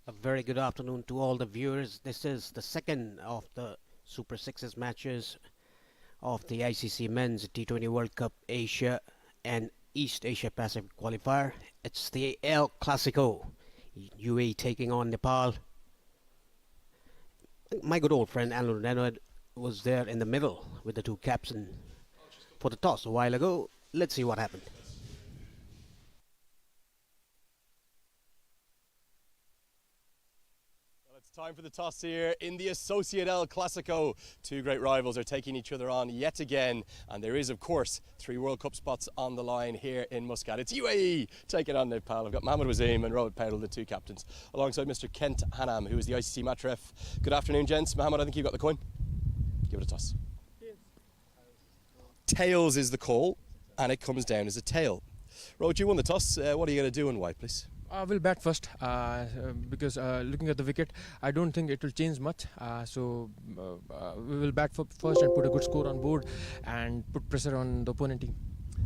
A very good afternoon to all the viewers. This is the second of the Super Sixes matches of the ICC Men's T20 World Cup Asia and East Asia Pacific Qualifier. It's the El Clasico, UAE taking on Nepal. My good old friend Alan Leonard was there in the middle with the two captains for the toss a while ago. Let's see what happened. It's time for the toss here in the Associate El Clasico. Two great rivals are taking each other on yet again, and there is, of course, 3 World Cup spots on the line here in Muscat. It's UAE taking on Nepal. I've got Mohammed Wasim and Rohit Patel, the two captains, alongside Mr. Kent Hanam, who is the ICC match ref. Good afternoon, gents. Mohammed, I think you've got the coin. Give it a toss. Tails is the call, and it comes down as a tail. Rohit, you won the toss. What are you going to do and why, please? We'll bat first because looking at the wicket, I don't think it will change much. We will bat first and put a good score on board and put pressure on the opponent team.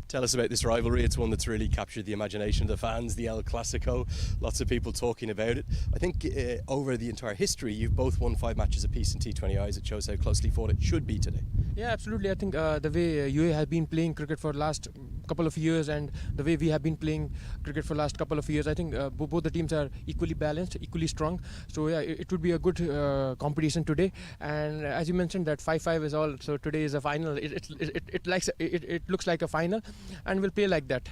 Tell us about this rivalry. It's one that's really captured the imagination of the fans, the El Clasico. Lots of people talking about it. I think over the entire history, you've both won 5 matches apiece in T20Is. It shows how closely fought it should be today. Yeah, absolutely. I think the way UAE has been playing cricket for the last couple of years and the way we have been playing cricket for the last couple of years, I think both the teams are equally balanced, equally strong. So yeah, it would be a good competition today. And as you mentioned, that 5-5 is all. So today is a final. It looks like a final, and we'll play like that.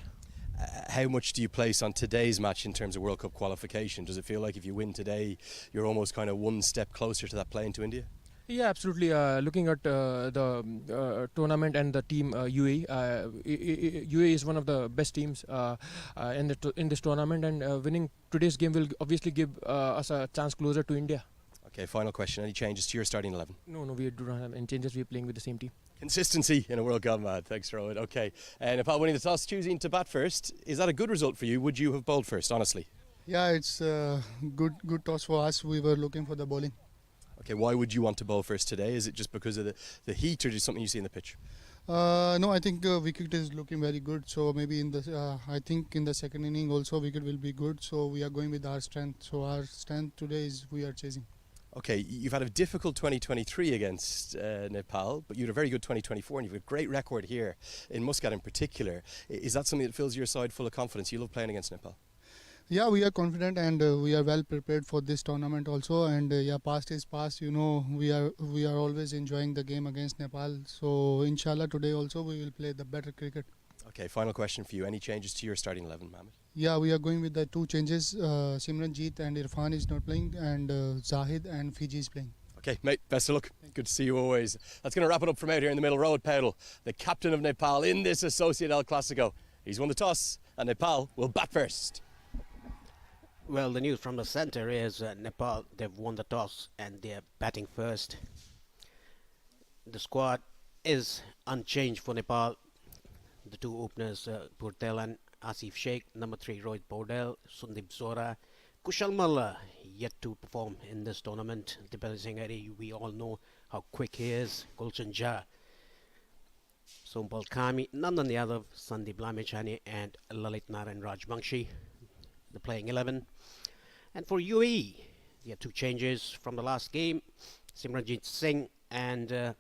How much do you place on today's match in terms of World Cup qualification? Does it feel like if you win today, you're almost kind of one step closer to that play to India? Yeah, absolutely. Looking at the tournament and the team UAE, UAE is one of the best teams in this tournament, and winning today's game will obviously give us a chance closer to India. Okay, final question. Any changes to your starting 11? No, we do not have any changes. We are playing with the same team. Consistency in a World Cup, man. Thanks, Rohit. Okay, Nepal winning the toss, choosing to bat first. Is that a good result for you? Would you have bowled first, honestly? Yeah, it's a good toss for us. We were looking for the bowling. Okay, why would you want to bowl first today? Is it just because of the heat, or just something you see in the pitch? No, I think wicket is looking very good. So maybe I think in the second inning also wicket will be good. So we are going with our strength. So our strength today is we are chasing. Okay, you've had a difficult 2023 against Nepal, but you had a very good 2024, and you've a great record here in Muscat in particular. Is that something that fills your side full of confidence? You love playing against Nepal. Yeah, we are confident and we are well prepared for this tournament also. And yeah, past is past. You know, we are always enjoying the game against Nepal. So inshallah today also we will play the better cricket. Okay, final question for you. Any changes to your starting 11, Mohammed? Yeah, we are going with the 2 changes. Simranjeet and Irfan is not playing, and Zahid and Fiji is playing. Okay, mate, best of luck. Good to see you always. That's going to wrap it up from out here in the middle. Rohit Patel, the captain of Nepal in this Associate El Clasico. He's won the toss, and Nepal will bat first. Well, the news from the center is Nepal, they've won the toss and they're batting first. The squad is unchanged for Nepal. The two openers, Purtel and Asif Sheikh, number 3 Rohit Patel, Sundip Zora, Kushal Malla, yet to perform in this tournament. Dipal Singh, we all know how quick he is. Gulshan Jha, Sompal Kami, Nandan Yadav, Sandeep Lamechani, and Lalit Narayan Rajbangshi, the playing 11. And for UAE, there are 2 changes from the last game. Simranjeet Singh and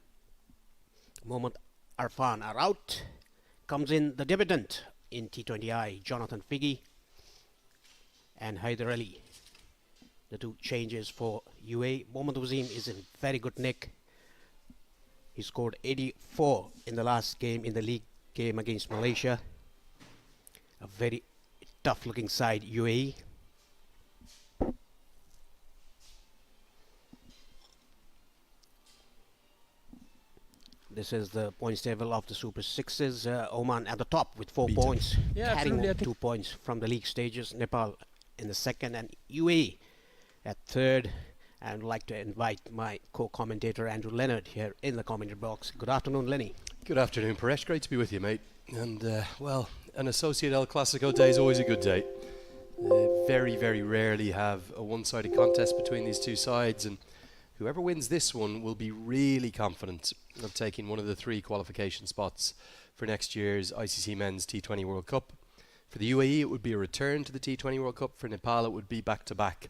Mohammad Arfan are out. Comes in the debutant in T20I, Jonathan Figgy and Haider Ali. The 2 changes for UAE. Mohammad Wasim is in very good nick. He scored 84 in the last game, in the league game against Malaysia. A very tough looking side, UAE. This is the points table of the Super Sixes. Oman at the top with 4 points, Yeah, carrying absolutely. 2 points from the league stages. Nepal in the second, and UAE at third. And I'd like to invite my co-commentator Andrew Leonard here in the commentary box. Good afternoon, Lenny. Good afternoon, Paresh. Great to be with you, mate. And, well, an Associate El Clasico day is always a good day. Very, very rarely have a one-sided contest between these two sides, and whoever wins this one will be really confident of taking one of the 3 qualification spots for next year's ICC Men's T20 World Cup. For the UAE, it would be a return to the T20 World Cup. For Nepal, it would be back-to-back.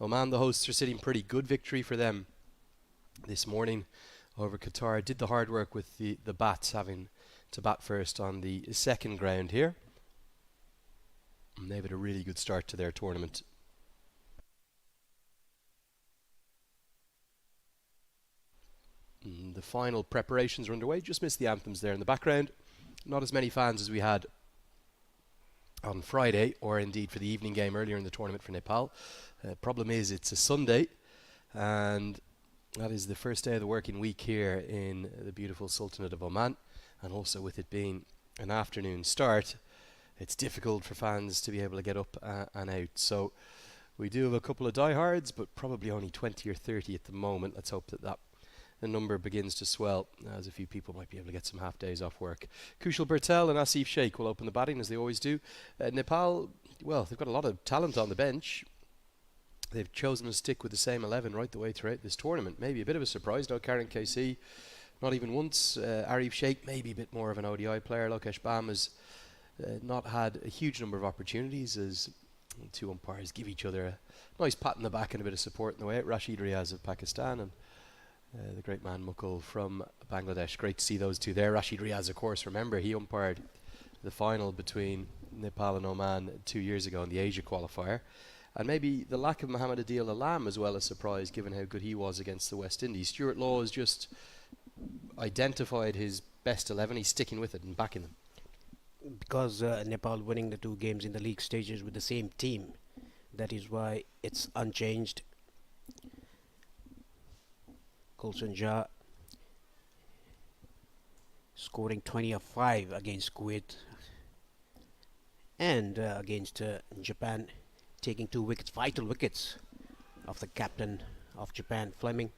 Oman, the hosts, are sitting pretty. Good victory for them this morning over Qatar. Did the hard work with the bats, having to bat first on the second ground here. And they've had a really good start to their tournament. The final preparations are underway. Just missed the anthems there in the background. Not as many fans as we had on Friday, or indeed for the evening game earlier in the tournament for Nepal. Problem is, it's a Sunday, and that is the first day of the working week here in the beautiful Sultanate of Oman. And also with it being an afternoon start, it's difficult for fans to be able to get up and out. So we do have a couple of diehards, but probably only 20 or 30 at the moment. Let's hope that the number begins to swell, as a few people might be able to get some half days off work. Kushal Bertel and Asif Sheikh will open the batting, as they always do. Nepal, well, they've got a lot of talent on the bench. They've chosen to stick with the same 11 right the way throughout this tournament. Maybe a bit of a surprise, though. Karen KC, not even once. Arif Sheikh, maybe a bit more of an ODI player. Lokesh Bam has not had a huge number of opportunities, as two umpires give each other a nice pat in the back and a bit of support in the way out. Rashid Riaz of Pakistan and the great man Mukul from Bangladesh. Great to see those two there. Rashid Riaz, of course, remember, he umpired the final between Nepal and Oman 2 years ago in the Asia qualifier. And maybe the lack of Mohamed Adil Alam as well, a surprise given how good he was against the West Indies. Stuart Law has just identified his best 11. He's sticking with it and backing them. Because Nepal winning the 2 games in the league stages with the same team, that is why it's unchanged. Kulsun Jah scoring 20 of 5 against Kuwait, and against Japan, taking 2 wickets, vital wickets of the captain of Japan, Fleming.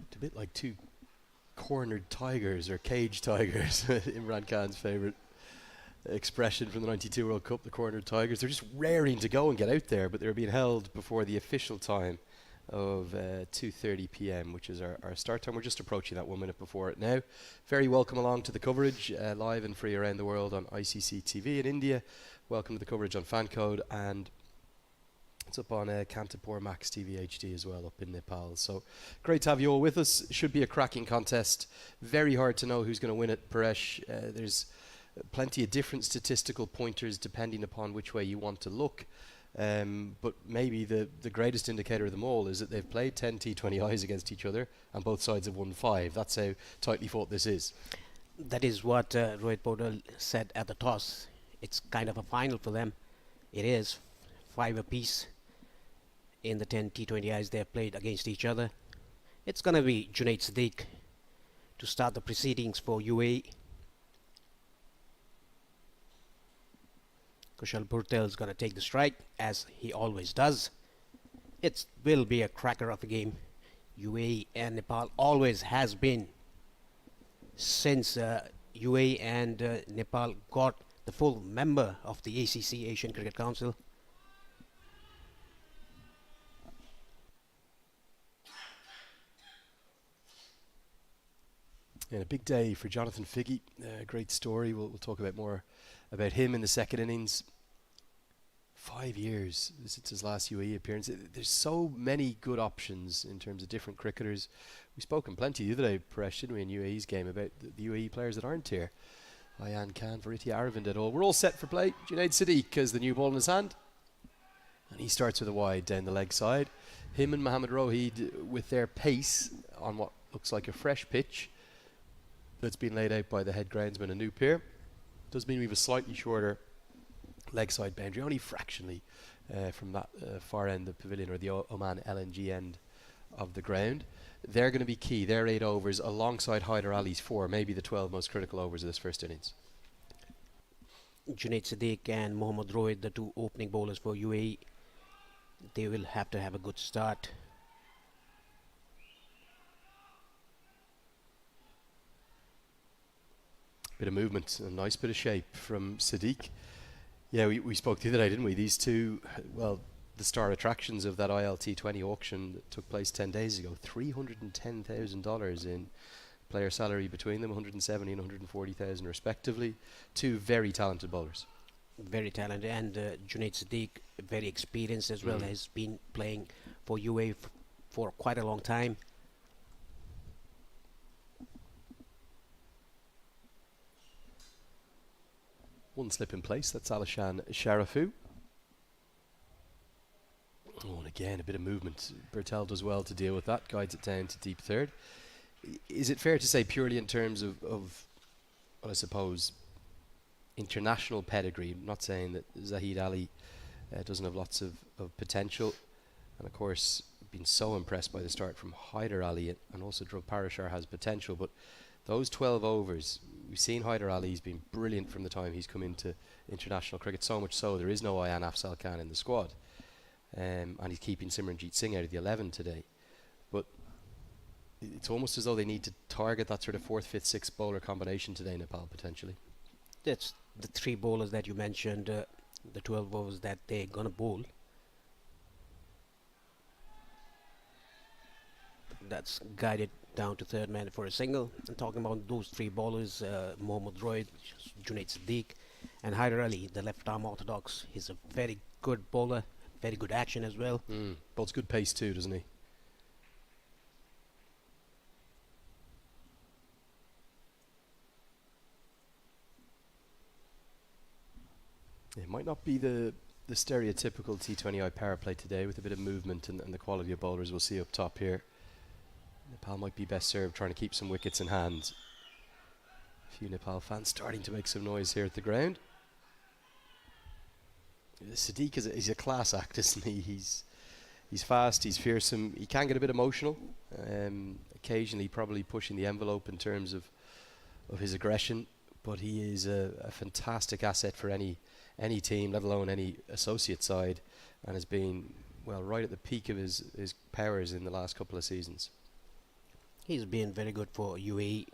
It's a bit like 2 cornered tigers or cage tigers. Imran Khan's favourite expression from the 92 World Cup, the cornered tigers. They're just raring to go and get out there, but they're being held before the official time of 2:30 p.m, which is our start time. We're just approaching that 1 minute before it now. Very welcome along to the coverage, live and free around the world on ICC TV in India. Welcome to the coverage on Fancode, and it's up on Kantapur Max TV HD as well up in Nepal. So great to have you all with us. Should be a cracking contest. Very hard to know who's going to win it, Paresh. There's plenty of different statistical pointers depending upon which way you want to look. But maybe the greatest indicator of them all is that they've played 10 T20Is against each other and both sides have won 5. That's how tightly fought this is. That is what Rohit Podal said at the toss. It's kind of a final for them. It is 5 apiece in the 10 T20Is they have played against each other. It's going to be Junaid Siddique to start the proceedings for UAE. Kushal Bhurtel is going to take the strike, as he always does. It will be a cracker of a game. UAE and Nepal always has been, since UAE and Nepal got the full member of the ACC, Asian Cricket Council. And a big day for Jonathan Figge. Great story. We'll talk about more about him in the second innings. 5 years since his last UAE appearance. There's so many good options in terms of different cricketers. We've spoken plenty the other day, Paresh, didn't we, in UAE's game about the UAE players that aren't here. Ayan Khan, Varitia Aravind et al. We're all set for play. Junaid Siddique has the new ball in his hand. And he starts with a wide down the leg side. Him and Mohamed Rohid with their pace on what looks like a fresh pitch that's been laid out by the head groundsman, Anoop here. Does mean we have a slightly shorter leg side boundary, only fractionally from that far end of the pavilion, or the Oman LNG end of the ground. They're going to be key. Their 8 overs alongside Hyder Ali's 4, maybe the 12 most critical overs of this first innings. Junaid Siddique and Mohammad Rohid, the 2 opening bowlers for UAE, they will have to have a good start. Bit of movement, a nice bit of shape from Siddique. Yeah, we spoke the other day, didn't we? These two, well, the star attractions of that T20 auction that took place 10 days ago. $310,000 in player salary between them, 170 and 140,000 respectively. 2 very talented bowlers. very talented, and Junaid Siddiq, very experienced as well, has been playing for UAE for quite a long time. One slip in place, that's Alishan Sharafu. Oh, and again, a bit of movement. Bertel does well to deal with that, guides it down to deep third. Is it fair to say, purely in terms of well, I suppose, international pedigree, I'm not saying that Zahid Ali doesn't have lots of potential, and of course, been so impressed by the start from Hyder Ali, and also Dhruv Parashar has potential, but those 12 overs, we've seen Hyder Ali, he's been brilliant from the time he's come into international cricket, so much so there is no Ayan Afzal Khan in the squad. And he's keeping Simranjeet Singh out of the 11 today. But it's almost as though they need to target that sort of 4th, 5th, 6th bowler combination today, Nepal, potentially. That's the 3 bowlers that you mentioned, the 12 overs that they're going to bowl. That's guided down to third man for a single. And talking about those 3 bowlers, Mohammad Rohit, Junaid Siddiq, and Hyder Ali, the left arm orthodox. He's a very good bowler, very good action as well. Bowls good pace too, doesn't he? It might not be the stereotypical T20I power play today, with a bit of movement and the quality of bowlers we'll see up top here. Nepal might be best served trying to keep some wickets in hand. A few Nepal fans starting to make some noise here at the ground. Siddiq is a class act, isn't he? He's fast, he's fearsome, he can get a bit emotional, occasionally probably pushing the envelope in terms of his aggression, but he is a fantastic asset for any team, let alone any associate side, and has been, well, right at the peak of his powers in the last couple of seasons. He's been very good for UAE.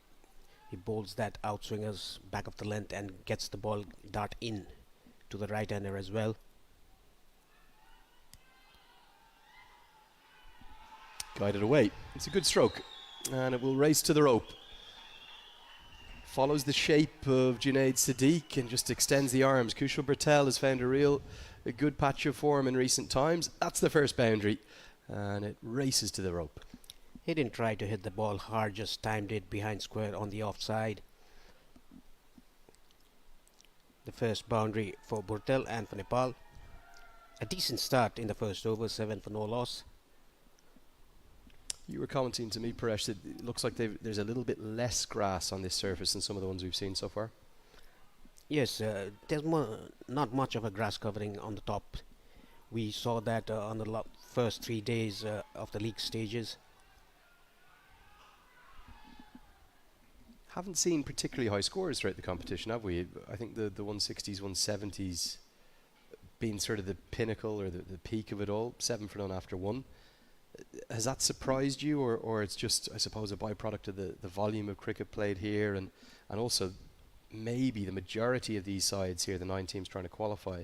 He bowls that outswingers back of the length and gets the ball dart in to the right-hander as well. Guided away. It's a good stroke, and it will race to the rope. Follows the shape of Junaid Siddiq and just extends the arms. Kushal Bertel has found a good patch of form in recent times. That's the first boundary, and it races to the rope. He didn't try to hit the ball hard, just timed it behind square on the offside. The first boundary for Bertel and for Nepal. A decent start in the first over, 7 for no loss. You were commenting to me, Paresh, that it looks like there's a little bit less grass on this surface than some of the ones we've seen so far. Yes, there's not much of a grass covering on the top. We saw that on the first 3 days of the league stages. Haven't seen particularly high scores throughout the competition, have we? I think the 160s, 170s being sort of the pinnacle or the peak of it all. 7 for none after 1. Has that surprised you, or it's just, I suppose, a byproduct of the volume of cricket played here, and also maybe the majority of these sides here, the 9 teams trying to qualify,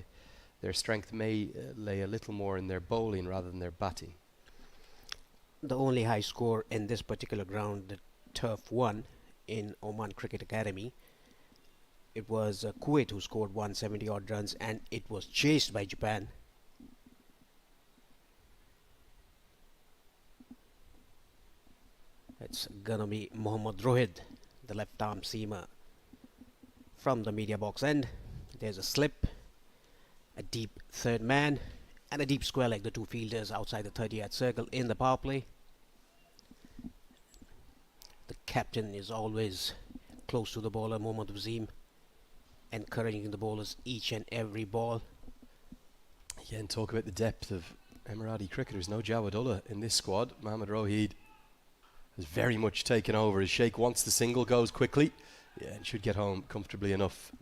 their strength may lay a little more in their bowling rather than their batting? The only high score in this particular ground, the Turf 1 in Oman Cricket Academy, it was Kuwait who scored 170 odd runs, and it was chased by Japan. It's gonna be Mohammad Rohit, the left arm seamer, from the media box end. There's a slip, a deep third man, and a deep square leg, the 2 fielders outside the 30-yard circle in the power play. The captain is always close to the bowler, Mohammad Wazeem, encouraging the bowlers each and every ball. Again, talk about the depth of Emirati cricketers. No Jawadullah in this squad. Mohammad Rohit has very much taken over. His Sheikh wants the single, goes quickly, and should get home comfortably enough.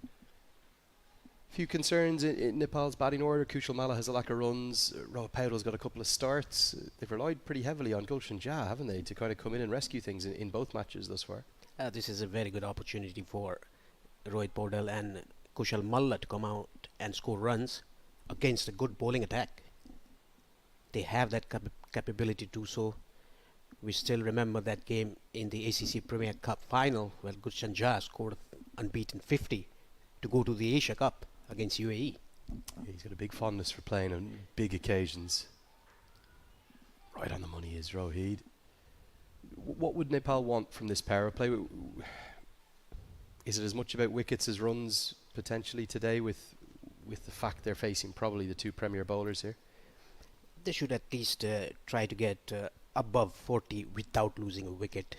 Few concerns in Nepal's batting order. Kushal Malla has a lack of runs. Rohit Paudal's got a couple of starts. They've relied pretty heavily on Gulshan Jah, haven't they, to kind of come in and rescue things in both matches thus far. This is a very good opportunity for Rohit Paudal and Kushal Malla to come out and score runs against a good bowling attack. They have that capability to do so. We still remember that game in the ACC Premier Cup final where Gulshan Jah scored unbeaten 50 to go to the Asia Cup. against UAE. He's got a big fondness for playing on big occasions. Right on the money is Rohid. What would Nepal want from this power play? Is it as much about wickets as runs potentially today with the fact they're facing probably the two premier bowlers here? They should at least try to get above 40 without losing a wicket.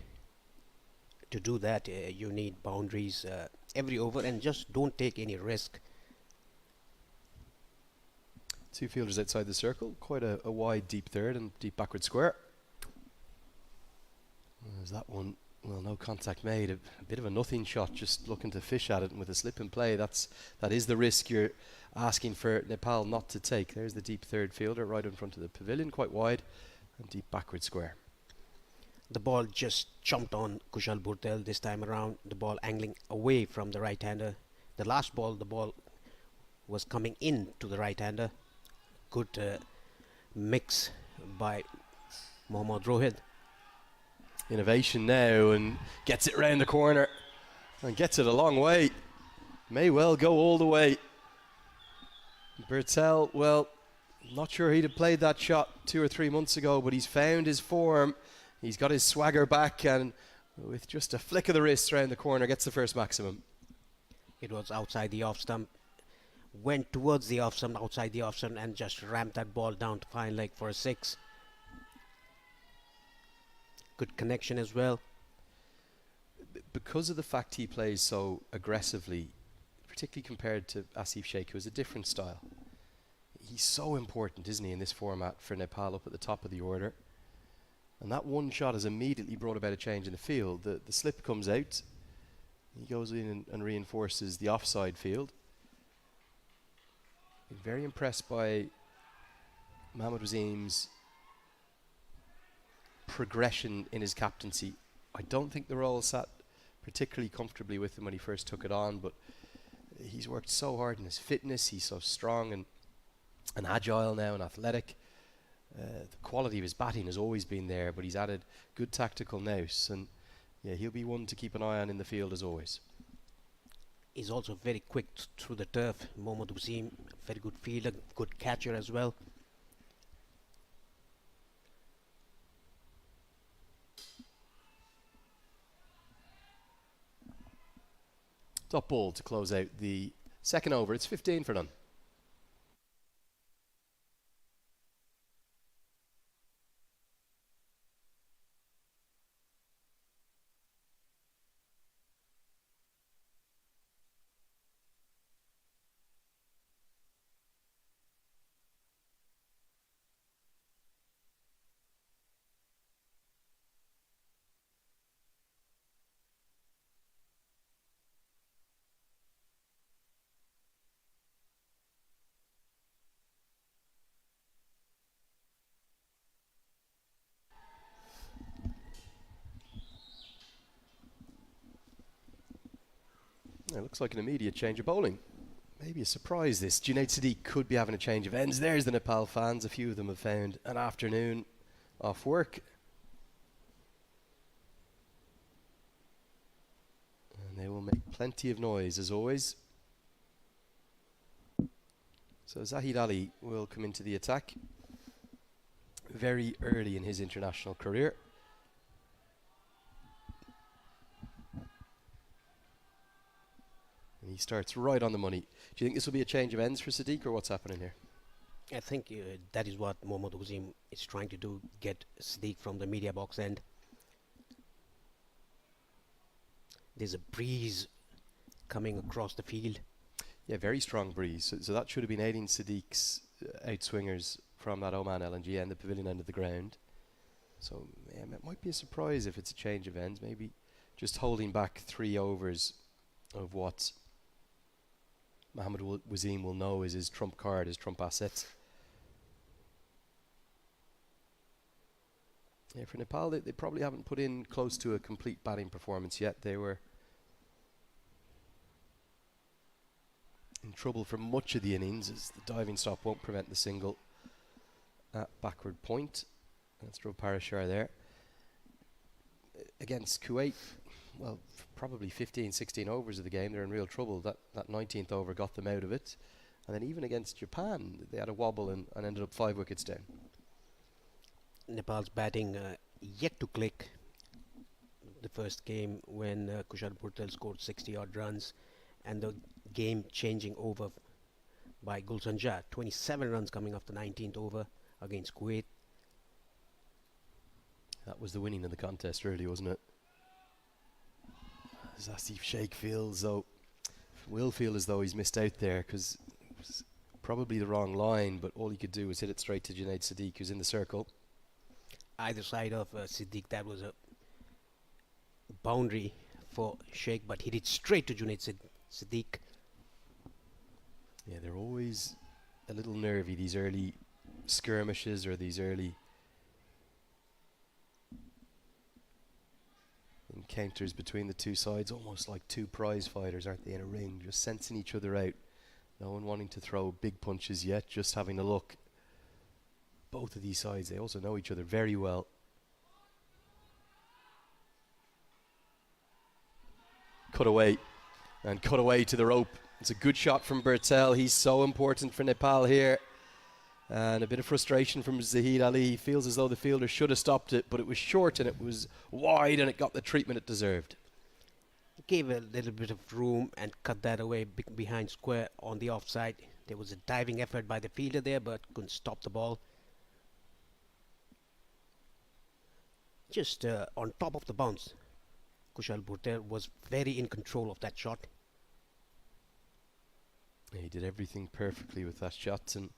To do that, you need boundaries every over and just don't take any risk. Two fielders outside the circle, quite a wide deep third and deep backward square. There's that one. Well, no contact made. A bit of a nothing shot, just looking to fish at it, and with a slip in play, that is the risk you're asking for Nepal not to take. There's the deep third fielder right in front of the pavilion, quite wide, and deep backward square. The ball just jumped on Kushal Bhurtel this time around. The ball angling away from the right-hander. The last ball, the ball was coming in to the right-hander. Good mix by Mohammad Rohid. Innovation now, and gets it round the corner and gets it a long way. May well go all the way. Bhurtel, well, not sure he'd have played that shot 2 or 3 months ago, but he's found his form. He's got his swagger back, and with just a flick of the wrist round the corner, gets the first maximum. It was outside the off stump. Went towards the off stump, outside the off stump, and just rammed that ball down to fine leg for a 6. Good connection as well. Because of the fact he plays so aggressively, particularly compared to Asif Sheikh, who has a different style, he's so important, isn't he, in this format for Nepal up at the top of the order. And that one shot has immediately brought about a change in the field. The slip comes out. He goes in and reinforces the offside field. Been very impressed by Mohammad Wasim's progression in his captaincy. I don't think the role sat particularly comfortably with him when he first took it on, but he's worked so hard in his fitness. He's so strong and agile now and athletic. The quality of his batting has always been there, but he's added good tactical nous, and yeah, he'll be one to keep an eye on in the field as always. He's also very quick through the turf. Mohammad Wasim, very good fielder, good catcher as well. Top ball to close out the second over. It's 15 for none. It looks like an immediate change of bowling. Maybe a surprise this. Junaid Siddique could be having a change of ends. There's the Nepal fans. A few of them have found an afternoon off work. And they will make plenty of noise as always. So Zahid Ali will come into the attack very early in his international career. And he starts right on the money. Do you think this will be a change of ends for Siddique, or what's happening here? I think that is what Mohammad Wasim is trying to do, get Siddique from the media box end. There's a breeze coming across the field. Yeah, very strong breeze. So that should have been aiding Siddique's outswingers from that Oman LNG end, the pavilion end of the ground. So it might be a surprise if it's a change of ends. Maybe just holding back 3 overs of what Mohammad Wasim will know is his trump card, his trump asset. Yeah, for Nepal, they probably haven't put in close to a complete batting performance yet. They were in trouble for much of the innings, as the diving stop won't prevent the single at backward point. That's Dhruv Parashar there. Against Kuwait, well, probably 15, 16 overs of the game, they're in real trouble. That 19th over got them out of it. And then even against Japan, they had a wobble and ended up 5 wickets down. Nepal's batting yet to click. The first game when Kushal Purtel scored 60 odd runs, and the game changing over by Gulshan Jah, 27 runs coming off the 19th over against Kuwait. That was the winning of the contest, really, wasn't it? Asif Sheikh will feel as though he's missed out there, because it was probably the wrong line, but all he could do was hit it straight to Junaid Siddique, who's in the circle. Either side of Siddique, that was a boundary for Sheikh, but hit it straight to Junaid Siddique. Yeah, they're always a little nervy, these early skirmishes or these early encounters between the two sides, almost like two prize fighters, aren't they, in a ring, just sensing each other out. No one wanting to throw big punches yet, just having a look. Both of these sides, they also know each other very well. Cut away, and cut away to the rope. It's a good shot from Bertel. He's so important for Nepal here. And a bit of frustration from Zahid Ali. He feels as though the fielder should have stopped it, but it was short and it was wide and it got the treatment it deserved. He gave a little bit of room and cut that away behind square on the offside. There was a diving effort by the fielder there, but couldn't stop the ball. Just on top of the bounce, Kushal Purtel was very in control of that shot. He did everything perfectly with that shot, and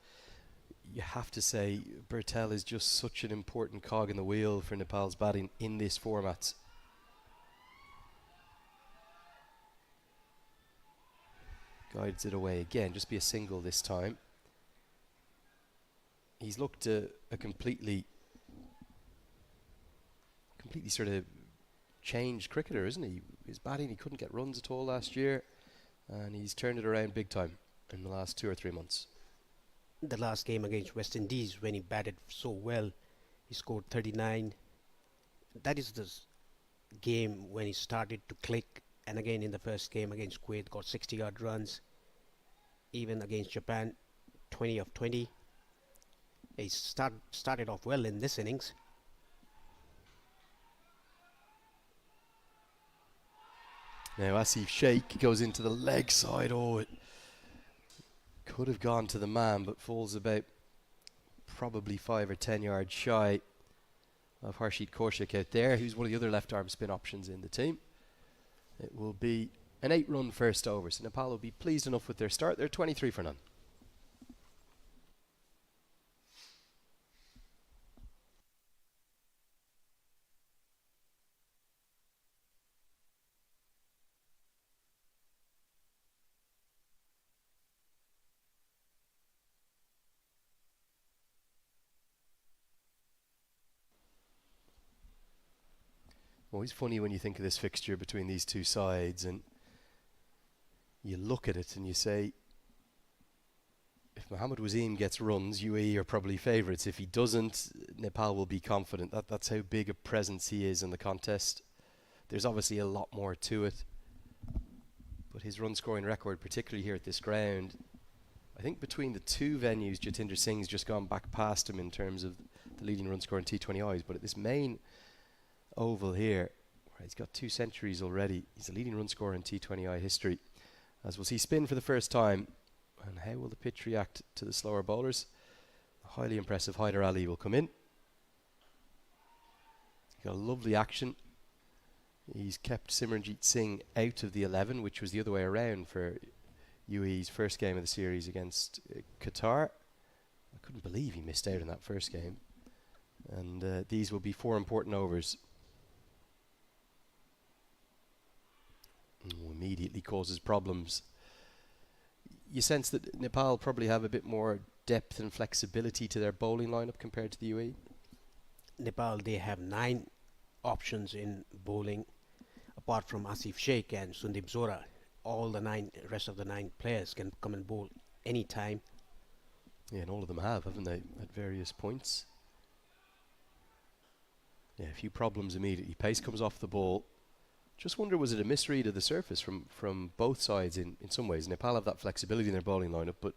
you have to say Bertel is just such an important cog in the wheel for Nepal's batting in this format. Guides it away again, just be a single this time. He's looked a completely sort of changed cricketer, isn't he? His batting, he couldn't get runs at all last year, and he's turned it around big time in the last 2 or 3 months. The last game against West Indies, when he batted so well, he scored 39. That is the game when he started to click, and again in the first game against Kuwait, got 60 odd runs. Even against Japan, 20 of 20. He started off well in this innings. Now Asif Sheikh goes into the leg side. Oh, it could have gone to the man, but falls about probably 5 or 10 yards shy of Harshit Kaushik out there, who's one of the other left arm spin options in the team. It will be an 8-run first over, so Nepal will be pleased enough with their start. They're 23 for none. Always funny when you think of this fixture between these two sides and you look at it and you say, if Mohammad Wasim gets runs, UAE are probably favourites. If he doesn't, Nepal will be confident. That's how big a presence he is in the contest. There's obviously a lot more to it, but his run scoring record, particularly here at this ground, I think between the two venues, Jatinder Singh's just gone back past him in terms of the leading run scorer in T20Is, but at this main oval here, where he's got 2 centuries already, he's the leading run scorer in T20I history. As we'll see spin for the first time, and how will the pitch react to the slower bowlers? The highly impressive Hyder Ali will come in. Got a lovely action. He's kept Simranjit Singh out of the 11, which was the other way around for UAE's first game of the series against Qatar. I couldn't believe he missed out in that first game. And these will be 4 important overs. Immediately causes problems. You sense that Nepal probably have a bit more depth and flexibility to their bowling lineup compared to the UAE. Nepal, they have 9 options in bowling, apart from Asif Sheikh and Sundeep Zora. All the rest of the 9 players can come and bowl any time. Yeah, and all of them have, haven't they, at various points? Yeah, a few problems immediately. Pace comes off the ball. Just wonder, was it a misread of the surface from both sides in some ways? Nepal have that flexibility in their bowling lineup, but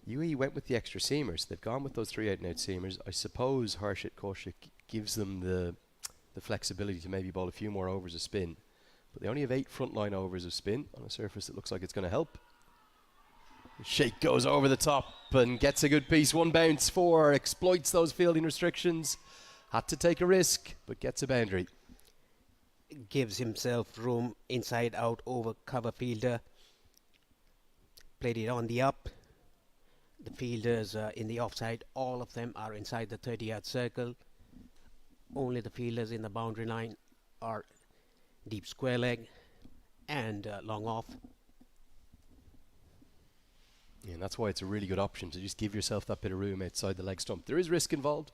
UAE went with the extra seamers. They've gone with those 3 out-and-out seamers. I suppose Harshit Kaushik gives them the flexibility to maybe bowl a few more overs of spin. But they only have 8 frontline overs of spin on a surface that looks like it's going to help. Sheikh goes over the top and gets a good piece. 1 bounce, 4, exploits those fielding restrictions. Had to take a risk, but gets a boundary. Gives himself room inside out over cover fielder. Played it on the up. The fielders in the offside, all of them are inside the 30-yard circle. Only the fielders in the boundary line are deep square leg and long off. Yeah, and that's why it's a really good option to just give yourself that bit of room outside the leg stump. There is risk involved.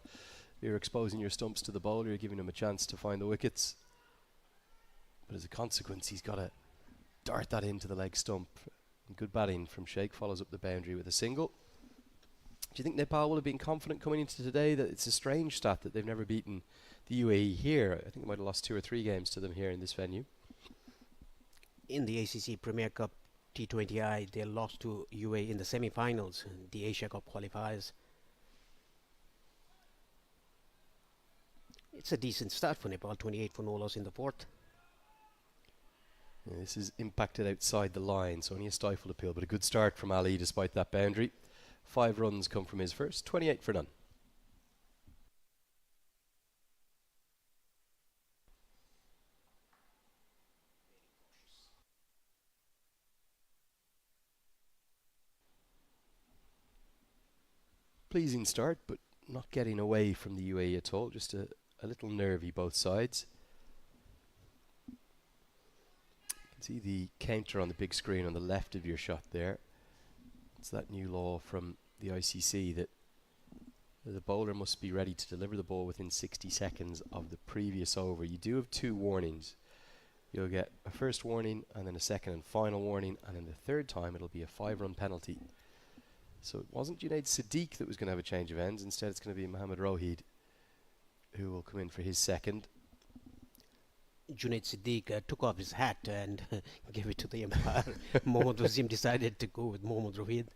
You're exposing your stumps to the bowler, you're giving him a chance to find the wickets. But as a consequence, he's got to dart that into the leg stump. And good batting from Sheikh, follows up the boundary with a single. Do you think Nepal will have been confident coming into today that it's a strange stat that they've never beaten the UAE here? I think they might have lost 2 or 3 games to them here in this venue. In the ACC Premier Cup T20I, they lost to UAE in the semi-finals, the Asia Cup qualifiers. It's a decent start for Nepal, 28 for no loss in the 4th. Yeah, this is impacted outside the line, so only a stifled appeal, but a good start from Ali despite that boundary. 5 runs come from his first, 28 for none. Pleasing start, but not getting away from the UAE at all, just a little nervy both sides. You can see the counter on the big screen on the left of your shot there. It's that new law from the ICC that the bowler must be ready to deliver the ball within 60 seconds of the previous over. You do have 2 warnings. You'll get a first warning and then a second and final warning, and then the 3rd time it'll be a 5-run penalty. So it wasn't Junaid Siddique that was going to have a change of ends. Instead it's going to be Mohammad Rohid who will come in for his second. Junaid Siddique took off his hat and gave it to the umpire. Mohammad Wasim decided to go with Mohammad Rohid.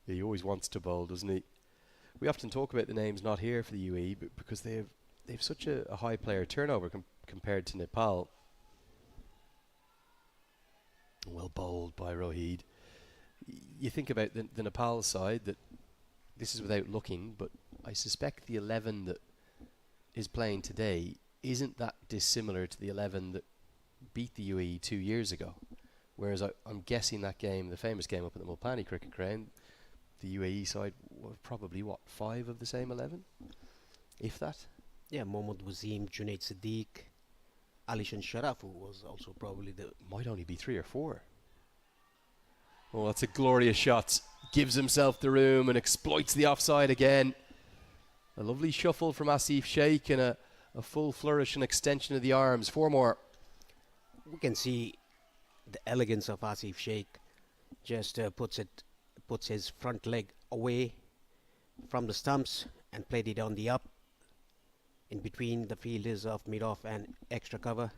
He always wants to bowl, doesn't he? We often talk about the names not here for the UAE, but because they've such a high player turnover compared to Nepal. Well bowled by Rohid. You think about the Nepal side, that this is without looking, but I suspect the 11 that is playing today isn't that dissimilar to the 11 that beat the UAE 2 years ago. Whereas I'm guessing that game, the famous game up at the Mulpani Cricket Ground, the UAE side were probably, 5 of the same 11? If that? Yeah, Mohammad Wasim, Junaid Siddique, Alishan Sharaf, who was also probably the... Might only be 3 or 4. Oh, that's a glorious shot. Gives himself the room and exploits the offside again. A lovely shuffle from Asif Sheikh and a full flourish and extension of the arms. 4 more. We can see the elegance of Asif Sheikh. Just puts his front leg away from the stumps and played it on the up in between the fielders of mid-off and extra cover.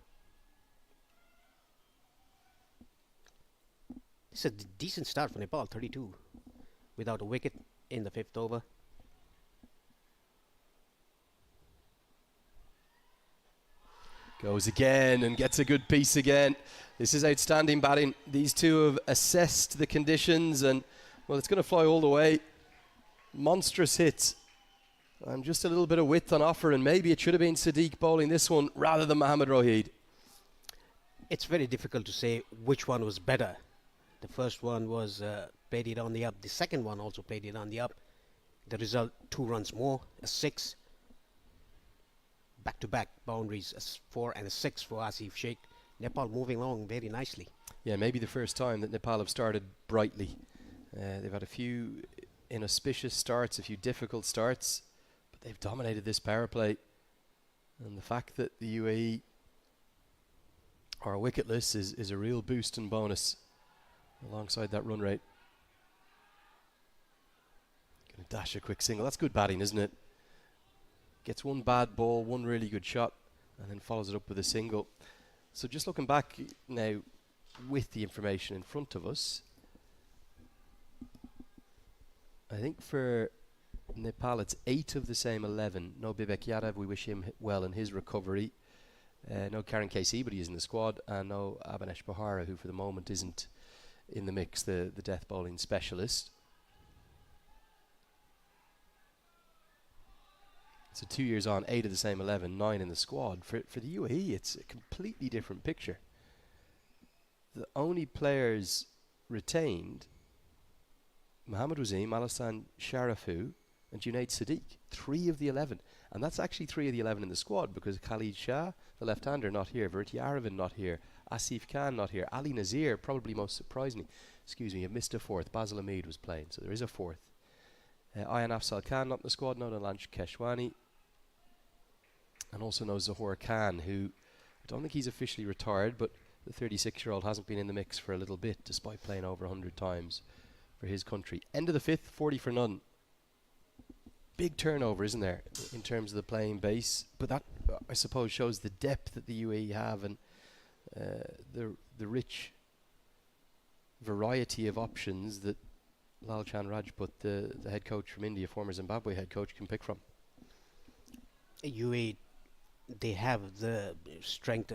It's a decent start for Nepal, 32 without a wicket in the 5th over. Goes again and gets a good piece again. This is outstanding batting. These two have assessed the conditions and, well, it's going to fly all the way. Monstrous hits. And just a little bit of width on offer, and maybe it should have been Siddique bowling this one rather than Mohammad Rohid. It's very difficult to say which one was better. The first one was played it on the up. The second one also played it on the up. The result, 2 runs more, a 6. Back-to-back boundaries, a 4 and a 6 for Asif Sheikh. Nepal moving along very nicely. Yeah, maybe the first time that Nepal have started brightly. They've had a few inauspicious starts, a few difficult starts, but they've dominated this power play. And the fact that the UAE are wicketless is a real boost and bonus alongside that run rate. Gonna dash a quick single. That's good batting, isn't it? Gets one bad ball, one really good shot, and then follows it up with a single. So just looking back now with the information in front of us, I think for Nepal it's 8 of the same 11. No Bibek Yadav, we wish him well in his recovery. No Karen KC, but he's in the squad, and no Abanesh Bahara, who for the moment isn't in the mix, the death bowling specialist. So 2 years on, 8 of the same 11, 9 in the squad. For the UAE, it's a completely different picture. The only players retained, Mohammad Wasim, Alistan Sharafu, and Junaid Sadiq, 3 of the 11. And that's actually 3 of the 11 in the squad, because Khalid Shah, the left-hander, not here. Virti Aravind, not here. Asif Khan, not here. Ali Nazir, probably most surprisingly, have missed a 4th. Basil Hamid was playing, so there is a 4th. Ayan Afzal Khan, not in the squad. No Nalanch Keshwani. And also no Zahor Khan, who I don't think he's officially retired, but the 36-year-old hasn't been in the mix for a little bit, despite playing over 100 times for his country. End of the 5th, 40 for none. Big turnover, isn't there, in terms of the playing base? But that, I suppose, shows the depth that the UAE have, and the rich variety of options that Lalchan Rajput, the head coach from India, former Zimbabwe head coach, can pick from. UAE, they have the strength,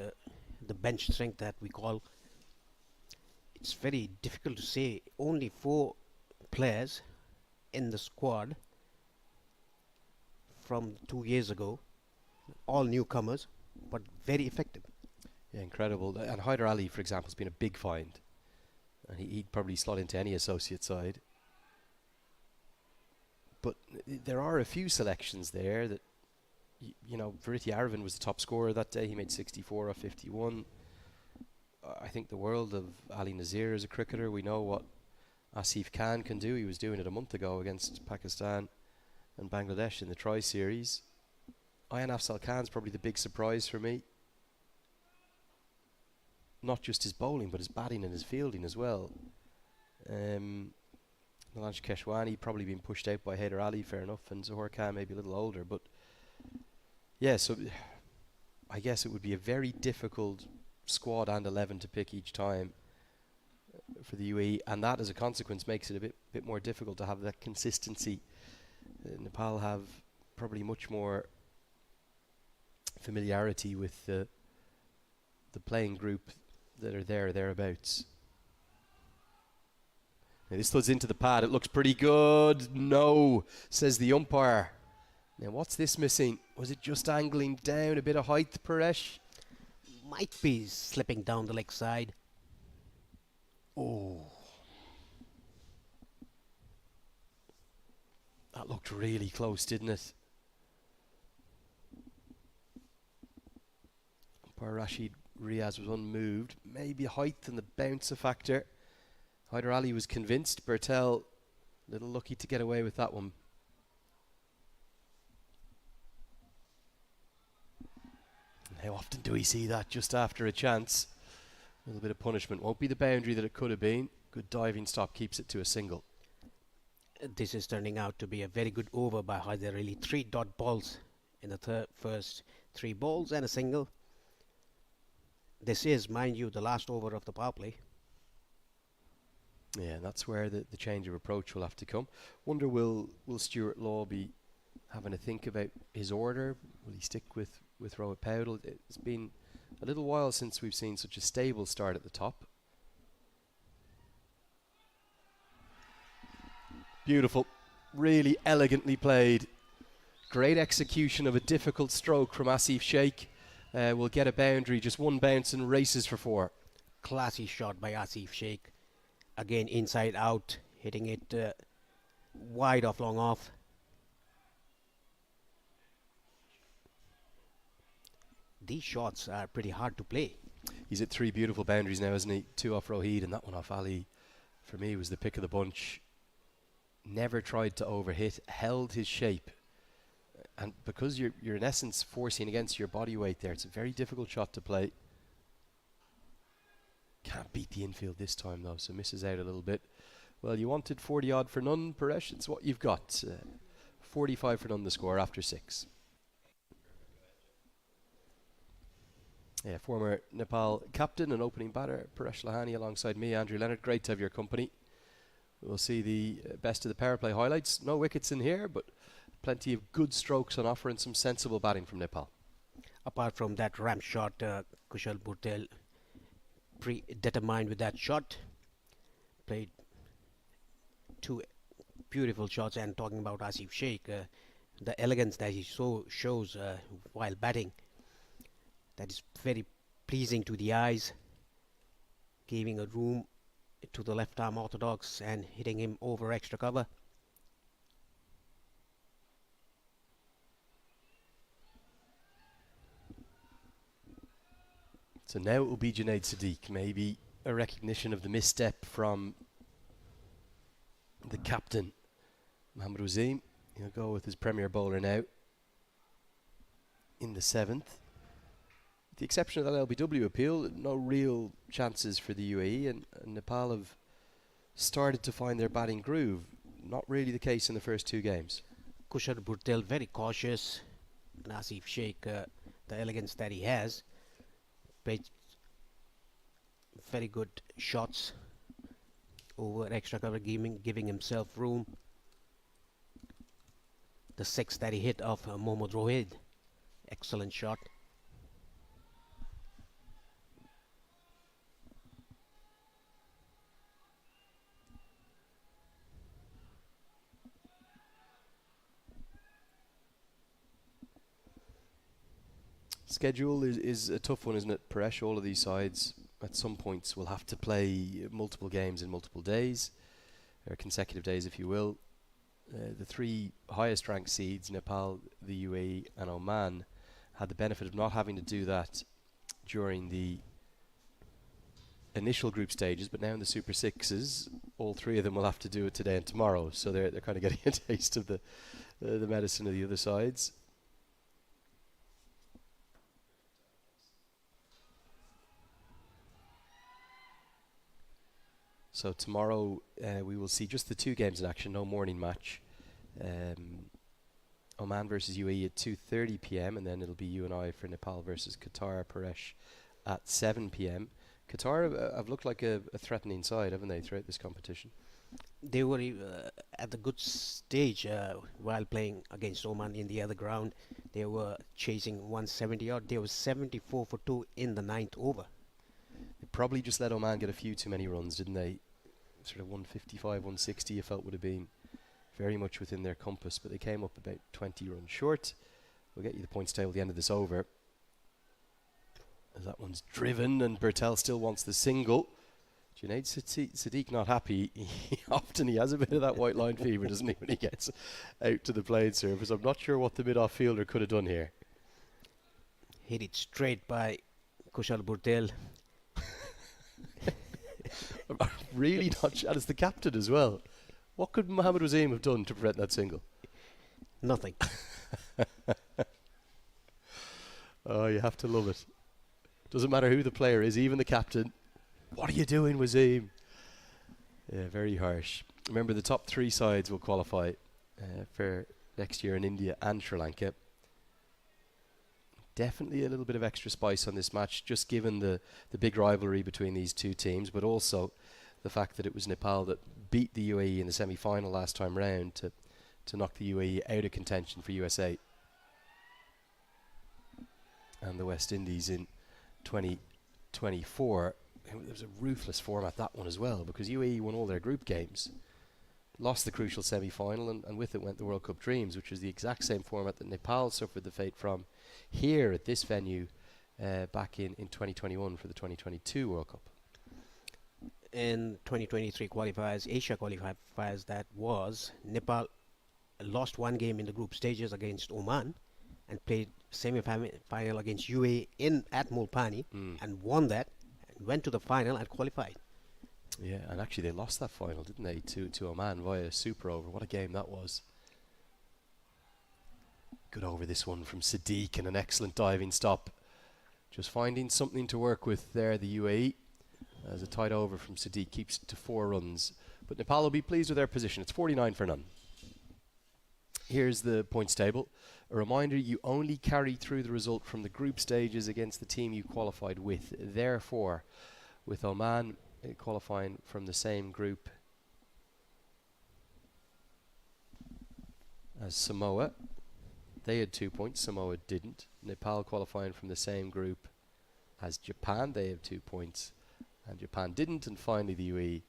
the bench strength that we call. It's very difficult to say. Only 4 players in the squad from 2 years ago, all newcomers, but very effective. Yeah, incredible. And Hyder Ali, for example, has been a big find. And he'd probably slot into any associate side. But there are a few selections there that, you know, Virti Aravind was the top scorer that day. He made 64 off 51. I think the world of Ali Nazir as a cricketer. We know what Asif Khan can do. He was doing it a month ago against Pakistan and Bangladesh in the Tri-Series. Ayan Afzal Khan's probably the big surprise for me. Not just his bowling, but his batting and his fielding as well. Nalanch Keshwani probably been pushed out by Hyder Ali, fair enough, and Zahor Khan maybe a little older, but yeah, so I guess it would be a very difficult squad and 11 to pick each time for the UAE, and that as a consequence makes it a bit more difficult to have that consistency. Nepal have probably much more familiarity with the playing group that are thereabouts. Now this thuds into the pad. It looks pretty good. No, says the umpire. Now what's this missing? Was it just angling down a bit of height, Paresh? Might be slipping down the leg side. Oh. That looked really close, didn't it? Umpire Rashid Riaz was unmoved. Maybe height and the bounce a factor. Hyder Ali was convinced. Bertel, a little lucky to get away with that one. How often do we see that just after a chance? A little bit of punishment. Won't be the boundary that it could have been. Good diving stop keeps it to a single. This is turning out to be a very good over by Hyder Ali. 3 dot balls in the first 3 balls and a single. This is, mind you, the last over of the power play. Yeah, and that's where the change of approach will have to come. Wonder will Stuart Law be having a think about his order? Will he stick with Rohit Powdell? It's been a little while since we've seen such a stable start at the top. Beautiful, really elegantly played. Great execution of a difficult stroke from Asif Sheikh. Will get a boundary, just 1 bounce and races for 4. Classy shot by Asif Sheikh. Again, inside out, hitting it wide off, long off. These shots are pretty hard to play. He's at 3 beautiful boundaries now, isn't he? 2 off Rohit and that one off Ali. For me, was the pick of the bunch. Never tried to overhit, held his shape. And because you're in essence forcing against your body weight there, it's a very difficult shot to play. Can't beat the infield this time though, so misses out a little bit. Well, you wanted 40 odd for none, Paresh. It's what you've got. 45 for none the score after 6. Yeah, former Nepal captain and opening batter Paresh Lahani alongside me, Andrew Leonard. Great to have your company. We'll see the best of the power play highlights. No wickets in here, but plenty of good strokes on offer and some sensible batting from Nepal. Apart from that ramp shot, Kushal Bhurtel predetermined with that shot. Played two beautiful shots, and talking about Asif Sheikh, the elegance that he shows while batting, that is very pleasing to the eyes, giving a room to the left arm orthodox and hitting him over extra cover. So now it will be Junaid Sadiq, maybe a recognition of the misstep from the captain, Mohammad Wasim. He'll go with his premier bowler now in the 7th. With the exception of that LBW appeal, no real chances for the UAE, and Nepal have started to find their batting groove. Not really the case in the first 2 games. Kushal Bhurtel very cautious, and Asif Sheikh, the elegance that he has, played very good shots over extra cover, giving himself room. The 6 that he hit off Mohammad Rohid, excellent shot. Schedule is a tough one, isn't it, Paresh? All of these sides at some points will have to play multiple games in multiple days, or consecutive days if you will. The 3 highest ranked seeds, Nepal, the UAE and Oman, had the benefit of not having to do that during the initial group stages, but now in the Super Sixes, all 3 of them will have to do it today and tomorrow, so they're kind of getting a taste of the medicine of the other sides. So tomorrow we will see just the 2 games in action, no morning match. Oman versus UAE at 2:30 p.m. and then it'll be you and I for Nepal versus Qatar, Paresh, at 7 p.m. Qatar have looked like a threatening side, haven't they, throughout this competition? They were at a good stage while playing against Oman in the other ground. They were chasing 170 odd. They were 74 for 2 in the 9th over. They probably just let Oman get a few too many runs, didn't they? Sort of 155, 160 you felt would have been very much within their compass, but they came up about 20 runs short. We'll get you the points table at the end of this over. As that one's driven and Bertel still wants the single. Junaid Sadiq not happy. He has a bit of that white line fever, doesn't he, when he gets out to the playing surface. I'm not sure what the mid-off fielder could have done here. Hit it straight by Kushal Bhurtel. I'm really not sure. And it's the captain as well. What could Mohammad Wasim have done to prevent that single? Nothing. Oh, you have to love it. Doesn't matter who the player is, even the captain. What are you doing, Wasim? Yeah, very harsh. Remember, the top 3 sides will qualify for next year in India and Sri Lanka. Definitely a little bit of extra spice on this match, just given the big rivalry between these 2 teams, but also the fact that it was Nepal that beat the UAE in the semi-final last time round to knock the UAE out of contention for USA. And the West Indies in 2024. There was a ruthless format, that one as well, because UAE won all their group games, lost the crucial semi-final, and with it went the World Cup dreams, which was the exact same format that Nepal suffered the fate from here at this venue back in 2021 for the 2022 World Cup. In 2023 qualifiers, Asia qualifiers, that was, Nepal lost 1 game in the group stages against Oman and played semi-final against UAE at Mulpani and won that, and went to the final and qualified. Yeah, and actually they lost that final, didn't they, to Oman via a super over. What a game that was. Good over this one from Sadiq, and an excellent diving stop. Just finding something to work with there, the UAE. As a tight over from Sadiq keeps it to 4 runs. But Nepal will be pleased with their position. It's 49 for none. Here's the points table. A reminder, you only carry through the result from the group stages against the team you qualified with. Therefore, with Oman qualifying from the same group as Samoa, they had 2 points, Samoa didn't. Nepal qualifying from the same group as Japan, they have 2 points, and Japan didn't. And finally the UAE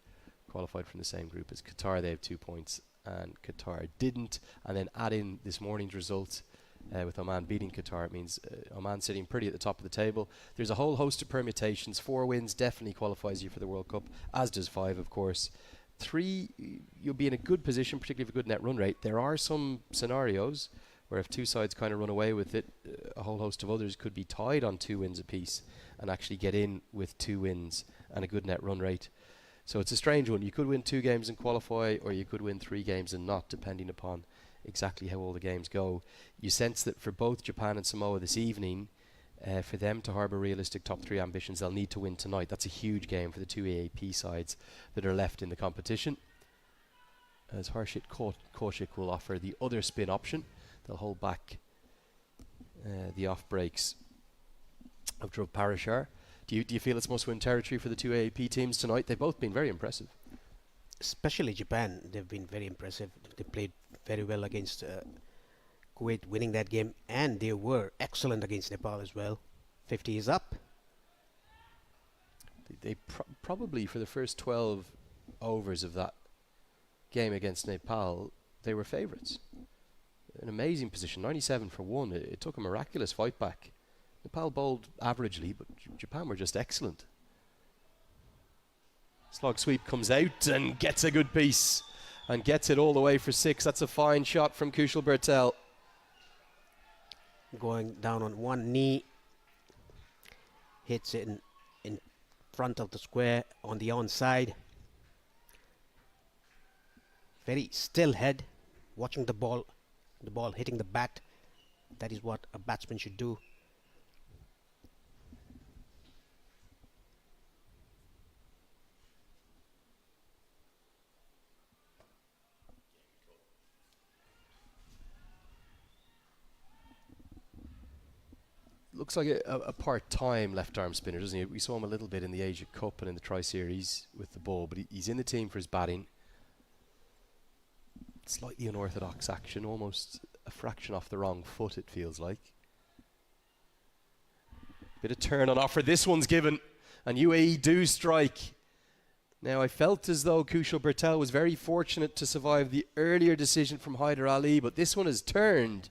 qualified from the same group as Qatar, they have 2 points, and Qatar didn't. And then add in this morning's result with Oman beating Qatar, it means Oman sitting pretty at the top of the table. There's a whole host of permutations. 4 wins definitely qualifies you for the World Cup, as does 5, of course. 3, you'll be in a good position, particularly with a good net run rate. There are some scenarios where if 2 sides kind of run away with it, a whole host of others could be tied on 2 wins apiece and actually get in with 2 wins and a good net run rate. So it's a strange one. You could win 2 games and qualify, or you could win 3 games and not, depending upon exactly how all the games go. You sense that for both Japan and Samoa this evening, for them to harbour realistic top 3 ambitions, they'll need to win tonight. That's a huge game for the 2 AAP sides that are left in the competition. As Harshit Kaushik will offer the other spin option. They'll hold back the off breaks of Dhruv Parashar. Do you feel it's must-win territory for the 2 AAP teams tonight? They've both been very impressive. Especially Japan, they've been very impressive. They played very well against Kuwait, winning that game, and they were excellent against Nepal as well. 50 is up. They probably, for the first 12 overs of that game against Nepal, they were favourites. An amazing position, 97 for 1. It took a miraculous fight back. Nepal bowled averagely, but Japan were just excellent. Slog sweep comes out and gets a good piece and gets it all the way for 6. That's a fine shot from Kushal Bertel. Going down on one knee, hits it in front of the square on the onside. Very still head, watching the ball hitting the bat. That is what a batsman should do. Looks like a part-time left-arm spinner, doesn't he? We saw him a little bit in the Asia Cup and in the Tri-Series with the ball, but he's in the team for his batting. Slightly unorthodox action, almost a fraction off the wrong foot, it feels like. Bit of turn on offer. This one's given, and UAE do strike. Now, I felt as though Kushal Bertel was very fortunate to survive the earlier decision from Hyder Ali, but this one has turned.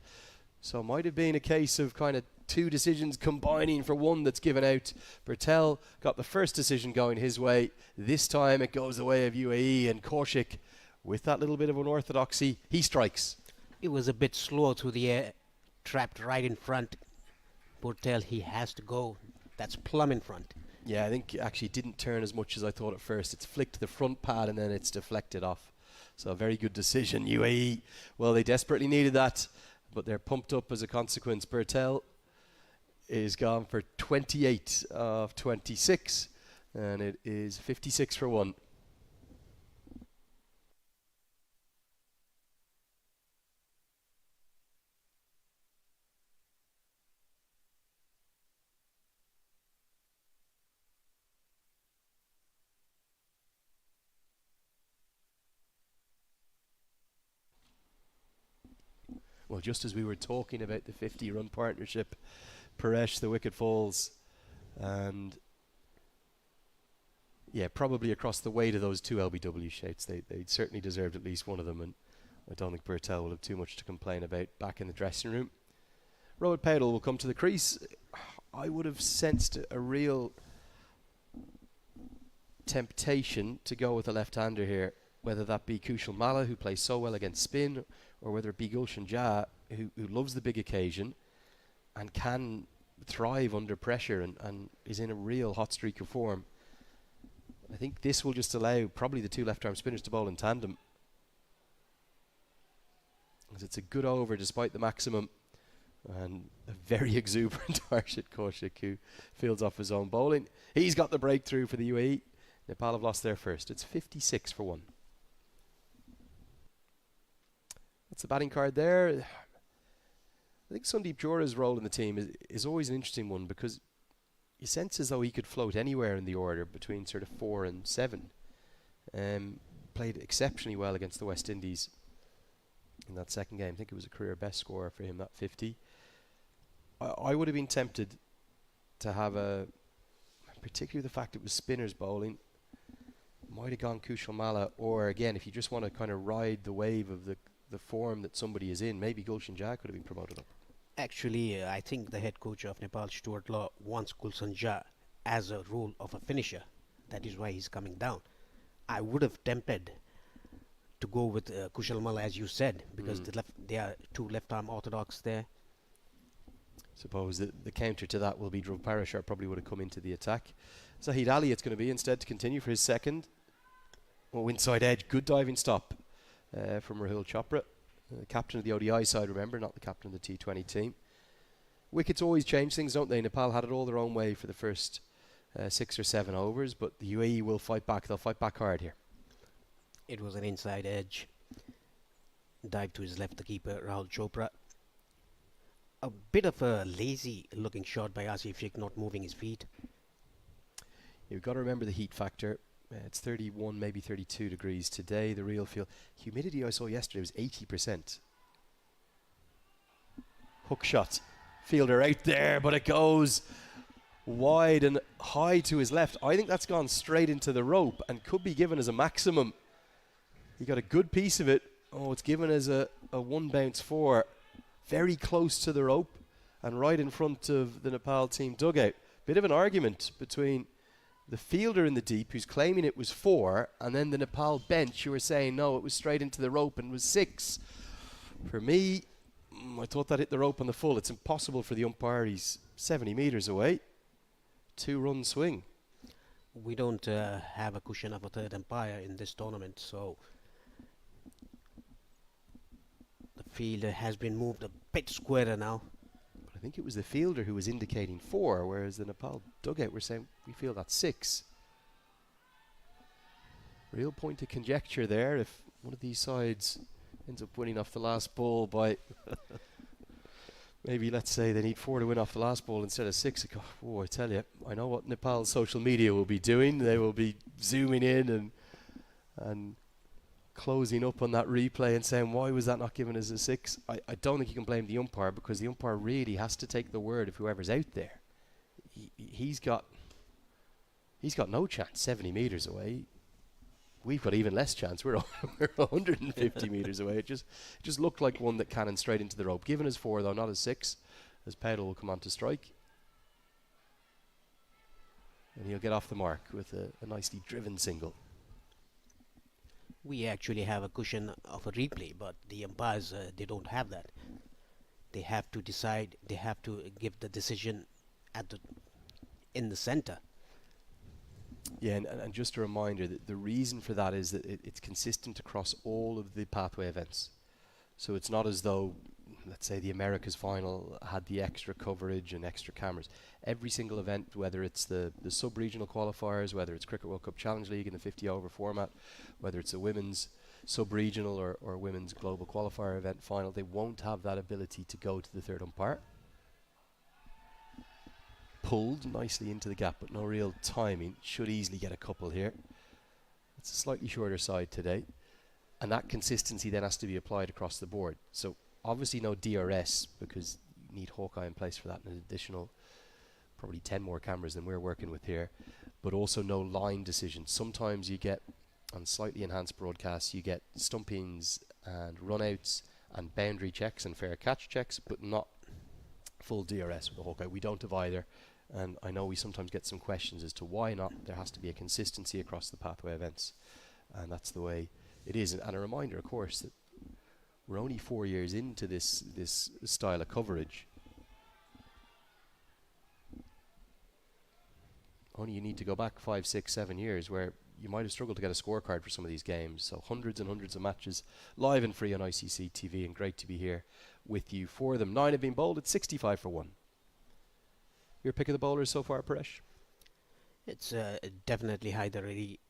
So it might have been a case of kind of 2 decisions combining for one that's given out. Bertel got the first decision going his way. This time it goes the way of UAE, and Kaushik, with that little bit of unorthodoxy, he strikes. It was a bit slow through the air, trapped right in front. Bertel, he has to go. That's plumb in front. Yeah, I think actually it didn't turn as much as I thought at first. It's flicked to the front pad and then it's deflected off. So a very good decision, UAE. Well, they desperately needed that, but they're pumped up as a consequence. Bertel is gone for 28 of 26, and it is 56 for 1. Well, just as we were talking about the 50-run partnership, Paresh, the wicket falls, and yeah, probably across the weight of those 2 LBW shapes, they certainly deserved at least one of them, and I don't think Bertel will have too much to complain about back in the dressing room. Rohit Patel will come to the crease. I would have sensed a real temptation to go with a left-hander here, whether that be Kushal Malla, who plays so well against spin, or whether it be Gulshan Jha, who loves the big occasion and can thrive under pressure and is in a real hot streak of form. I think this will just allow probably the 2 left-arm spinners to bowl in tandem. As it's a good over despite the maximum, and a very exuberant Harshit Kaushik, who fields off his own bowling. He's got the breakthrough for the UAE. Nepal have lost their first. It's 56 for 1. That's the batting card there. I think Sandeep Jora's role in the team is always an interesting one, because you sense as though he could float anywhere in the order between sort of 4 and 7. Played exceptionally well against the West Indies in that second game. I think it was a career best score for him, that 50. I would have been tempted to have particularly the fact it was spinners bowling, might have gone Kushal Malla, or again, if you just want to kind of ride the wave of the form that somebody is in, maybe Gulshan Jha could have been promoted up. Actually, I think the head coach of Nepal, Stuart Law, wants Gulshan Jha as a role of a finisher. That is why he's coming down. I would have tempted to go with Kushal Malla, as you said, because there are 2 left-arm orthodox there. Suppose the counter to that will be Dhruv Parashar probably would have come into the attack. Zahid Ali it's going to be instead to continue for his second. Oh, inside edge, good diving stop from Rahul Chopra, captain of the ODI side, remember, not the captain of the T20 team. Wickets always change things, don't they? Nepal had it all their own way for the first 6 or 7 overs, but the UAE will fight back. They'll fight back hard here. It was an inside edge. Dive to his left, the keeper, Rahul Chopra. A bit of a lazy looking shot by Asif Sheikh, not moving his feet. You've got to remember the heat factor. It's 31, maybe 32 degrees today. The real feel. Humidity I saw yesterday was 80%. Hook shot. Fielder out there, but it goes wide and high to his left. I think that's gone straight into the rope and could be given as a maximum. He got a good piece of it. Oh, it's given as a 1 bounce 4. Very close to the rope and right in front of the Nepal team dugout. Bit of an argument between the fielder in the deep, who's claiming it was 4, and then the Nepal bench, who were saying no, it was straight into the rope and was 6. For me, I thought that hit the rope on the full. It's impossible for the umpire. He's 70 metres away. 2-run swing. We don't have a cushion of a third umpire in this tournament, so the fielder has been moved a bit squarer now. But I think it was the fielder who was indicating 4, whereas the Nepal dugout were saying we feel that's 6. Real point of conjecture there. If one of these sides ends up winning off the last ball by maybe, let's say they need 4 to win off the last ball instead of 6. Oh, I tell you, I know what Nepal's social media will be doing. They will be zooming in and closing up on that replay and saying, why was that not given as a 6? I don't think you can blame the umpire, because the umpire really has to take the word of whoever's out there. He's got no chance 70 metres away. We've got even less chance. We're 150 metres away. It just looked like one that cannoned straight into the rope. Given as 4, though, not as 6, as Pedal will come on to strike. And he'll get off the mark with a nicely driven single. We actually have a cushion of a replay, but the umpires, they don't have that. They have to decide, they have to give the decision in the center. Yeah, and just a reminder that the reason for that is that it's consistent across all of the pathway events. So it's not as though, let's say, the Americas final had the extra coverage and extra cameras. Every single event, whether it's the sub-regional qualifiers, whether it's Cricket World Cup Challenge League in the 50-over format, whether it's a women's sub-regional or women's global qualifier event final, they won't have that ability to go to the third umpire. Pulled nicely into the gap, but no real timing. Should easily get a couple here. It's a slightly shorter side today. And that consistency then has to be applied across the board. So obviously no DRS, because you need Hawkeye in place for that, and an additional probably 10 more cameras than we're working with here. But also no line decision. Sometimes you get, on slightly enhanced broadcasts, you get stumpings and runouts and boundary checks and fair catch checks, but not full DRS with the Hawkeye. We don't have either. And I know we sometimes get some questions as to why not. There has to be a consistency across the pathway events. And that's the way it is. And a reminder, of course, that we're only 4 years into this style of coverage. Only you need to go back 5, 6, 7 years where you might have struggled to get a scorecard for some of these games. So hundreds and hundreds of matches live and free on ICC TV, and great to be here with you for them. 9 have been bowled at 65 for 1. Your pick of the bowlers so far, Paresh? It's definitely Haider Ali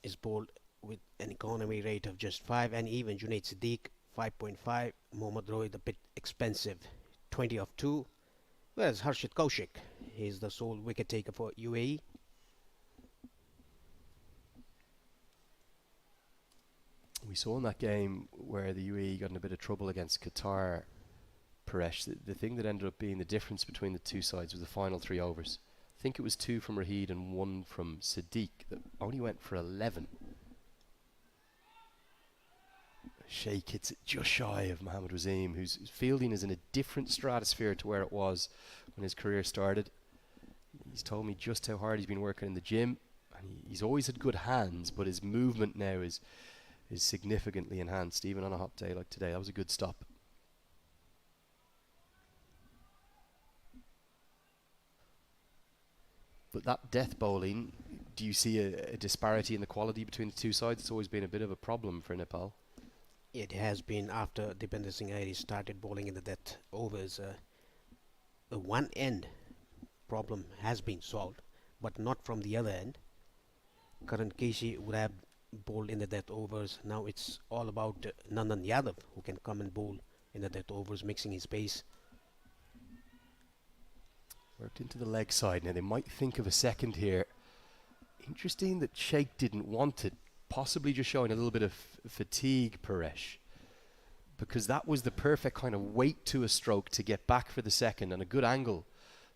is bowled with an economy rate of just 5, and even Junaid Siddiq 5.5. Mohammad Rohit a bit expensive, 20 of 2. Whereas Harshit Kaushik, he's the sole wicket taker for UAE. We saw in that game where the UAE got in a bit of trouble against Qatar, Paresh, the thing that ended up being the difference between the two sides was the final 3 overs. I think it was 2 from Raheed and 1 from Sadiq that only went for 11. Sheikh hits it just shy of Mohammad Wasim, whose fielding is in a different stratosphere to where it was when his career started. He's told me just how hard he's been working in the gym, and he's always had good hands, but his movement now is significantly enhanced, even on a hot day like today. That was a good stop. But that death bowling, do you see a disparity in the quality between the two sides? It's always been a bit of a problem for Nepal. It has been after Dipinder Singh Airi started bowling in the death overs. The one end problem has been solved, but not from the other end. Karan Keshi would have bowled in the death overs. Now it's all about Nandan Yadav, who can come and bowl in the death overs, mixing his pace. Worked into the leg side. Now they might think of a second here. Interesting that Sheikh didn't want it. Possibly just showing a little bit of fatigue, Paresh. Because that was the perfect kind of weight to a stroke to get back for the second and a good angle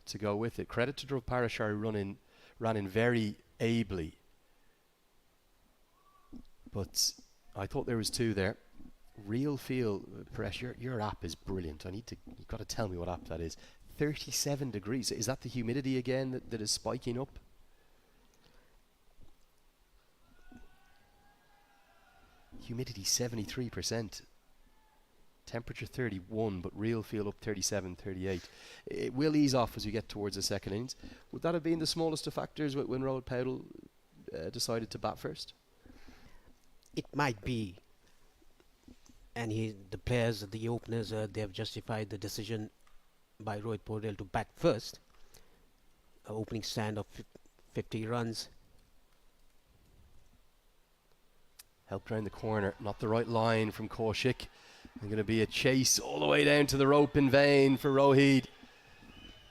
to go with it. Credit to Dhruv Parashar, who ran in very ably. But I thought there was 2 there. Real feel, Paresh, your app is brilliant. You've got to tell me what app that is. 37 degrees. Is that the humidity again that is spiking up? Humidity 73%. Temperature 31, but real feel up 37, 38. It will ease off as we get towards the second innings. Would that have been the smallest of factors when Rohit Paudel decided to bat first? It might be. And the players, the openers, they have justified the decision by Rohit Paudel to bat first. Opening stand of 50 runs. Helped round the corner, not the right line from Kaushik. And going to be a chase all the way down to the rope in vain for Rohit.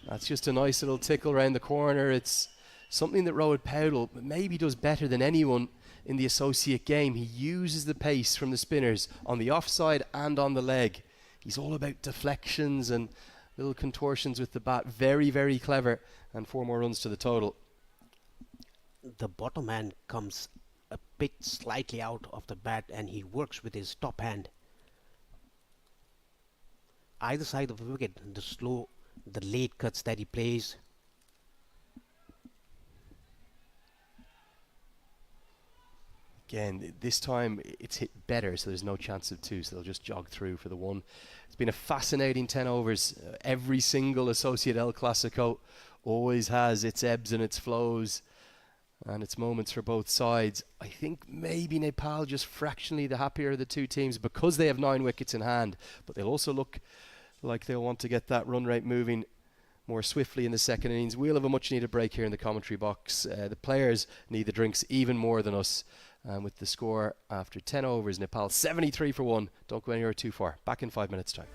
That's just a nice little tickle round the corner. It's something that Rohit Paudel maybe does better than anyone in the associate game. He uses the pace from the spinners on the offside and on the leg. He's all about deflections and little contortions with the bat. Very, very clever. And 4 more runs to the total. The bottom hand comes a bit slightly out of the bat and he works with his top hand. Either side of the wicket, the late cuts that he plays. Again, this time it's hit better, so there's no chance of 2, so they'll just jog through for the 1. It's been a fascinating 10 overs. Every single Associate El Clasico always has its ebbs and its flows and its moments for both sides. I think maybe Nepal just fractionally the happier of the 2 teams because they have 9 wickets in hand, but they'll also look like they'll want to get that run rate moving more swiftly in the second innings. We'll have a much needed break here in the commentary box. The players need the drinks even more than us. With the score after 10 overs, Nepal 73 for 1. Don't go anywhere too far. Back in 5 minutes' time.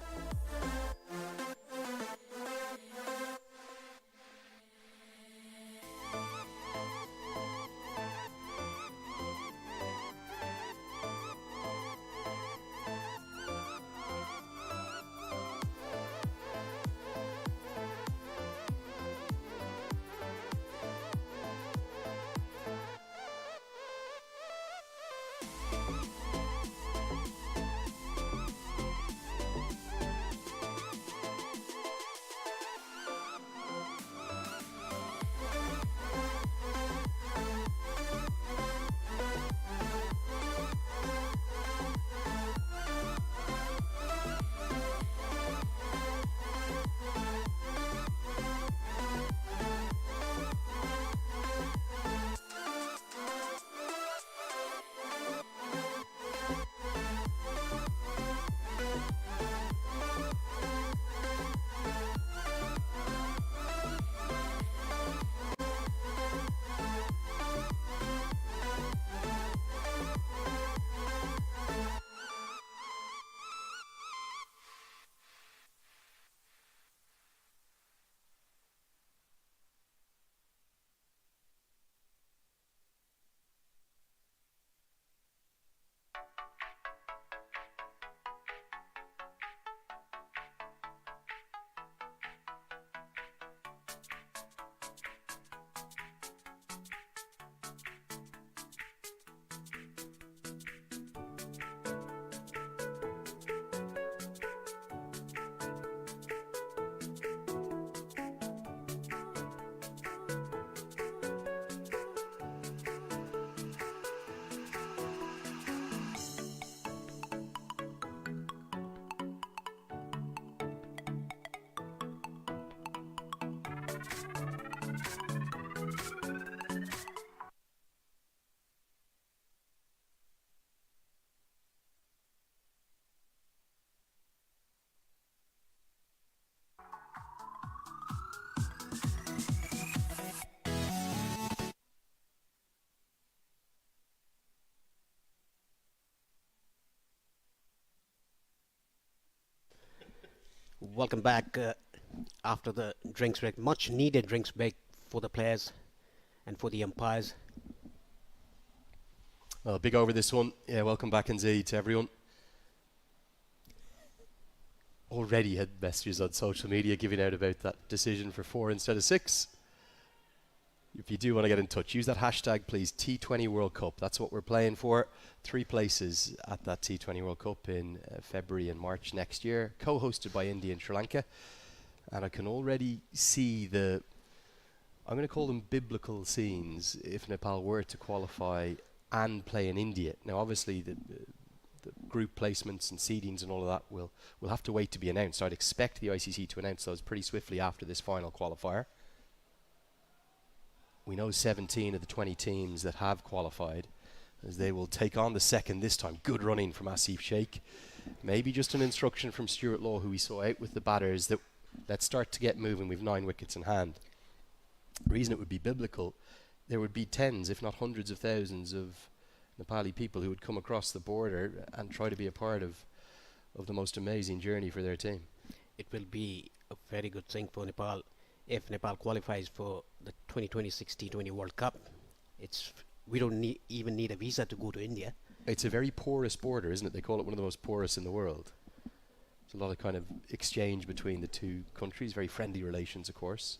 welcome back after the drinks break. Much needed drinks break for the players and for the umpires. Well, big over this one. Yeah, welcome back indeed to everyone. Already had messages on social media giving out about that decision for 4 instead of 6. If you do want to get in touch, use that hashtag, please. T20 World Cup. That's what we're playing for. 3 places at that T20 World Cup in February and March next year, co-hosted by India and Sri Lanka. And I can already see I'm going to call them biblical scenes if Nepal were to qualify and play in India. Now, obviously, the group placements and seedings and all of that will have to wait to be announced. I'd expect the ICC to announce those pretty swiftly after this final qualifier. We know 17 of the 20 teams that have qualified, as they will take on the second this time. Good running from Asif Sheikh. Maybe just an instruction from Stuart Law, who we saw out with the batters, that let's start to get moving. We've 9 wickets in hand. The reason it would be biblical, there would be tens, if not hundreds of thousands of Nepali people who would come across the border and try to be a part of the most amazing journey for their team. It will be a very good thing for Nepal if Nepal qualifies for the 2026 T20 World Cup. We don't even need a visa to go to India. It's a very porous border, isn't it? They call it one of the most porous in the world. There's a lot of kind of exchange between the two countries, very friendly relations, of course.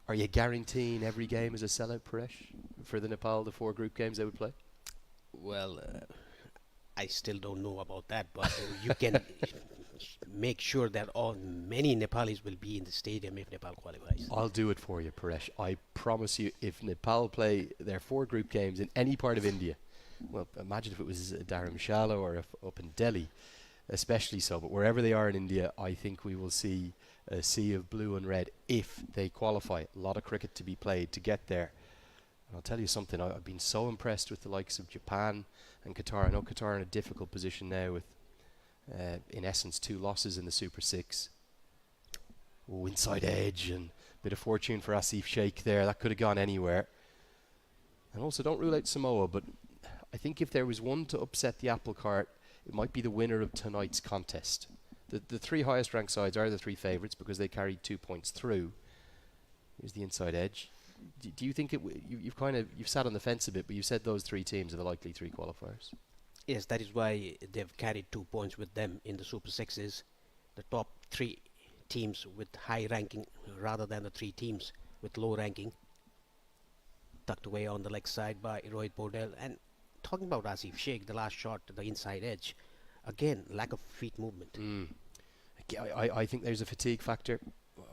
Are you guaranteeing every game as a sellout, Paresh, for the Nepal, the 4 group games they would play? Well, I still don't know about that, but you can make sure that many Nepalis will be in the stadium if Nepal qualifies. I'll do it for you, Paresh. I promise you, if Nepal play their 4 group games in any part of India, well, imagine if it was Dharamshala or if up in Delhi, especially so, but wherever they are in India, I think we will see a sea of blue and red if they qualify. A lot of cricket to be played to get there. And I'll tell you something, I've been so impressed with the likes of Japan and Qatar. I know Qatar are in a difficult position now with, in essence, 2 losses in the Super 6. Oh, inside edge and a bit of fortune for Asif Sheikh there. That could have gone anywhere. And also, don't rule out Samoa, but I think if there was one to upset the apple cart, it might be the winner of tonight's contest. The 3 highest ranked sides are the 3 favourites because they carried 2 points through. Here's the inside edge. Do you think you've sat on the fence a bit, but you said those 3 teams are the likely 3 qualifiers? Yes, that is why they've carried 2 points with them in the Super 6s. The top 3 teams with high ranking rather than the 3 teams with low ranking. Tucked away on the leg side by Rohit Bordell. And talking about Asif Sheikh, the last shot, the inside edge, again, lack of feet movement. I think there's a fatigue factor.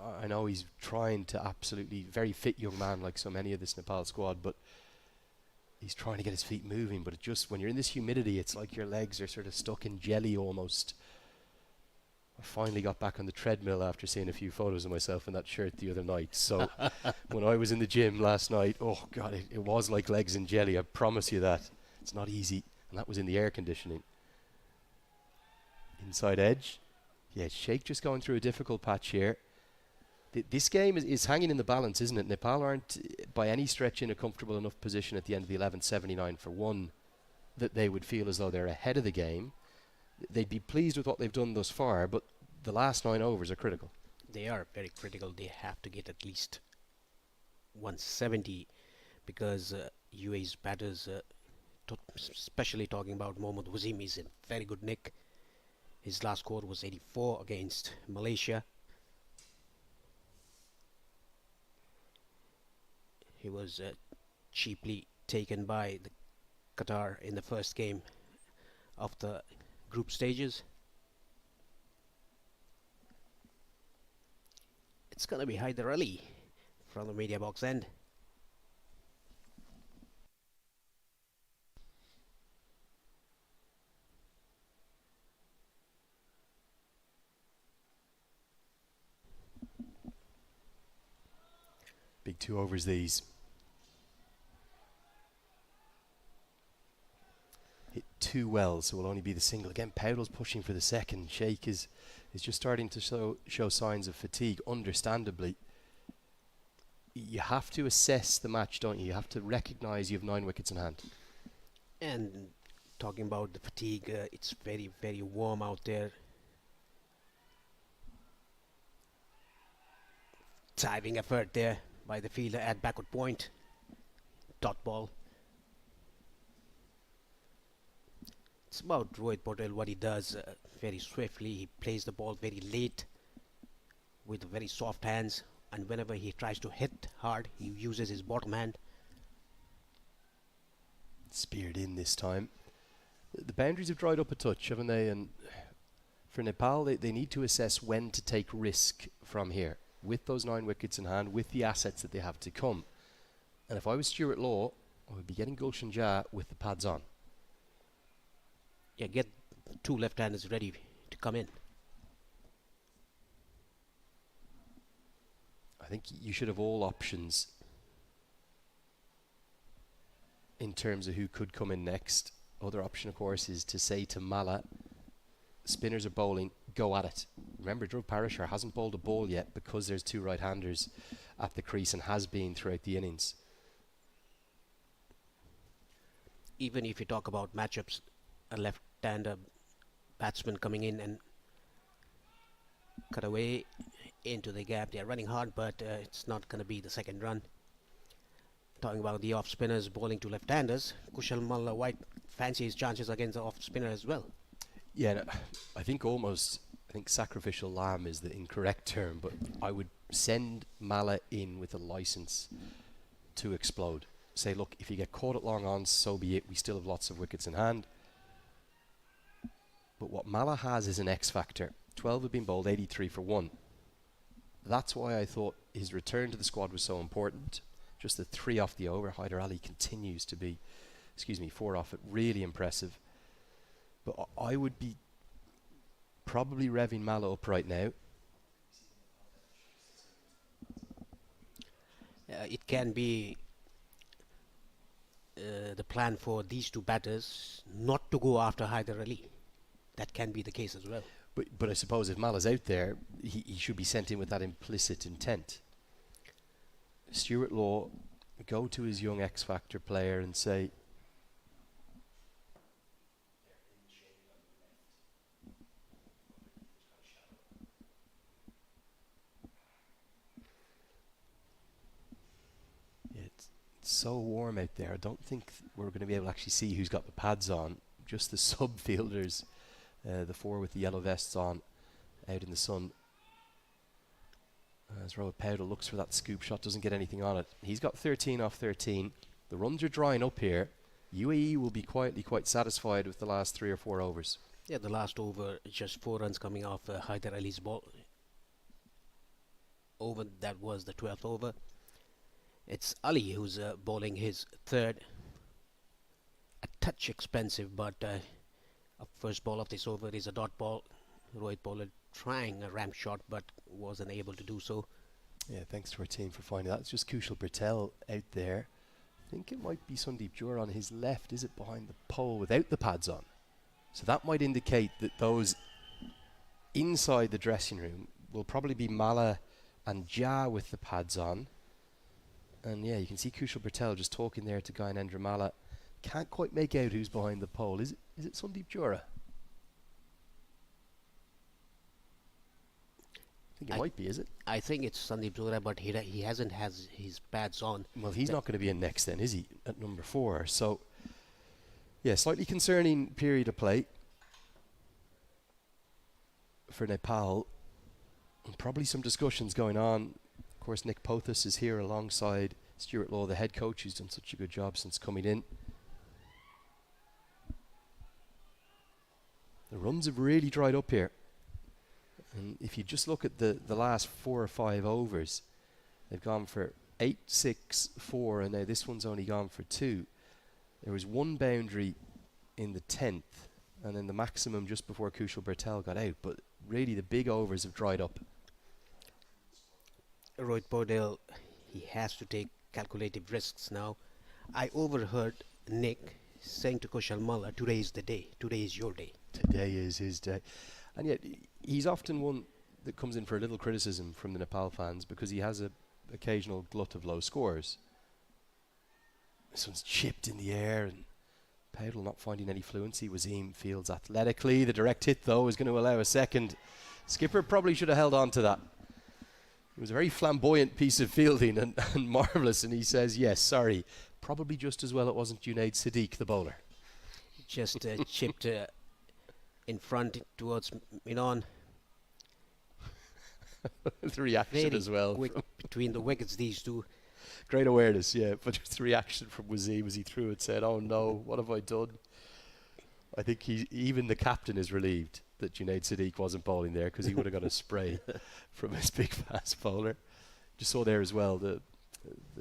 I know he's trying to absolutely, very fit young man like so many of this Nepal squad, but he's trying to get his feet moving. But it just, when you're in this humidity, it's like your legs are sort of stuck in jelly almost. I finally got back on the treadmill after seeing a few photos of myself in that shirt the other night. So when I was in the gym last night, oh God, it was like legs in jelly. I promise you that. It's not easy. And that was in the air conditioning. Inside edge. Yeah, Sheikh just going through a difficult patch here. This game is hanging in the balance, isn't it? Nepal aren't by any stretch in a comfortable enough position at the end of the 11th, 79 for 1, that they would feel as though they're ahead of the game. They'd be pleased with what they've done thus far, but the last 9 overs are critical. They are very critical. They have to get at least 170 because UAE's batters, especially talking about Mohammad Wasim, is in very good nick. His last score was 84 against Malaysia. He was cheaply taken by the Qatar in the first game of the group stages. It's going to be Haider Ali from the media box end. Big 2 overs these. Hit 2 well, so will only be the single. Again, Powell's pushing for the second. Sheikh is just starting to show signs of fatigue, understandably. You have to assess the match, don't you? You have to recognise you have 9 wickets in hand. And talking about the fatigue, it's very, very warm out there. Diving effort there by the fielder at backward point. Dot ball. It's about Rohit Patel, what he does very swiftly. He plays the ball very late with very soft hands, and whenever he tries to hit hard, he uses his bottom hand. Speared in this time. The boundaries have dried up a touch, haven't they? And for Nepal, they need to assess when to take risk from here, with those 9 wickets in hand, with the assets that they have to come. And if I was Stuart Law, I would be getting Gulshan Jah with the pads on. Yeah, get 2 left-handers ready to come in. I think you should have all options in terms of who could come in next. Other option, of course, is to say to Mala, spinners are bowling, go at it. Remember, Dhruv Parashar hasn't bowled a ball yet because there's 2 right-handers at the crease and has been throughout the innings. Even if you talk about matchups, a left-hander batsman coming in and cut away into the gap. They're running hard, but it's not going to be the second run. Talking about the off-spinners bowling to left-handers, Kushal Malla White fancies his chances against the off-spinner as well. Yeah, no, I think sacrificial lamb is the incorrect term, but I would send Mala in with a license to explode. Say, look, if you get caught at long on, so be it. We still have lots of wickets in hand. But what Mala has is an X factor. 12 have been bowled, 83 for 1. That's why I thought his return to the squad was so important. Just the 3 off the over. Hyder Ali continues to be, 4 off it. Really impressive. But I would be probably revving Mala up right now. It can be the plan for these 2 batters not to go after Hyder Ali. That can be the case as well. But I suppose if Mala's out there, he should be sent in with that implicit intent. Stuart Law, go to his young X-Factor player and say, it's so warm out there. I don't think we're going to be able to actually see who's got the pads on. Just the sub-fielders, the 4 with the yellow vests on, out in the sun. As Rohit Patel looks for that scoop shot, doesn't get anything on it. He's got 13 off 13. The runs are drying up here. UAE will be quietly quite satisfied with the last 3 or 4 overs. Yeah, the last over, just 4 runs coming off Hyder Ali's ball. Over, that was the 12th over. It's Ali who's bowling his 3rd. A touch expensive, but a first ball of this over is a dot ball. Rohit Patel trying a ramp shot, but wasn't able to do so. Yeah, thanks to our team for finding that. It's just Kushal Patel out there. I think it might be Sandeep Jura on his left. Is it behind the pole without the pads on? So that might indicate that those inside the dressing room will probably be Mala and Jah with the pads on. And yeah, you can see Kushal Patel just talking there to Gyanendra Mala. Can't quite make out who's behind the pole. Is it Sandeep Jura? I think it might be, is it? I think it's Sandeep Jura, but he hasn't has his pads on. Well, he's not going to be in next then, is he? At number 4. So, yeah, slightly concerning period of play for Nepal. And probably some discussions going on. Of course, Nick Pothas is here alongside Stuart Law, the head coach, who's done such a good job since coming in. The runs have really dried up here. And if you just look at the last 4 or 5 overs, they've gone for 8, 6, 4, and now this one's only gone for 2. There was 1 boundary in the 10th, and then the maximum just before Kushal Patel got out. But really, the big overs have dried up. Rohit Patel, he has to take calculative risks now. I overheard Nick saying to Kushal Malla, today is the day, today is your day. Today is his day. And yet, he's often one that comes in for a little criticism from the Nepal fans because he has a occasional glut of low scores. This one's chipped in the air and Patel not finding any fluency. Wasim fields athletically. The direct hit, though, is going to allow a second. Skipper probably should have held on to that. It was a very flamboyant piece of fielding and marvellous, and he says, yes, sorry, probably just as well it wasn't Junaid Siddiq, the bowler. Just chipped in front towards Milan. The reaction Very as well. quick between the wickets, these two. Great awareness, yeah, but just the reaction from Wazim as he threw it said, oh no, what have I done? I think even the captain is relieved that Junaid Siddiq wasn't bowling there, because he would have got a spray from his big fast bowler. Just saw there as well the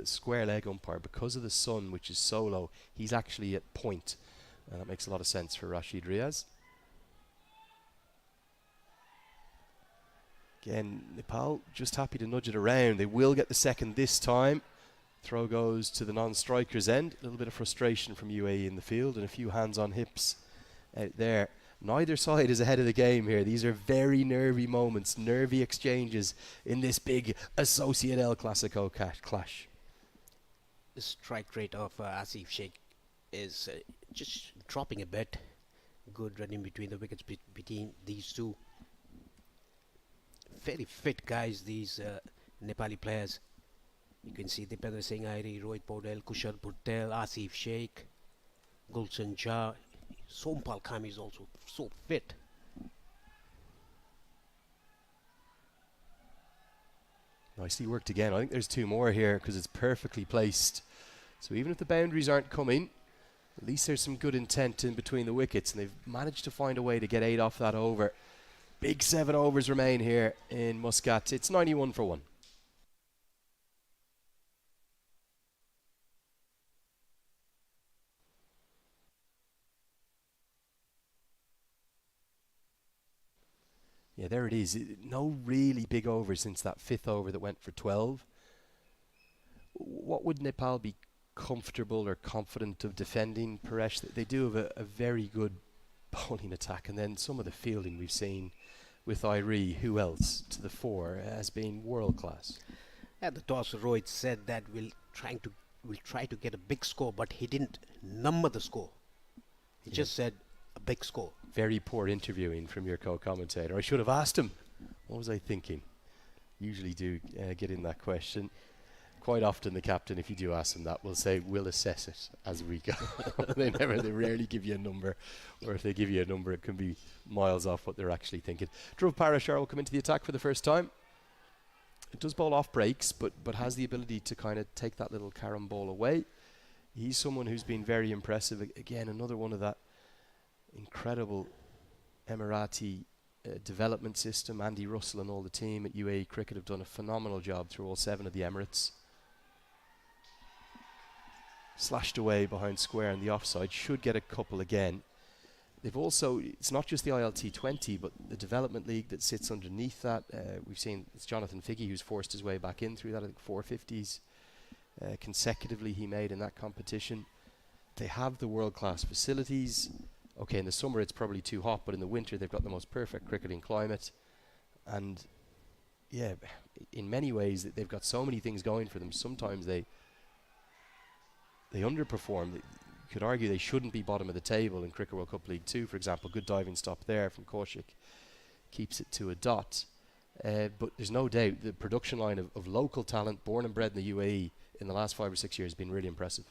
square leg umpire, because of the sun, which is so low, he's actually at point, and that makes a lot of sense for Rashid Riaz. Again, Nepal just happy to nudge it around. They will get the second this time. Throw goes to the non-striker's end. A little bit of frustration from UAE in the field and a few hands on hips out there. Neither side is ahead of the game here. These are very nervy moments, nervy exchanges in this big Associate El Clasico clash. The strike rate of Asif Sheikh is just dropping a bit. Good running between the wickets between these two. Very fit guys, these Nepali players. You can see Dipendra Singh Airi, Rohit Paudel, Kushal Patel, Asif Sheikh, Gulshan Jha. Sompal Khami is also so fit. Nicely worked again. I think there's two more here because it's perfectly placed. So even if the boundaries aren't coming, at least there's some good intent in between the wickets, and they've managed to find a way to get 8 off that over. Big 7 overs remain here in Muscat. It's 91 for 1. Yeah, there it is. No really big overs since that 5th over that went for 12. What would Nepal be comfortable or confident of defending, Paresh? They do have a very good bowling attack, and then some of the fielding we've seen with Irie, who else, to the fore, has been world class. At the toss, Rohit said that we'll try to get a big score, but he didn't number the score. He just said a big score. Very poor interviewing from your co-commentator. I should have asked him. What was I thinking? Usually do get in that question. Quite often the captain, if you do ask them that, will say, we'll assess it as we go. They rarely give you a number, or if they give you a number, it can be miles off what they're actually thinking. Dhruv Parashar will come into the attack for the first time. It does bowl off breaks, but has the ability to kind of take that little carom ball away. He's someone who's been very impressive. Again, another one of that incredible Emirati development system. Andy Russell and all the team at UAE Cricket have done a phenomenal job through all 7 of the Emirates. Slashed away behind square on the offside, should get a couple again. They've also, it's not just the ILT20, but the development league that sits underneath that. We've seen it's Jonathan Figgy who's forced his way back in through that. I think 450s consecutively he made in that competition. They have the world-class facilities. Okay, in the summer it's probably too hot, but in the winter they've got the most perfect cricketing climate. And yeah, in many ways they've got so many things going for them. Sometimes they underperform. You could argue they shouldn't be bottom of the table in Cricket World Cup League 2, for example. Good diving stop there from Kaushik. Keeps it to a dot. But there's no doubt the production line of local talent born and bred in the UAE in the last 5 or 6 years has been really impressive.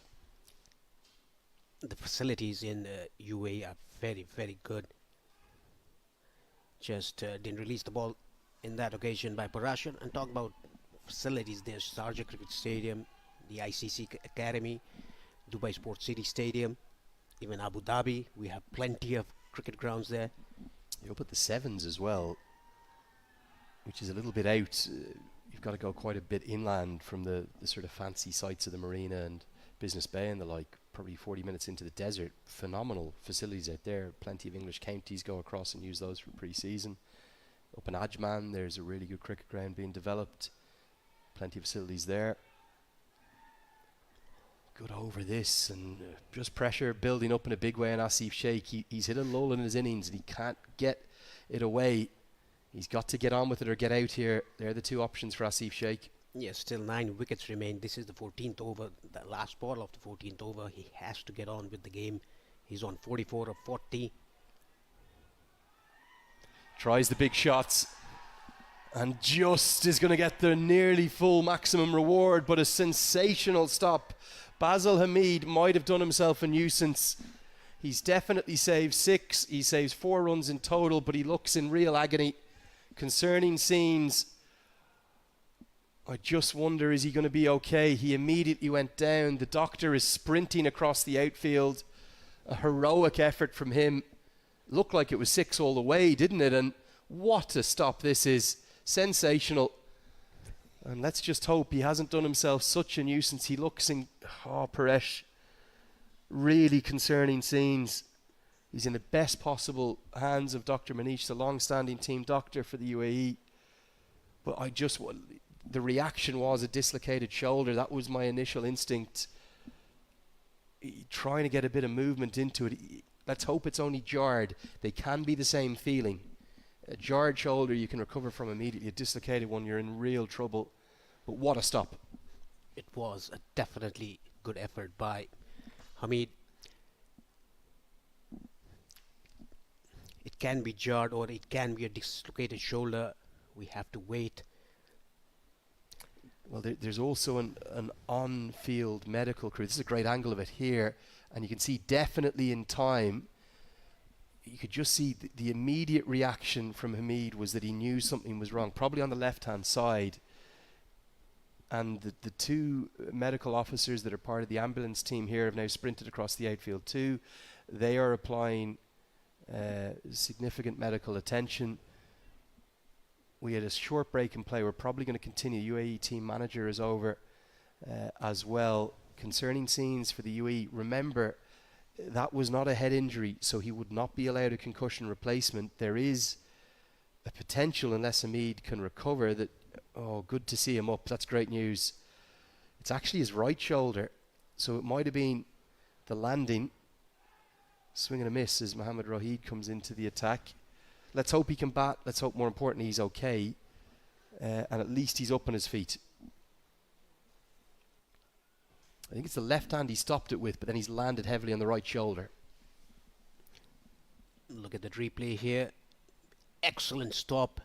The facilities in UAE are very, very good. Just didn't release the ball in that occasion by Parashar. And talk about facilities, there's Sharjah Cricket Stadium, the ICC Academy, Dubai Sports City Stadium, even Abu Dhabi. We have plenty of cricket grounds there. You'll put the 7s as well, which is a little bit out. You've got to go quite a bit inland from the sort of fancy sites of the marina and Business Bay and the like, probably 40 minutes into the desert. Phenomenal facilities out there. Plenty of English counties go across and use those for pre-season. Up in Ajman, there's a really good cricket ground being developed. Plenty of facilities there. Good over this, and just pressure building up in a big way on Asif Sheikh. He's hit a lull in his innings and he can't get it away. He's got to get on with it or get out here. They're the two options for Asif Sheikh. Yes, still 9 wickets remain. This is the 14th over, the last ball of the 14th over. He has to get on with the game. He's on 44 of 40. Tries the big shots. And just is going to get the nearly full maximum reward, but a sensational stop. Basil Hamid might have done himself a nuisance. He's definitely saved 6. He saves 4 runs in total, but he looks in real agony. Concerning scenes. I just wonder, is he going to be okay? He immediately went down. The doctor is sprinting across the outfield. A heroic effort from him. Looked like it was 6 all the way, didn't it? And what a stop this is. Sensational. And let's just hope he hasn't done himself such a nuisance. He looks in, Paresh, really concerning scenes. He's in the best possible hands of Dr. Manish, the long-standing team doctor for the UAE. But the reaction was a dislocated shoulder. That was my initial instinct. Trying to get a bit of movement into it. Let's hope it's only jarred. They can be the same feeling. A jarred shoulder you can recover from immediately. A dislocated one, you're in real trouble. But what a stop. It was a definitely good effort by Hamid. It can be jarred or it can be a dislocated shoulder. We have to wait. Well, there's also an on-field medical crew. This is a great angle of it here. And you can see definitely in time, you could just see the immediate reaction from Hamid was that he knew something was wrong, probably on the left-hand side. And the 2 medical officers that are part of the ambulance team here have now sprinted across the outfield too. They are applying significant medical attention. We had a short break in play. We're probably going to continue. UAE team manager is over as well. Concerning scenes for the UAE, remember, that was not a head injury, so he would not be allowed a concussion replacement. There is a potential, unless Hamid can recover, that, good to see him up. That's great news. It's actually his right shoulder, so it might have been the landing. Swing and a miss as Mohamed Rohid comes into the attack. Let's hope he can bat. Let's hope, more importantly, he's okay. And at least he's up on his feet. I think it's the left hand he stopped it with, but then he's landed heavily on the right shoulder. Look at the replay here. Excellent stop.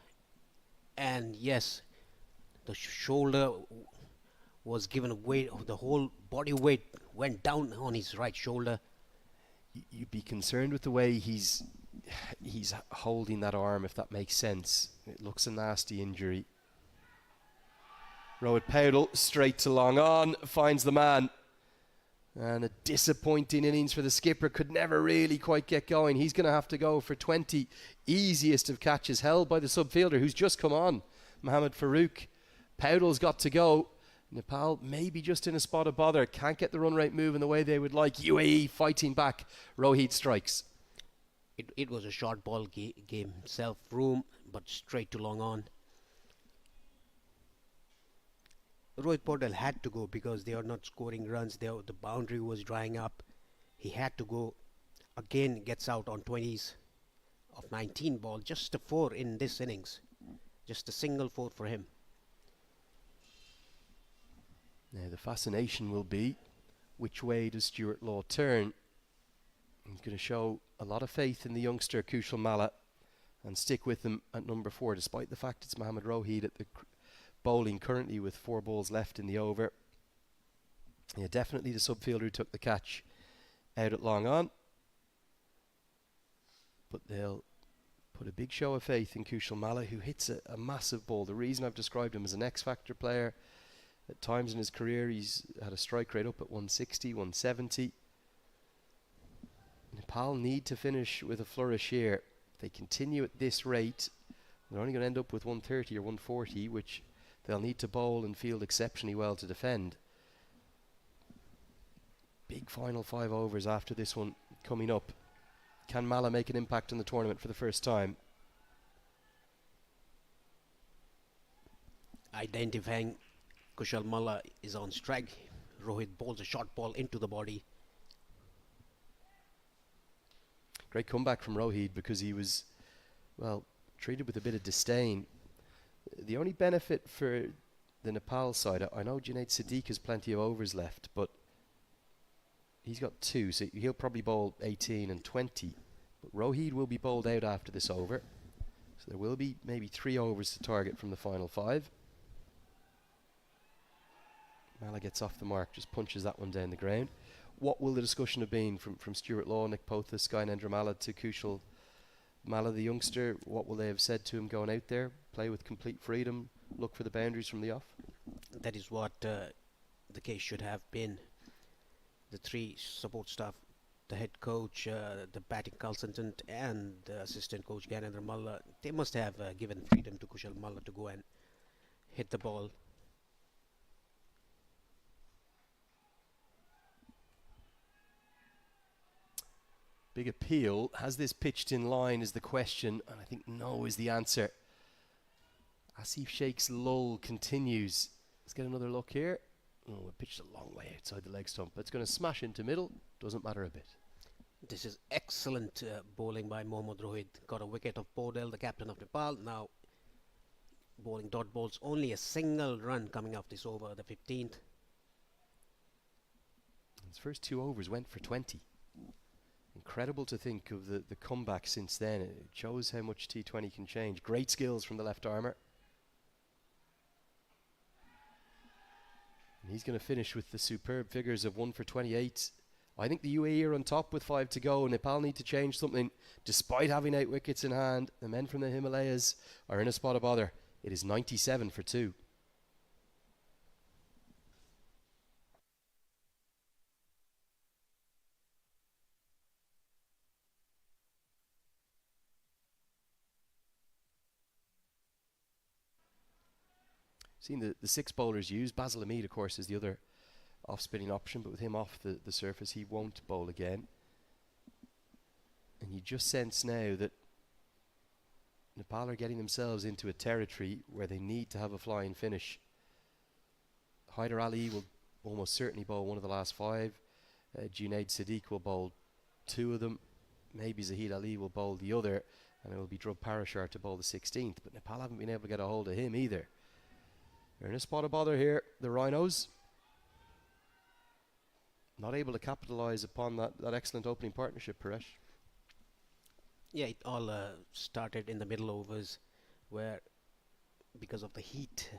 And yes, the shoulder was given a weight of the whole body weight went down on his right shoulder. You'd be concerned with the way he's holding that arm, if that makes sense. It looks a nasty injury. Rohit Paudel straight to long on, finds the man. And a disappointing innings for the skipper, could never really quite get going. He's going to have to go for 20. Easiest of catches held by the subfielder who's just come on, Mohamed Farouk. Paudel's got to go. Nepal maybe just in a spot of bother. Can't get the run rate moving the way they would like. UAE fighting back. Rohit strikes. It was a short ball game, self-room, but straight to long on. Rohit Paudel had to go because they are not scoring runs. The boundary was drying up. He had to go. Again, gets out on 20s of 19 ball. Just a 4 in this innings. Just a single 4 for him. Now the fascination will be, which way does Stuart Law turn? He's going to show a lot of faith in the youngster Kushal Malla and stick with him at number 4, despite the fact it's Mohamed Rohid at the bowling currently with 4 balls left in the over. Yeah, definitely the subfielder who took the catch out at long on. But they'll put a big show of faith in Kushal Malla, who hits a massive ball. The reason I've described him as an X-factor player, at times in his career he's had a strike rate up at 160, 170. Nepal need to finish with a flourish here. If they continue at this rate, they're only going to end up with 130 or 140, which they'll need to bowl and field exceptionally well to defend. Big final 5 overs after this one coming up. Can Malla make an impact in the tournament for the first time? Identifying Kushal Malla is on strike. Rohit bowls a short ball into the body. Great comeback from Rohid, because he was, well, treated with a bit of disdain. The only benefit for the Nepal side, I know Junaid Siddique has plenty of overs left, but he's got 2, so he'll probably bowl 18 and 20. But Rohid will be bowled out after this over. So there will be maybe 3 overs to target from the final 5. Mala gets off the mark, just punches that one down the ground. What will the discussion have been from Stuart Law, Nick Pothas, Skynendra Mala to Kushal Mala, the youngster? What will they have said to him going out there? Play with complete freedom, look for the boundaries from the off? That is what the case should have been. The 3 support staff, the head coach, the batting consultant, and the assistant coach Gyanendra Malla, they must have given freedom to Kushal Malla to go and hit the ball. Big appeal. Has this pitched in line is the question, and I think no is the answer. Asif Sheikh's lull continues. Let's get another look here. Oh, it pitched a long way outside the leg stump. It's going to smash into middle. Doesn't matter a bit. This is excellent bowling by Mohammad Rohit. Got a wicket of Podel, the captain of Nepal. Now bowling dot balls. Only a single run coming off this over, the 15th. His first 2 overs went for 20. Incredible to think of the comeback since then. It shows how much T20 can change. Great skills from the left armour. And he's going to finish with the superb figures of 1 for 28. I think the UAE are on top with 5 to go. Nepal need to change something. Despite having 8 wickets in hand, the men from the Himalayas are in a spot of bother. It is 97 for 2. Seen the 6 bowlers used. Basil Hamid, of course, is the other off-spinning option, but with him off the surface, he won't bowl again. And you just sense now that Nepal are getting themselves into a territory where they need to have a flying finish. Haider Ali will almost certainly bowl one of the last 5. Junaid Siddique will bowl 2 of them. Maybe Zahid Ali will bowl the other, and it will be Dhruv Parashar to bowl the 16th. But Nepal haven't been able to get a hold of him either. They're in a spot of bother here, the Rhinos. Not able to capitalise upon that excellent opening partnership, Paresh. Yeah, it all started in the middle overs where, because of the heat,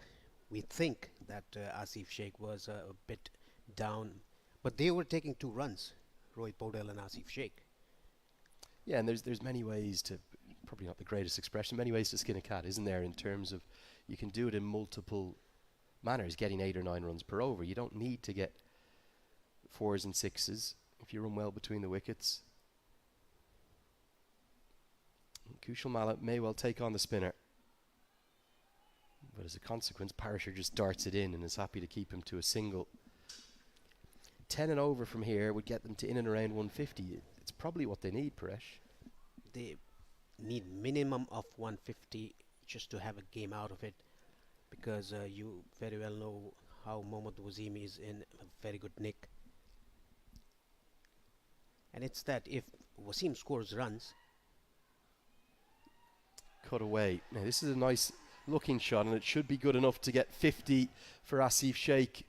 we think that Asif Sheikh was a bit down. But they were taking 2 runs, Rohit Podel and Asif Sheikh. Yeah, and there's many ways to, probably not the greatest expression, many ways to skin a cat, isn't there, in terms of you can do it in multiple manners, getting 8 or 9 runs per over. You don't need to get 4s and 6s if you run well between the wickets. Kushal Mala may well take on the spinner, but as a consequence, Parashar just darts it in and is happy to keep him to a single. 10 and over from here would get them to in and around 150. It's probably what they need, Paresh. They need minimum of 150 just to have a game out of it, because you very well know how Mohammad Wasim is in a very good nick. And it's that if Wasim scores runs, cut away. Now this is a nice looking shot, and it should be good enough to get 50 for Asif Sheikh.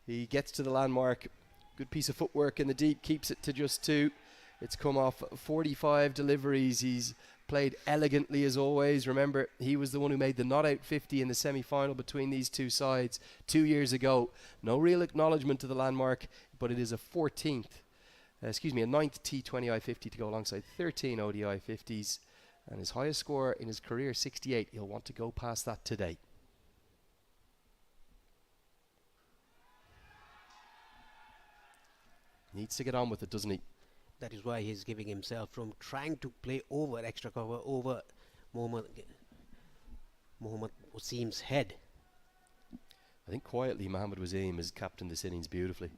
He gets to the landmark. Good piece of footwork in the deep, keeps it to just 2. It's come off 45 deliveries. He's played elegantly as always. Remember, he was the one who made the not out 50 in the semi-final between these 2 sides 2 years ago. No real acknowledgement to the landmark, but it is a 9th T20 I50 to go alongside 13 ODI 50s, and his highest score in his career, 68. He'll want to go past that today. Needs to get on with it, doesn't he? that is why he's giving himself from trying to play over extra cover over Mohammad Wasim's head. I think quietly Mohammad Wasim has captained this innings beautifully.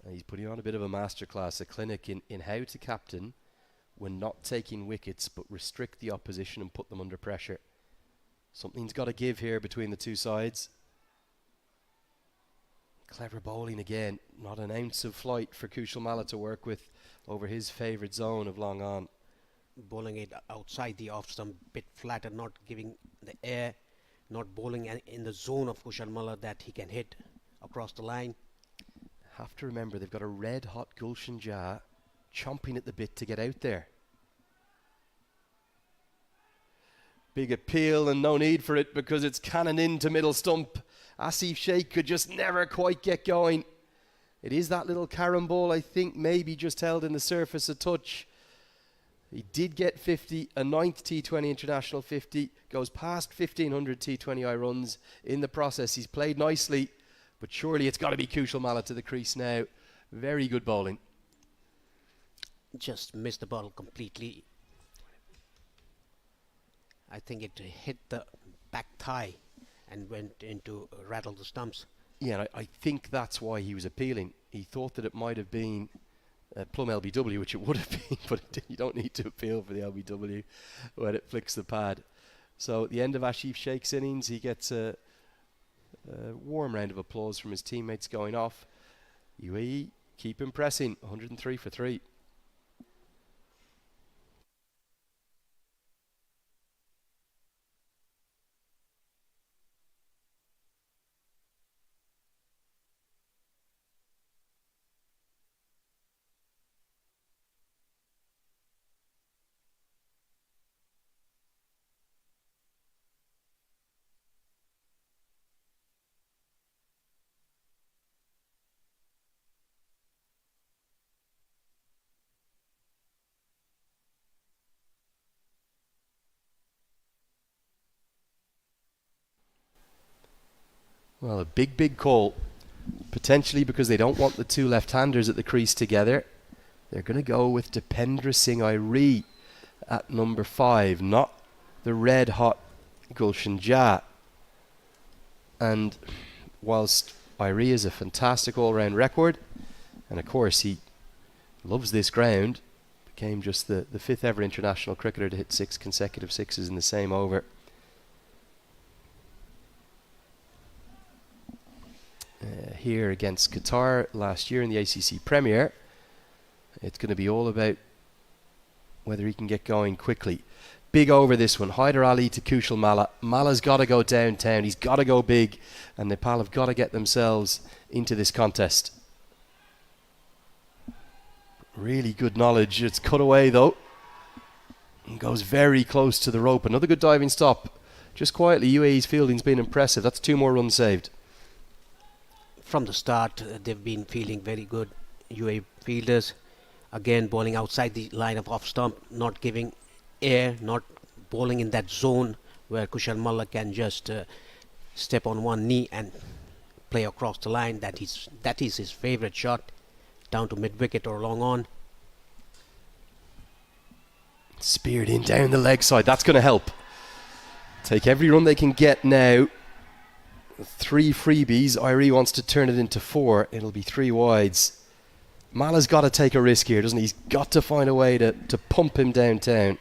He's putting on a bit of a masterclass, a clinic in how to captain when not taking wickets but restrict the opposition and put them under pressure. Something's got to give here between the two sides. Clever bowling again. Not an ounce of flight for Kushal Malla to work with over his favourite zone of long on. Bowling it outside the off stump, bit flatter, not giving the air, not bowling in the zone of Kushal Malla that he can hit across the line. Have to remember they've got a red hot Gulshan Jah chomping at the bit to get out there. Big appeal and no need for it because it's cannon into middle stump. Asif Sheikh could just never quite get going. It is that little carom ball, I think, maybe just held in the surface a touch. He did get 50, a 9th T20 International 50, goes past 1,500 T20I runs in the process. He's played nicely, but surely it's got to be Kushal Malla to the crease now. Very good bowling. Just missed the ball completely. I think it hit the back thigh and went into rattle the stumps. Yeah, I think that's why he was appealing. He thought that it might have been plum LBW, which it would have been, but you don't need to appeal for the LBW when it flicks the pad. So at the end of Asif Sheikh's innings, he gets a warm round of applause from his teammates going off. UAE keep impressing, 103 for 3. Well, a big call. Potentially because they don't want the two left-handers at the crease together. They're going to go with Dipendra Singh Airi at number 5, not the red-hot Gulshan Jah. And whilst Airi is a fantastic all-round record, and of course he loves this ground, became just the 5th ever international cricketer to hit 6 consecutive sixes in the same over. Here against Qatar last year in the ACC Premier. It's going to be all about whether he can get going quickly. Big over this one. Hyder Ali to Kushal Malla. Malla's got to go downtown. He's got to go big. And Nepal have got to get themselves into this contest. Really good knowledge. It's cut away though. And goes very close to the rope. Another good diving stop. Just quietly, UAE's fielding's been impressive. That's 2 more runs saved. From the start, they've been feeling very good. UAE fielders, again bowling outside the line of off stump, not giving air, not bowling in that zone where Kushal Malla can just step on one knee and play across the line. That is his favorite shot, down to mid wicket or long on. Speared in down the leg side. That's going to help. Take every run they can get now. 3 freebies. Airi wants to turn it into 4. It'll be 3 wides. Mala's got to take a risk here, doesn't he? He's got to find a way to pump him downtown.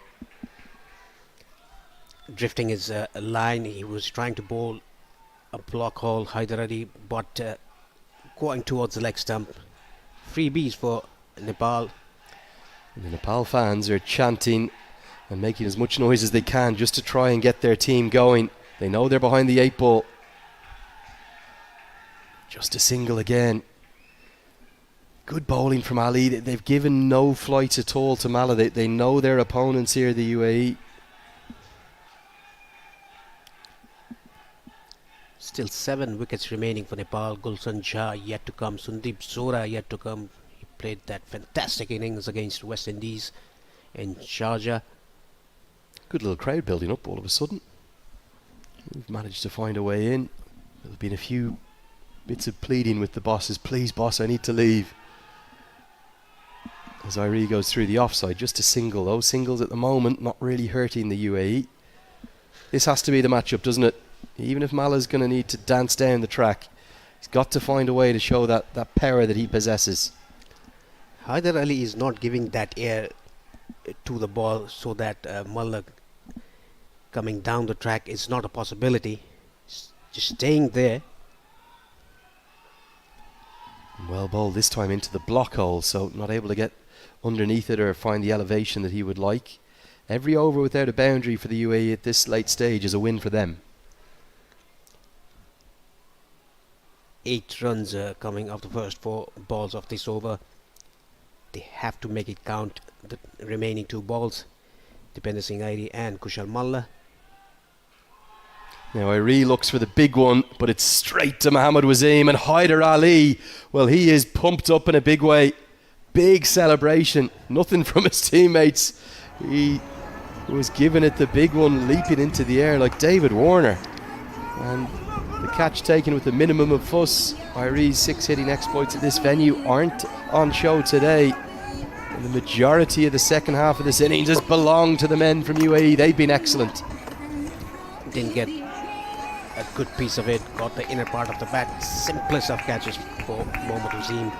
Drifting his line. He was trying to bowl a block hole, Hyder Ali, but going towards the leg stump. Freebies for Nepal. And the Nepal fans are chanting and making as much noise as they can just to try and get their team going. They know they're behind the 8 ball. Just a single again. Good bowling from Ali. They've given no flights at all to Malla. They know their opponents here, the UAE. Still 7 wickets remaining for Nepal. Gulshan Jah yet to come. Sundeep Zora yet to come. He played that fantastic innings against West Indies in Sharjah. Good little crowd building up all of a sudden. We've managed to find a way in. There's been a few bits of pleading with the bosses. Please, boss, I need to leave. As Airi goes through the offside, just a single. Those singles at the moment not really hurting the UAE. This has to be the matchup, doesn't it? Even if Mala's going to need to dance down the track, he's got to find a way to show that power that he possesses. Hyder Ali is not giving that air to the ball, so that Malla coming down the track is not a possibility. Just staying there. Well bowled this time into the block hole, so not able to get underneath it or find the elevation that he would like. Every over without a boundary for the UAE at this late stage is a win for them. 8 runs coming off the first 4 balls of this over. They have to make it count, the remaining 2 balls. Dipendra Singh Airi and Kushal Malla. Now Irie looks for the big one, but it's straight to Mohammad Wasim, and Hyder Ali, well, he is pumped up in a big way. Big celebration, nothing from his teammates. He was giving it the big one, leaping into the air like David Warner. And the catch taken with the minimum of fuss. Irie's 6 hitting exploits at this venue aren't on show today. And the majority of the second half of this innings has belonged to the men from UAE. They've been excellent. Didn't get a good piece of it, got the inner part of the bat. Simplest of catches for Mohammad Wasim.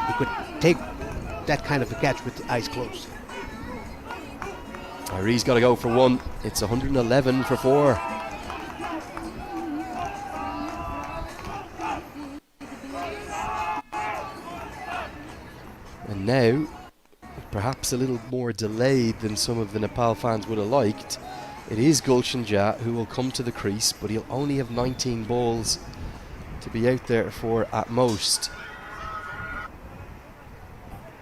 He could take that kind of a catch with the eyes closed. Irie's got to go for one. It's 111 for 4. And now, perhaps a little more delayed than some of the Nepal fans would have liked, it is Gulshan Jah who will come to the crease, but he'll only have 19 balls to be out there for at most.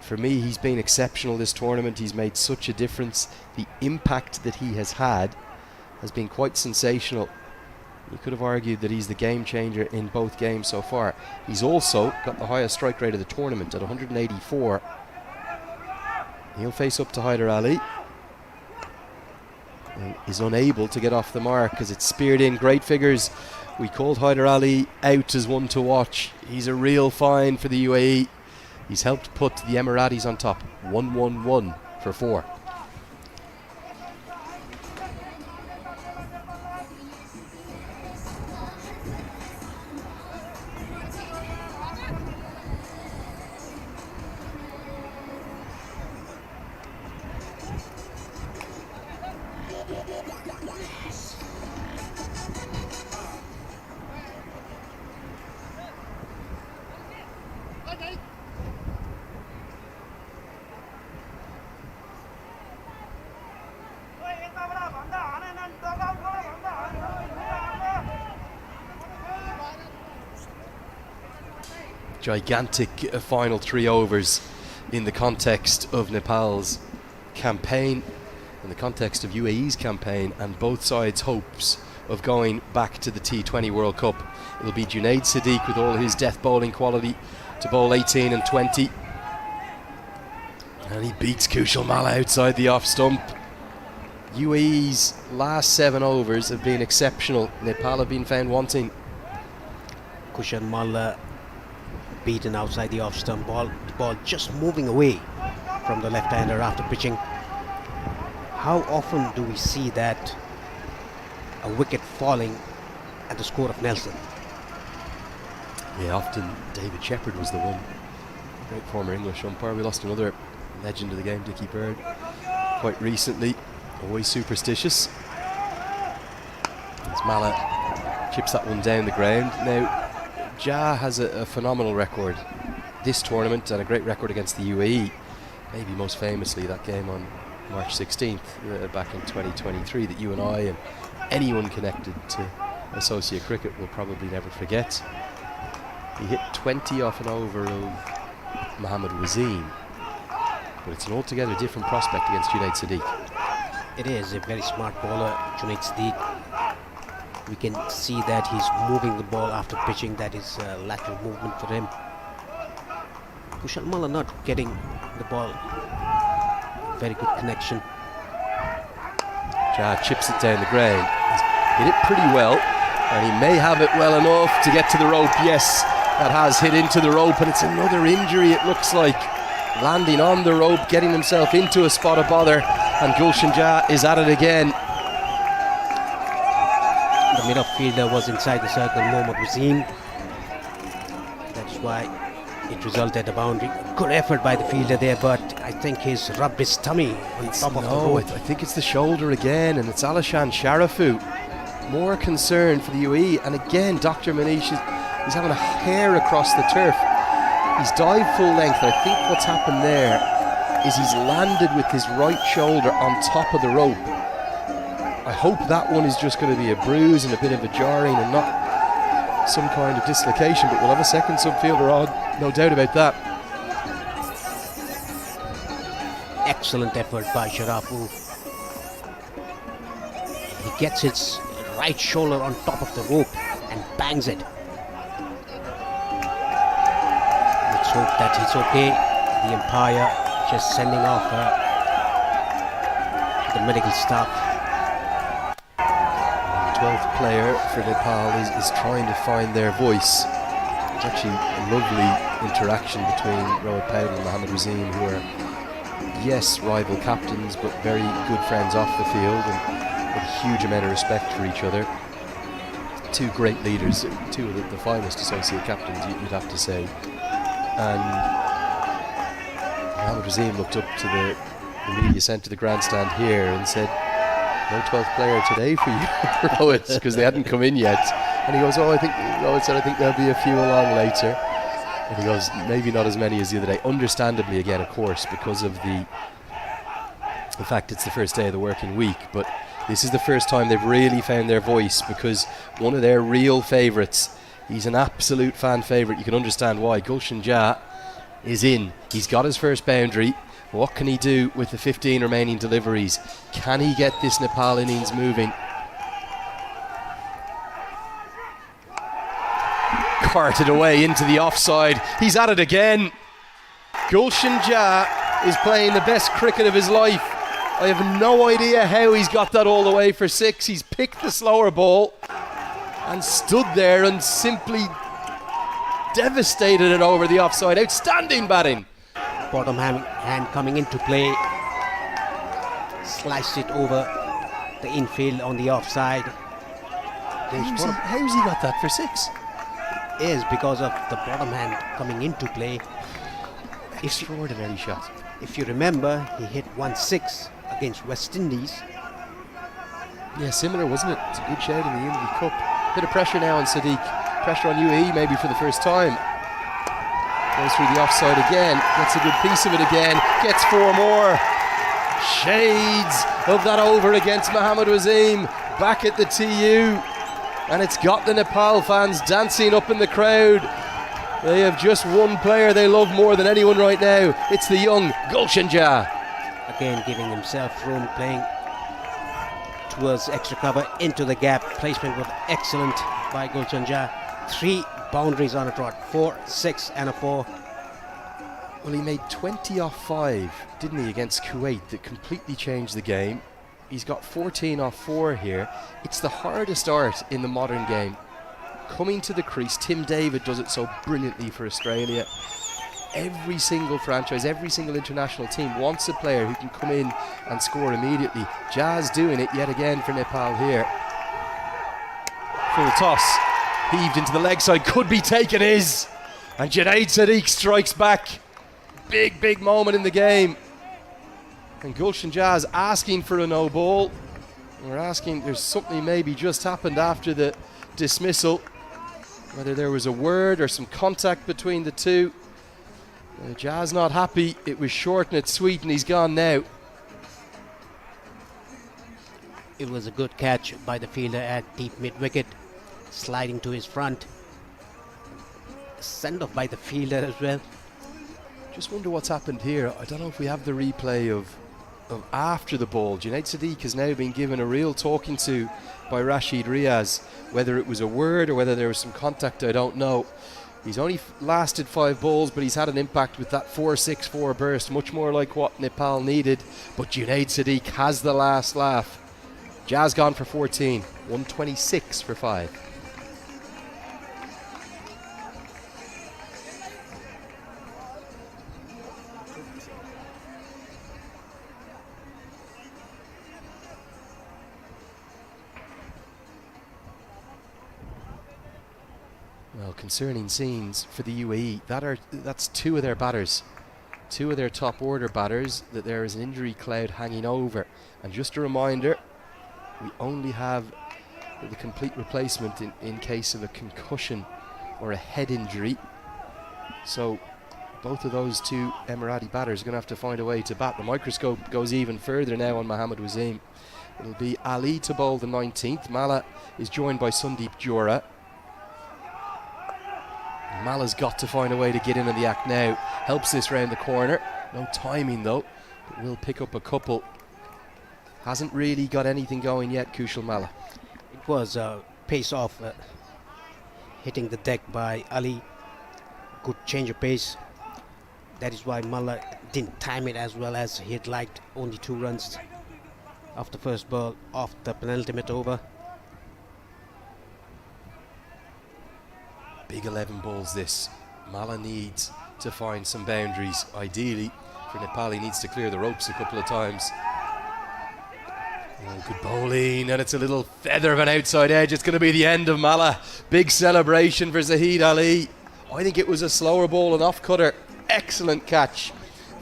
For me, he's been exceptional this tournament. He's made such a difference. The impact that he has had has been quite sensational. You could have argued that he's the game changer in both games so far. He's also got the highest strike rate of the tournament at 184. He'll face up to Hyder Ali. And is unable to get off the mark as it's speared in. Great figures. We called Hyder Ali out as one to watch. He's a real find for the UAE. He's helped put the Emiratis on top. 1-1-1 for 4. Gigantic final 3 overs in the context of Nepal's campaign, in the context of UAE's campaign, and both sides' hopes of going back to the T20 World Cup. It'll be Junaid Sadiq with all his death bowling quality to bowl 18 and 20. And he beats Kushal Malla outside the off stump. UAE's last 7 overs have been exceptional. Nepal have been found wanting. Kushal Malla beaten outside the off stump ball. The ball just moving away from the left-hander after pitching. How often do we see that? A wicket falling at the score of Nelson. Yeah, often David Shepherd was the one. Great former English umpire. We lost another legend of the game, Dickie Bird, quite recently. Always superstitious. As Malla chips that one down the ground. Now, Jah has a phenomenal record this tournament and a great record against the UAE. Maybe most famously that game on March 16th back in 2023 that you and I and anyone connected to associate cricket will probably never forget. He hit 20 off an over of Mohammad Wasim, but it's an altogether different prospect against Junaid Sadiq. It is a very smart bowler, Junaid Sadiq. We can see that he's moving the ball after pitching. That is lateral movement for him. Kushal Malla not getting the ball. Very good connection. Jah chips it down the ground. He's hit it pretty well, and he may have it well enough to get to the rope. Yes, that has hit into the rope, and it's another injury, it looks like. Landing on the rope, getting himself into a spot of bother, and Gulshan Jah is at it again. The middle fielder was inside the circle, Mohammad Wasim. That's why it resulted a boundary. Good effort by the fielder there, but I think he's rubbed his tummy on top of the rope. I think it's the shoulder again, and it's Alishan Sharafu. More concern for the UAE, and again, Dr. Manish he's having a hair across the turf. He's dived full length, and I think what's happened there is he's landed with his right shoulder on top of the rope. I hope that one is just going to be a bruise and a bit of a jarring and not some kind of dislocation, but we'll have a second subfielder on, no doubt about that. Excellent effort by Sharafu. He gets his right shoulder on top of the rope and bangs it. Let's hope that it's okay. The umpire just sending off the medical staff. The 12th player for Nepal is trying to find their voice. It's actually a lovely interaction between Rohit Paudel and Mohammad Wasim, who are, yes, rival captains, but very good friends off the field and a huge amount of respect for each other. Two great leaders, two of the finest associate captains, you'd have to say. And Mohammad Wasim looked up to the media sent to the grandstand here and said, "No 12th player today for you, Rohit," because they hadn't come in yet. And he goes, Rohit said, "I think there'll be a few along later." And he goes, "Maybe not as many as the other day." Understandably, again, of course, because of the fact it's the first day of the working week. But this is the first time they've really found their voice, because one of their real favourites, he's an absolute fan favourite. You can understand why. Gulshan Jha is in. He's got his first boundary. What can he do with the 15 remaining deliveries? Can he get this Nepal innings moving? Carted away into the offside. He's at it again. Gulshan Jha is playing the best cricket of his life. I have no idea how he's got that all the way for 6. He's picked the slower ball and stood there and simply devastated it over the offside. Outstanding batting. Bottom hand coming into play. Sliced it over the infield on the offside. How's he got that for 6? Is because of the bottom hand coming into play. Extraordinary shot. If you remember, he hit 1-6 against West Indies. Yeah, similar, wasn't it? It's a good shout in the Indy Cup. Bit of pressure now on Sadiq. Pressure on UAE maybe for the first time. Goes through the offside again. Gets a good piece of it again. Gets 4 more. Shades of that over against Mohammad Wasim. Back at the TU. And it's got the Nepal fans dancing up in the crowd. They have just one player they love more than anyone right now. It's the young Gulshan Jha. Again giving himself room, playing towards extra cover into the gap. Placement was excellent by Gulshan Jha. 3 boundaries on a trot, 4, 6 and a 4. Well, he made 20 off 5, didn't he, against Kuwait, that completely changed the game. He's got 14 off 4 here. It's the hardest art in the modern game. Coming to the crease, Tim David does it so brilliantly for Australia. Every single franchise, every single international team wants a player who can come in and score immediately. Jha's doing it yet again for Nepal here. Full toss, heaved into the leg side, could be taken, is. And Junaid Sadiq strikes back. Big moment in the game. And Gulshan Jha's asking for a no ball. We're asking, there's something maybe just happened after the dismissal. Whether there was a word or some contact between the two. Jha's not happy. It was short and it's sweet, and he's gone now. It was a good catch by the fielder at deep mid-wicket, sliding to his front. Send off by the fielder as well. Just wonder what's happened here. I don't know if we have the replay of after the ball. Junaid Sadiq has now been given a real talking to by Rashid Riaz. Whether it was a word or whether there was some contact, I don't know. He's only lasted 5 balls, but he's had an impact with that 4-6-4 burst, much more like what Nepal needed. But Junaid Sadiq has the last laugh. Jha's gone for 14, 126 for 5. Well, concerning scenes for the UAE. That's 2 of their batters, 2 of their top order batters, that there is an injury cloud hanging over. And just a reminder, we only have the complete replacement in case of a concussion or a head injury. So both of those 2 Emirati batters are going to have to find a way to bat. The microscope goes even further now on Mohammad Wasim. It'll be Ali to bowl the 19th. Mala is joined by Sundeep Jora. Mala's got to find a way to get in on the act now. Helps this round the corner. No timing though, but will pick up a couple. Hasn't really got anything going yet, Kushal Mala. It was a pace off, hitting the deck by Ali. Good change of pace. That is why Mullah didn't time it as well as he'd liked. Only 2 runs off the first ball off the penultimate over. Big 11 balls this. Mala needs to find some boundaries. Ideally, for Nepal, he needs to clear the ropes a couple of times. Oh, good bowling, and it's a little feather of an outside edge. It's going to be the end of Mala. Big celebration for Zahid Ali. I think it was a slower ball, an off-cutter. Excellent catch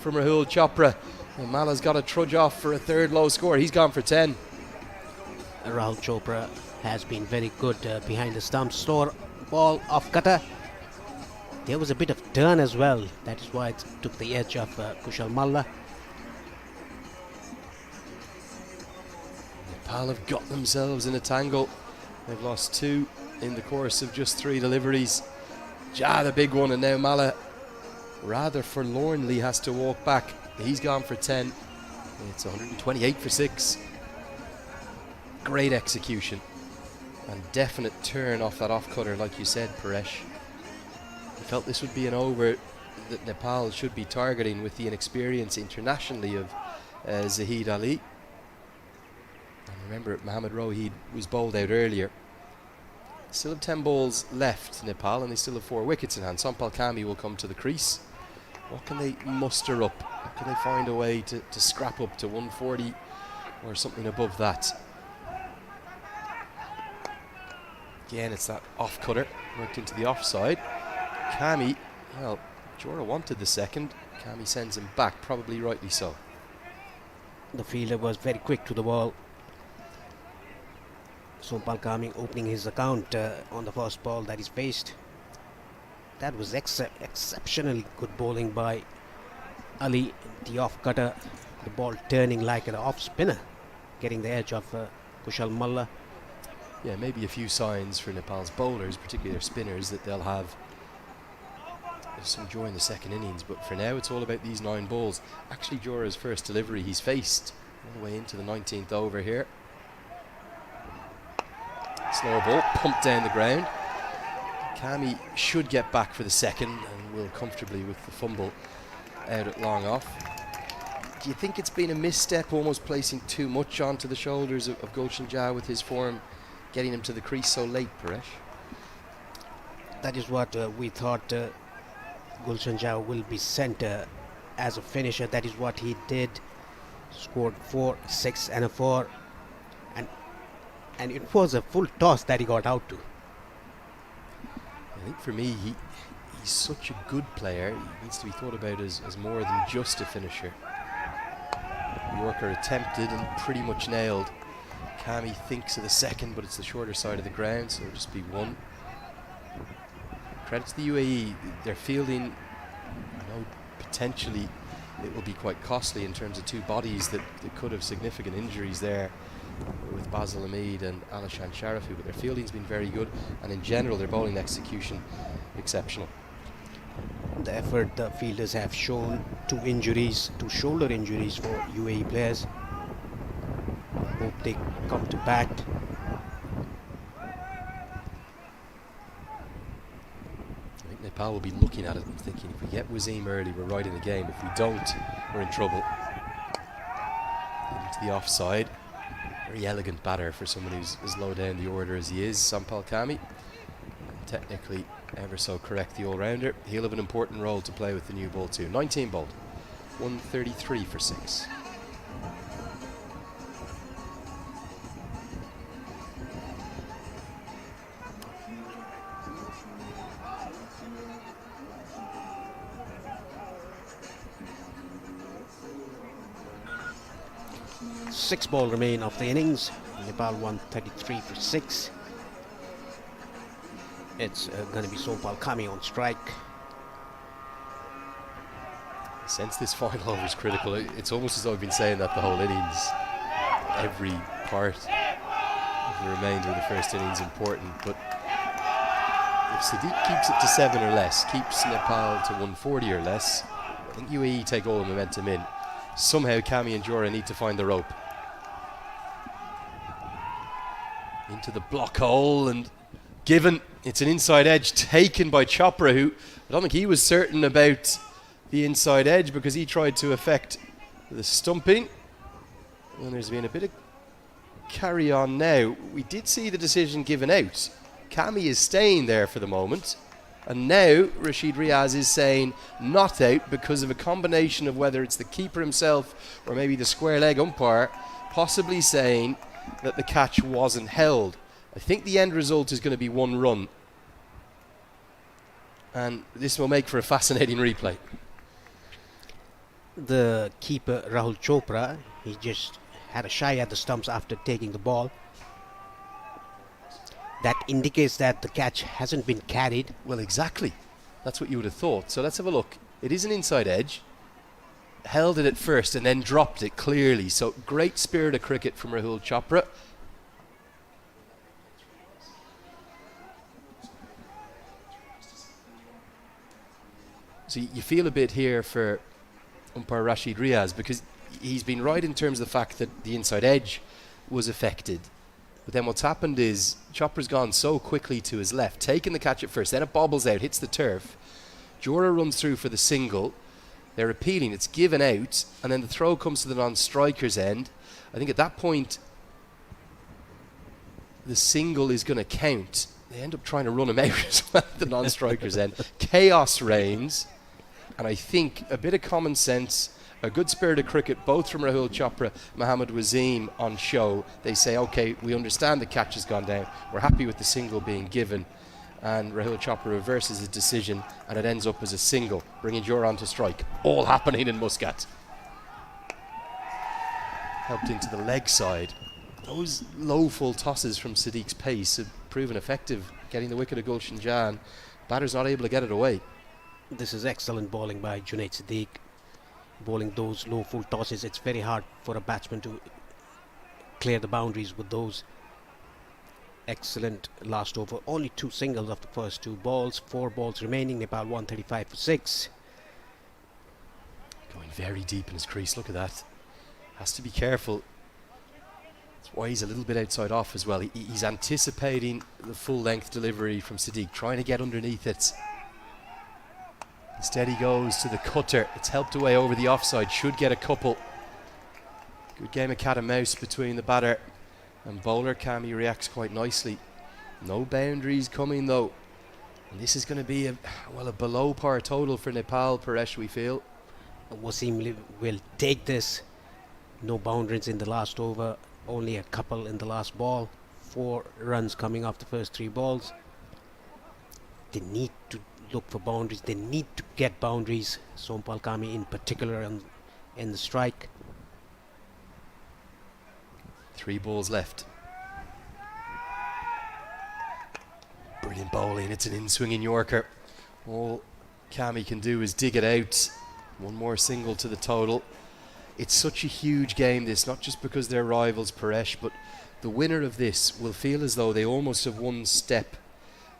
from Rahul Chopra. And Mala's got to trudge off for a 3rd low score. He's gone for 10. Rahul Chopra has been very good behind the stumps. Slower ball off cutter. There was a bit of turn as well. That is why it took the edge of Kushal Malla. Nepal have got themselves in a tangle. They've lost 2 in the course of just 3 deliveries. Ja, the big one, and now Malla rather forlornly has to walk back. He's gone for 10. It's 128 for 6. Great execution. And definite turn off that off-cutter, like you said, Paresh. I felt this would be an over that Nepal should be targeting with the inexperience internationally of Zahid Ali. And remember, Mohammad Rohid was bowled out earlier. Still have 10 balls left, Nepal, and they still have 4 wickets in hand. Sampal Kami will come to the crease. What can they muster up? How can they find a way to scrap up to 140 or something above that? Again, it's that off-cutter, worked into the offside. Kami, well, Jora wanted the second. Kami sends him back, probably rightly so. The fielder was very quick to the ball. Sompal Kami opening his account on the first ball that is faced. That was exceptionally good bowling by Ali. The off cutter, the ball turning like an off spinner, getting the edge of Kushal Malla. Yeah, maybe a few signs for Nepal's bowlers, particularly their spinners, that they'll have some joy in the second innings. But for now, it's all about these 9 balls. Actually, Jora's first delivery he's faced all the way into the 19th over here. Slower ball, pumped down the ground. Kami should get back for the second and will comfortably with the fumble out at long off. Do you think it's been a misstep, almost placing too much onto the shoulders of Gulshan Jah with his form, getting him to the crease so late, Paresh? That is what we thought. Gulshan Jah will be sent as a finisher. That is what he did. Scored 4, 6 and a 4. And it was a full toss that he got out to. I think for me, he's such a good player. He needs to be thought about as more than just a finisher. Yorker attempted and pretty much nailed. Kami thinks of the second, but it's the shorter side of the ground, so it'll just be 1. Credit to the UAE, their fielding, I know potentially it will be quite costly in terms of 2 bodies that could have significant injuries there with Basil Hamid and Alishan Sharafu, but their fielding's been very good, and in general their bowling execution exceptional. The effort the fielders have shown, 2 injuries, 2 shoulder injuries for UAE players. Hope they come to bat. I think Nepal will be looking at it and thinking, if we get Wasim early, we're right in the game. If we don't, we're in trouble. Into the offside. Very elegant batter for someone who's as low down the order as he is, Sampal Kami. Technically ever so correct, the all-rounder. He'll have an important role to play with the new ball too. 19 bowled, 133 for 6. Six ball remain of the innings. Nepal 133 for 6. It's going to be Sompal Kami on strike. Since this final over is critical, it's almost as though I've been saying that the whole innings. Every part of the remainder of the first innings important, but if Sadiq keeps it to 7 or less, keeps Nepal to 140 or less, I think UAE take all the momentum in. Somehow Kami and Jora need to find the rope. into the block hole and given. It's an inside edge taken by Chopra, who I don't think he was certain about the inside edge because he tried to affect the stumping. And there's been a bit of carry on now. We did see the decision given out. Kami is staying there for the moment. And now Rashid Riaz is saying not out because of a combination of whether it's the keeper himself or maybe the square leg umpire possibly saying that the catch wasn't held. I think the end result is going to be 1 run. And this will make for a fascinating replay. The keeper, Rahul Chopra, he just had a shy at the stumps after taking the ball. That indicates that the catch hasn't been carried. Well, exactly. That's what you would have thought. So let's have a look. It is an inside edge. Held it at first and then dropped it clearly. So great spirit of cricket from Rahul Chopra. So you feel a bit here for umpire Rashid Riaz because he's been right in terms of the fact that the inside edge was affected. But then what's happened is Chopra's gone so quickly to his left, taking the catch at first, then it bobbles out, hits the turf. Jora runs through for the single. They're appealing, it's given out, and then the throw comes to the non-striker's end. I think at that point, the single is going to count. They end up trying to run him out as well at the non-striker's end. Chaos reigns, and I think a bit of common sense, a good spirit of cricket, both from Rahul Chopra, Mohammad Wazeem on show. They say, okay, we understand the catch has gone down. We're happy with the single being given. And Rahul Chopra reverses his decision, and it ends up as a single, bringing Jora on to strike. All happening in Muscat. Helped into the leg side. Those low full tosses from Sadiq's pace have proven effective, getting the wicket of Gulshan Jan. Batter's not able to get it away. This is excellent bowling by Junaid Siddique. Bowling those low full tosses, it's very hard for a batsman to clear the boundaries with those. Excellent last over. Only 2 singles of the first 2 balls. 4 balls remaining. Nepal 135 for 6. Going very deep in his crease. Look at that. Has to be careful. That's why he's a little bit outside off as well. He's anticipating the full length delivery from Sadiq, trying to get underneath it. Instead he goes to the cutter. It's helped away over the offside. Should get a couple. Good game of cat and mouse between the batter and bowler. Kami reacts quite nicely. No boundaries coming though. And this is going to be a below par total for Nepal, Paresh, we feel. Wasim will take this. No boundaries in the last over. Only a couple in the last ball. 4 runs coming off the first 3 balls. They need to look for boundaries. They need to get boundaries. Sompal Kami in particular in the strike. 3 balls left. Brilliant bowling. It's an in-swinging Yorker. All Kami can do is dig it out. 1 more single to the total. It's such a huge game, this, not just because they're rivals, Paresh, but the winner of this will feel as though they almost have 1 step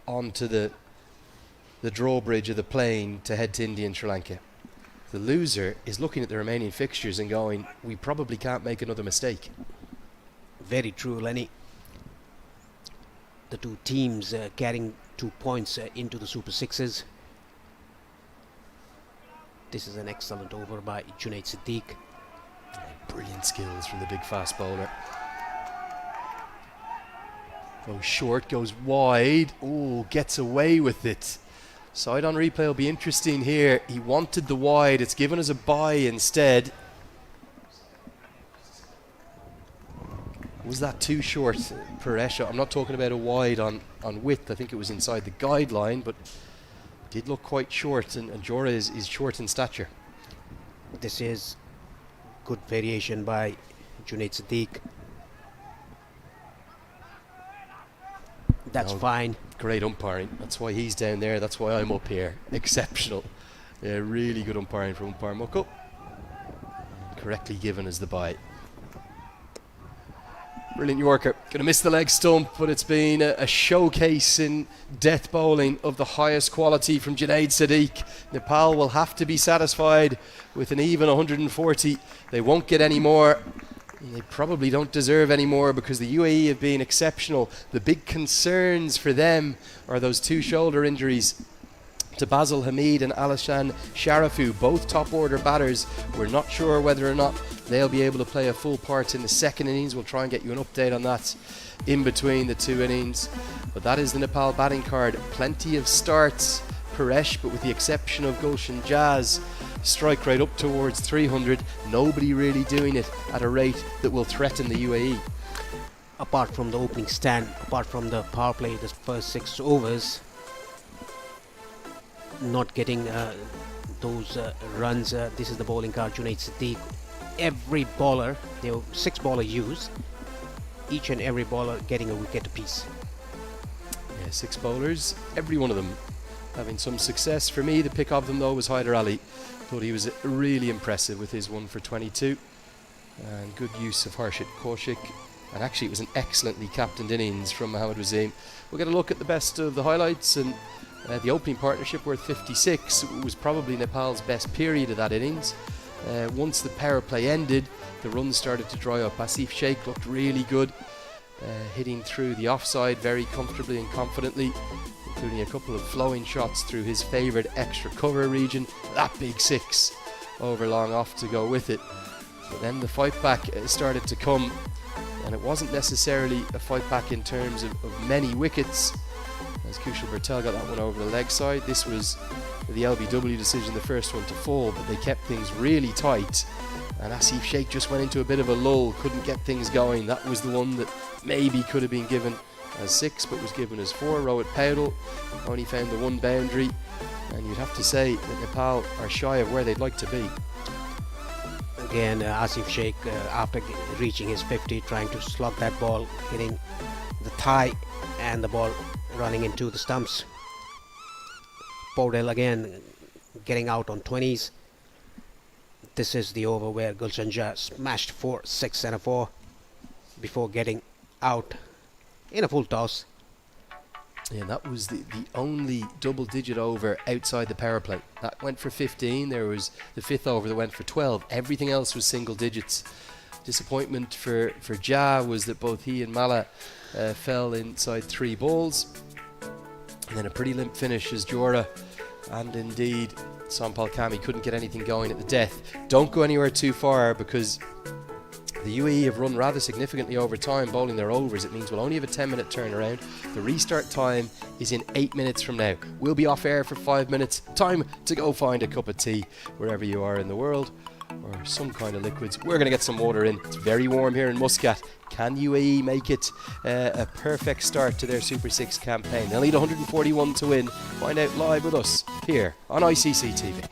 onto the drawbridge of the plane to head to India and Sri Lanka. The loser is looking at the remaining fixtures and going, we probably can't make another mistake. Very true, Lenny. The 2 teams carrying 2 points into the Super Sixes. This is an excellent over by Junaid Siddique. Brilliant skills from the big fast bowler. Goes short, goes wide. Oh, gets away with it. Side on replay will be interesting here. He wanted the wide. It's given as a bye instead. Was that too short, Paresh? I'm not talking about a wide on width. I think it was inside the guideline, but did look quite short, and Jora is short in stature. This is good variation by Junaid Siddique. That's fine. Great umpiring. That's why he's down there. That's why I'm up here. Exceptional. Yeah, really good umpiring from umpire Mucko. Correctly given as the bye. Brilliant Yorker. Going to miss the leg stump, but it's been a showcase in death bowling of the highest quality from Junaid Siddique. Nepal will have to be satisfied with an even 140. They won't get any more. They probably don't deserve any more because the UAE have been exceptional. The big concerns for them are those 2 shoulder injuries to Basil Hamid and Alishan Sharafu, both top order batters. We're not sure whether or not they'll be able to play a full part in the second innings. We'll try and get you an update on that in between the 2 innings. But that is the Nepal batting card. Plenty of starts. Paresh, but with the exception of Gulshan Jazz, strike rate up towards 300. Nobody really doing it at a rate that will threaten the UAE. Apart from the opening stand, apart from the power play, the first 6 overs, not getting those runs. This is the bowling card, Junaid Siddiq. Every bowler, there were 6 bowlers used, each and every bowler getting a wicket apiece. Yeah, 6 bowlers, every one of them having some success. For me, the pick of them though was Hyder Ali. Thought he was really impressive with his 1 for 22 and good use of Harshit Kaushik, and actually it was an excellently captained innings from Mohammad Wasim. We'll get a look at the best of the highlights, and the opening partnership worth 56 was probably Nepal's best period of that innings. Once the power play ended, the runs started to dry up. Asif Sheikh looked really good, hitting through the offside very comfortably and confidently, including a couple of flowing shots through his favourite extra cover region. That big 6 over long off to go with it. But then the fight back started to come, and it wasn't necessarily a fight back in terms of many wickets, as Kushal Bertel got that one over the leg side. This was the LBW decision, the first one to fall, but they kept things really tight, and Asif Sheikh just went into a bit of a lull, couldn't get things going. That was the one that maybe could have been given as 6 but was given as 4. Rohit Paudel only found the 1 boundary, and you'd have to say that Nepal are shy of where they'd like to be. Again, Asif Sheikh, after reaching his 50, trying to slug that ball, hitting the thigh and the ball running into the stumps. Paudel again getting out on 20s. This is the over where Gulshan Jha smashed 4, 6 and a 4 before getting out in a full toss. Yeah, that was the only double-digit over outside the power play. That went for 15. There was the 5th over that went for 12. Everything else was single digits. Disappointment for Jha was that both he and Mala fell inside 3 balls. And then a pretty limp finish as Jora and indeed Sampal Kami couldn't get anything going at the death. Don't go anywhere too far, because the UAE have run rather significantly over time bowling their overs. It means we'll only have a 10-minute turnaround. The restart time is in 8 minutes from now. We'll be off air for 5 minutes. Time to go find a cup of tea wherever you are in the world, or some kind of liquids. We're going to get some water in. It's very warm here in Muscat. Can UAE make it a perfect start to their Super 6 campaign? They'll need 141 to win. Find out live with us here on ICC TV.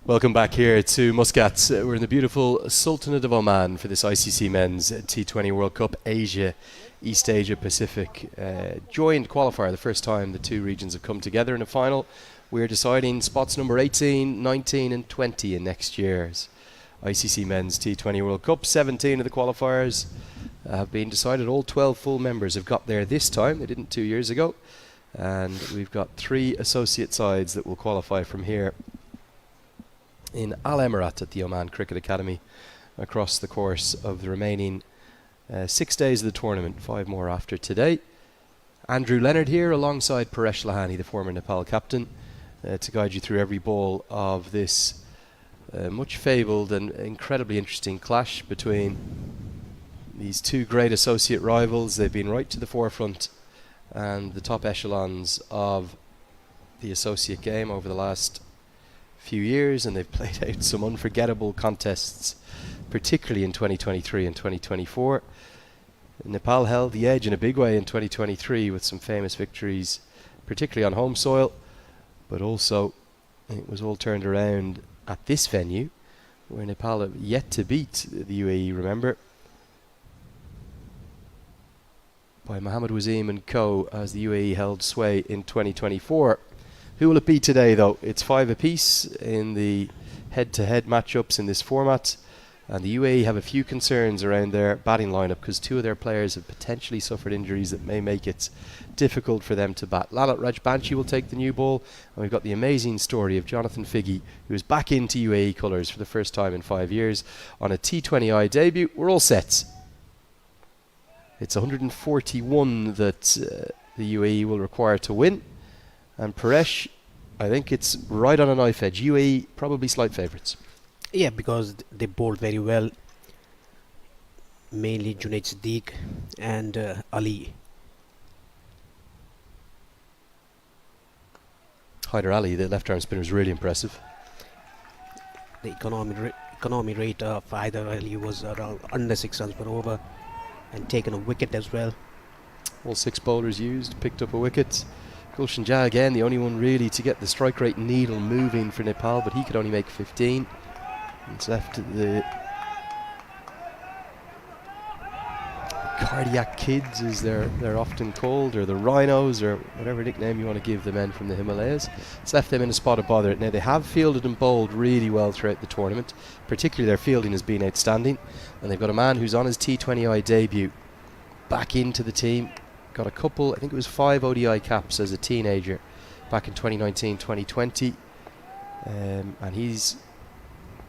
Welcome back here to Muscat. We're in the beautiful Sultanate of Oman for this ICC Men's T20 World Cup Asia, East Asia Pacific joined qualifier. The first time the two regions have come together in a final. We're deciding spots number 18, 19 and 20 in next year's ICC Men's T20 World Cup. 17 of the qualifiers have been decided. All 12 full members have got there this time. They didn't 2 years ago. And we've got 3 associate sides that will qualify from here in Al Emirat at the Oman Cricket Academy across the course of the remaining 6 days of the tournament, 5 more after today. Andrew Leonard here alongside Paresh Lahani, the former Nepal captain, to guide you through every ball of this much fabled and incredibly interesting clash between these two great associate rivals. They've been right to the forefront and the top echelons of the associate game over the last few years, and they've played out some unforgettable contests, particularly in 2023 and 2024. Nepal held the edge in a big way in 2023 with some famous victories, particularly on home soil, but also it was all turned around at this venue where Nepal have yet to beat the UAE, remember, by Mohammad Wasim and co, as the UAE held sway in 2024. Who will it be today, though? It's 5 apiece in the head-to-head matchups in this format, and the UAE have a few concerns around their batting lineup because 2 of their players have potentially suffered injuries that may make it difficult for them to bat. Lalit Rajbanshi will take the new ball, and we've got the amazing story of Jonathan Figge, who is back into UAE colours for the first time in 5 years on a T20I debut. We're all set. It's 141 that the UAE will require to win. And Paresh, I think it's right on a knife edge. UAE probably slight favourites. Yeah, because they bowled very well. Mainly Junaid Siddiq and Ali. Hyder Ali, the left-arm spinner, is really impressive. The economy rate of Hyder Ali was around under 6 runs per over, and taken a wicket as well. All 6 bowlers used, picked up a wicket. Gulshan Jah again, the only one really to get the strike rate needle moving for Nepal, but he could only make 15. It's left the cardiac kids, as they're often called, or the rhinos, or whatever nickname you want to give the men from the Himalayas. It's left them in a spot of bother. Now, they have fielded and bowled really well throughout the tournament. Particularly their fielding has been outstanding. And they've got a man who's on his T20I debut back into the team. Got a couple, I think it was 5 ODI caps as a teenager back in 2019-2020. And he's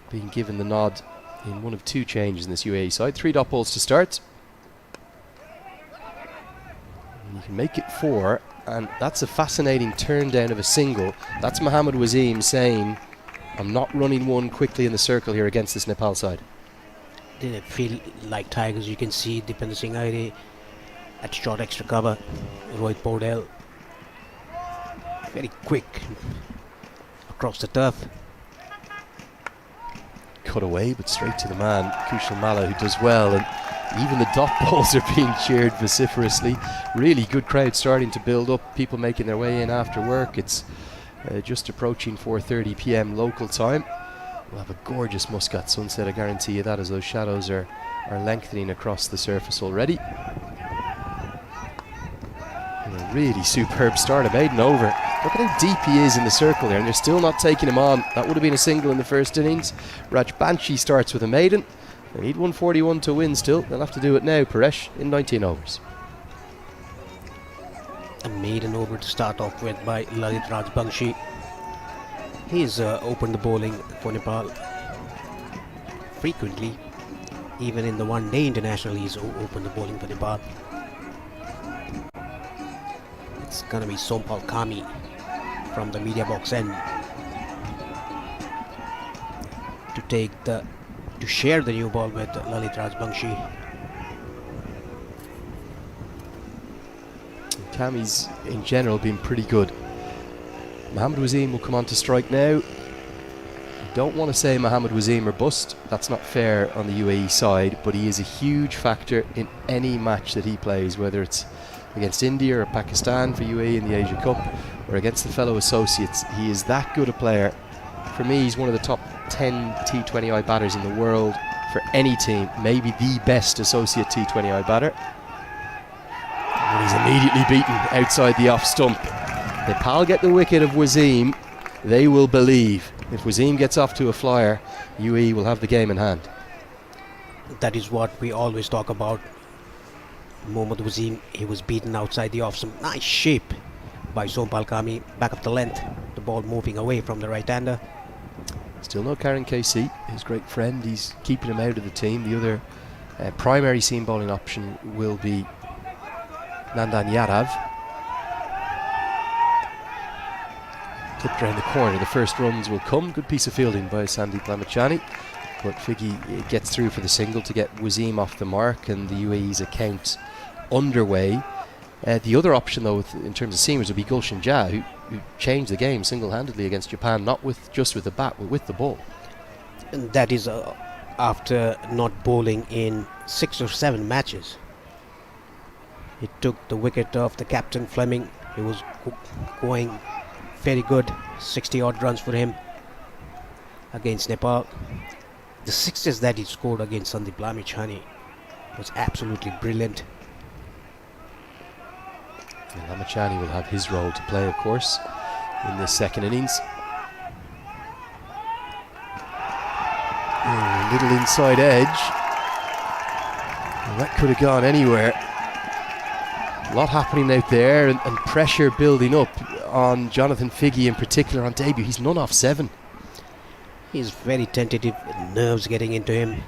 been given the nod in one of 2 changes in this UAE side. 3 dot balls to start. And you can make it 4, and that's a fascinating turn down of a single. That's Mohammad Wasim saying, I'm not running one quickly in the circle here against this Nepal side. They feel like tigers. You can see Dipen Singh Aire at short extra cover. Rohit Bordell very quick across the turf. Cut away, but straight to the man, Kushal Malla, who does well. And even the dot balls are being cheered vociferously. Really good crowd starting to build up. People making their way in after work. It's just approaching 4:30 p.m. local time. We'll have a gorgeous Muscat sunset, I guarantee you that, as those shadows are lengthening across the surface already. And a really superb start, a maiden over. Look at how deep he is in the circle there, and they're still not taking him on. That would have been a single in the first innings. Rajbanshi starts with a maiden. They need 141 to win still. They'll have to do it now, Paresh, in 19 overs. A maiden over to start off with by Lalit Rajbanshi. He's opened the bowling for Nepal frequently. Even in the one-day international, he's opened the bowling for Nepal. It's gonna be Sompal Kami from the media box end to share the new ball with Lalit Rajbanshi. Kami's in general been pretty good. Mohammad Wasim will come on to strike now. I don't want to say Mohammad Wasim or bust. That's not fair on the UAE side, but he is a huge factor in any match that he plays, whether it's against India or Pakistan for UAE in the Asia Cup, or against the fellow associates. He is that good a player For me, he's one of the top 10 T20I batters in the world for any team, maybe the best associate T20I batter. And he's immediately beaten outside the off stump. Nepal get the wicket of Wasim, they will believe. If Wasim gets off to a flyer, UAE will have the game in hand. That is what we always talk about. Mohammad Wasim, he was beaten outside the off. Some nice shape by Sompal Kami, back of the length. The ball moving away from the right-hander. Still no Karen KC, his great friend. He's keeping him out of the team. The other primary seam bowling option will be Nandan Yadav. Clipped around the corner. The first runs will come. Good piece of fielding by Sandeep Lamachani. But Figgy gets through for the single to get Wasim off the mark, and the UAE's account underway. The other option, though, in terms of seamers, would be Gulshan Jah, who changed the game single-handedly against Japan, not just with the bat, but with the ball. And that is after not bowling in 6 or 7 matches. He took the wicket off the captain Fleming. He was going very good. 60-odd runs for him against Nepal. The sixes that he scored against Sandeep Lamachani was absolutely brilliant. And Lamachani will have his role to play, of course, in this second innings. Little inside edge. Well, that could have gone anywhere. A lot happening out there, and pressure building up on Jonathan Figgy in particular on debut. He's none off 7. He's very tentative, nerves getting into him.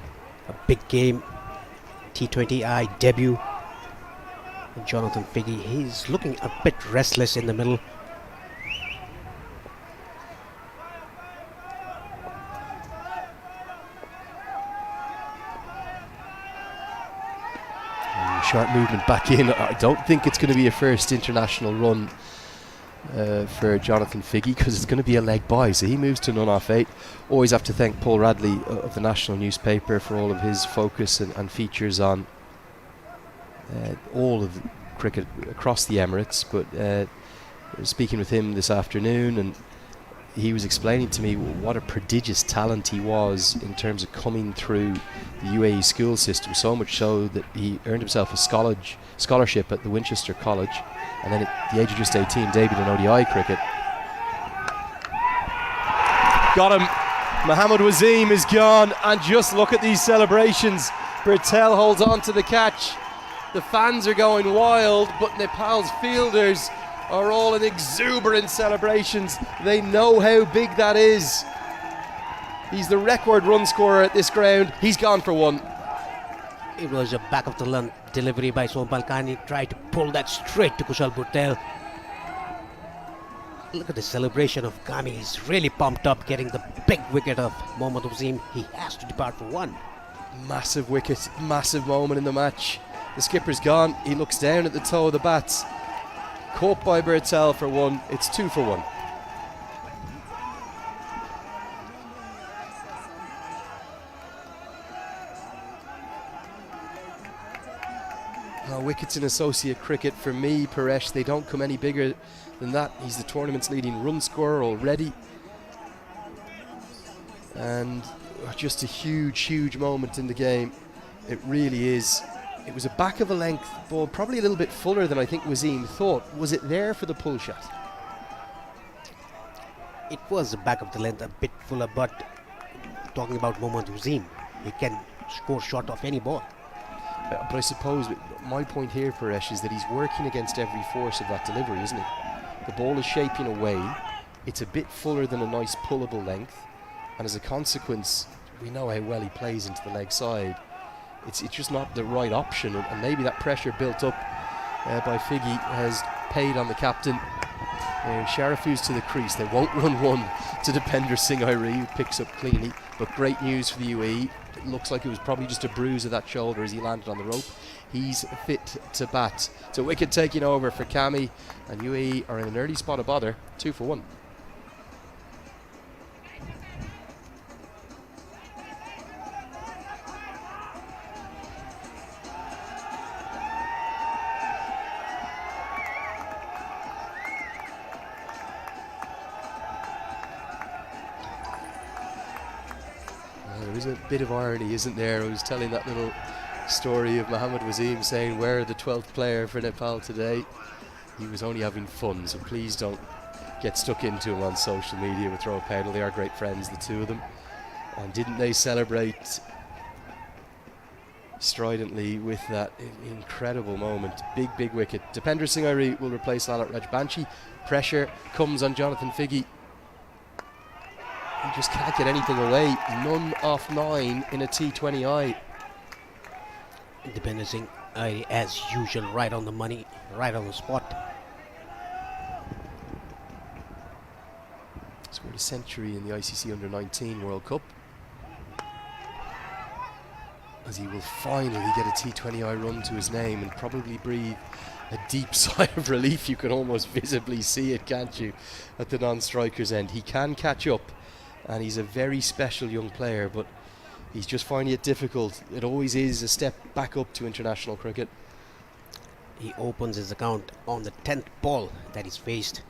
A big game, T20I debut. And Jonathan Figgy, he's looking a bit restless in the middle. Sharp movement back in. I don't think it's going to be a first international run for Jonathan Figgy, because it's going to be a leg by, so he moves to none off 8. Always have to thank Paul Radley of the National Newspaper for all of his focus and features on all of cricket across the Emirates. But speaking with him this afternoon, and he was explaining to me what a prodigious talent he was in terms of coming through the UAE school system, so much so that he earned himself a scholarship at the Winchester College, and then at the age of just 18 debuted in ODI cricket. Got him. Mohammad Wasim is gone, and just look at these celebrations. Bertel holds on to the catch. The fans are going wild, but Nepal's fielders are all in exuberant celebrations. They know how big that is. He's the record run scorer at this ground. He's gone for 1. It was a back of the length delivery by Sompal Kani. Tried to pull that straight to Kushal Bhurtel. Look at the celebration of Kami. He's really pumped up getting the big wicket of Mohammad Wasim. He has to depart for 1. Massive wicket, massive moment in the match. The skipper's gone. He looks down at the toe of the bats. Caught by Bertel for 1. It's 2 for 1. Wickets in associate cricket for me, Paresh, they don't come any bigger than that. He's the tournament's leading run scorer already. And just a huge moment in the game. It really is. It was a back of a length ball, probably a little bit fuller than I think Wasim thought. Was it there for the pull shot? It was a back of the length, a bit fuller, but talking about Mohammad Wasim, he can score short of any ball. But I suppose my point here, Paresh, is that he's working against every force of that delivery, isn't he? The ball is shaping away. It's a bit fuller than a nice pullable length, and as a consequence, we know how well he plays into the leg side. It's just not the right option, and maybe that pressure built up by Figgy has paid on the captain. Sharafu's to the crease. They won't run 1 to Dipender Singh Iree, who picks up cleanly, but great news for the UAE. It looks like it was probably just a bruise of that shoulder as he landed on the rope. He's fit to bat. So wicket taking over for Kami, and UAE are in an early spot of bother, 2 for 1. a bit of irony, isn't there? I was telling that little story of Mohammed Wasim saying, where are the 12th player for Nepal today? He was only having fun, so please don't get stuck into him on social media with Throw a Paddle. They are great friends, the two of them. And didn't they celebrate stridently with that incredible moment? Big wicket. Dipender Singh Airi will replace Lalit Rajbanshi. Pressure comes on Jonathan Figge. He just can't get anything away. None off 9 in a T20I. Dipender Singh Airi, as usual, right on the money, right on the spot. Scored a century in the ICC Under-19 World Cup, as he will finally get a T20I run to his name and probably breathe a deep sigh of relief. You can almost visibly see it, can't you, at the non-striker's end. He can catch up, and he's a very special young player, but he's just finding it difficult. It always is a step back up to international cricket. He opens his account on the 10th ball that he's faced.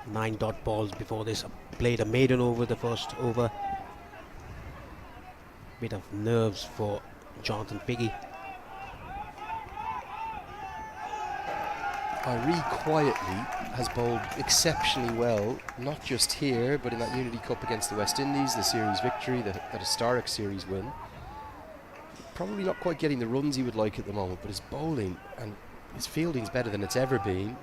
9 dot balls before this. Played a maiden over the first over. Bit of nerves for Jonathan Figge. Airi quietly has bowled exceptionally well, not just here, but in that Unity Cup against the West Indies, the series victory, that historic series win. Probably not quite getting the runs he would like at the moment, but his bowling and his fielding's better than it's ever been.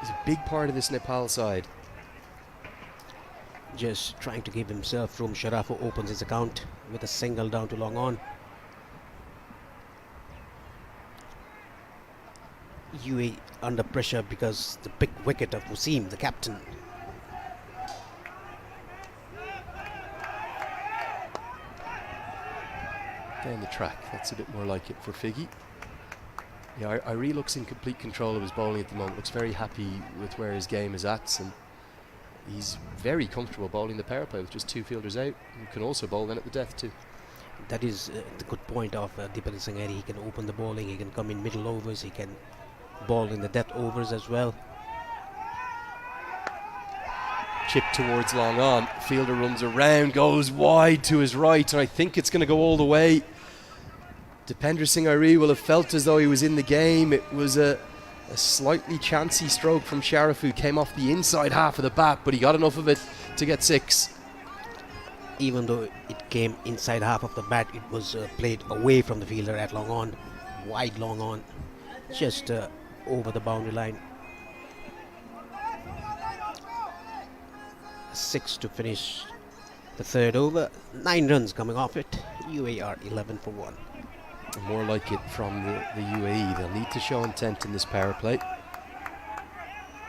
He's a big part of this Nepal side. Just trying to give himself room. Sharafa opens his account with a single down to long on. UAE under pressure because the big wicket of Wasim, the captain. Down the track, that's a bit more like it for Figge. Yeah, Airi looks in complete control of his bowling at the moment. Looks very happy with where his game is at, and he's very comfortable bowling the power play with just 2 fielders out. He can also bowl then at the death too. That is the good point of Dipender Singh Airi. He can open the bowling, he can come in middle overs, he can bowl in the death overs as well. Chip towards long on. Fielder runs around, goes wide to his right, and I think it's going to go all the way. Dipender Singh Airi will have felt as though he was in the game. It was a slightly chancy stroke from Sharif, who came off the inside half of the bat, but he got enough of it to get 6. Even though it came inside half of the bat, it was played away from the fielder at long on, wide long on, just over the boundary line. 6 to finish the third over. 9 runs coming off it. UAE are 11 for 1. More like it from the UAE. They'll need to show intent in this power play.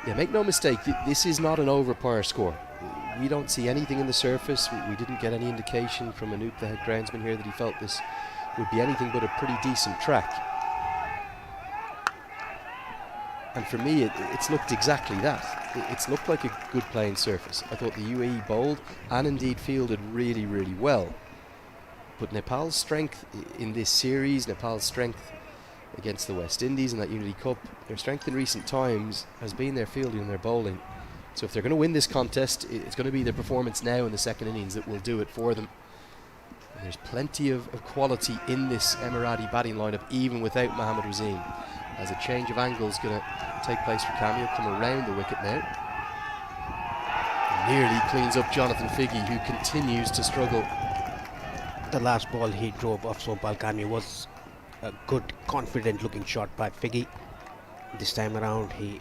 Yeah, make no mistake, this is not an over par score. We don't see anything in the surface. We didn't get any indication from Anoop, the head groundsman here, that he felt this would be anything but a pretty decent track. And for me, it's looked exactly that. It's looked like a good playing surface. I thought the UAE bowled and indeed fielded really, really well. But Nepal's strength in this series, Nepal's strength against the West Indies in that Unity Cup, their strength in recent times has been their fielding and their bowling. So if they're going to win this contest, it's going to be their performance now in the second innings that will do it for them. And there's plenty of quality in this Emirati batting lineup, even without Mohammed Wasim, as a change of angle is going to take place for Cameo. Come around the wicket now. Nearly cleans up Jonathan Figge, who continues to struggle. The last ball he drove off Sompal Kami was a good, confident looking shot by Figge. This time around he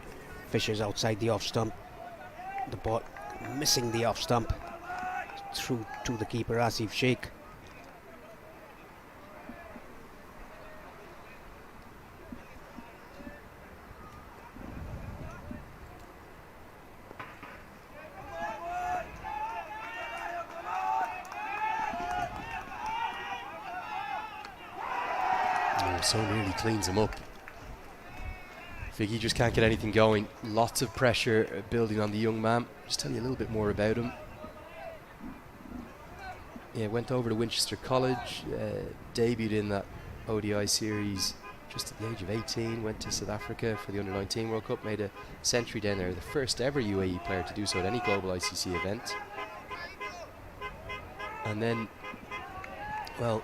fishes outside the off stump. The ball missing the off stump, through to the keeper Asif Sheikh. So nearly cleans him up. Figge just can't get anything going. Lots of pressure building on the young man. Just tell you a little bit more about him. Yeah, went over to Winchester College, debuted in that ODI series just at the age of 18, went to South Africa for the Under-19 World Cup, made a century down there, the first ever UAE player to do so at any global ICC event. And then, well,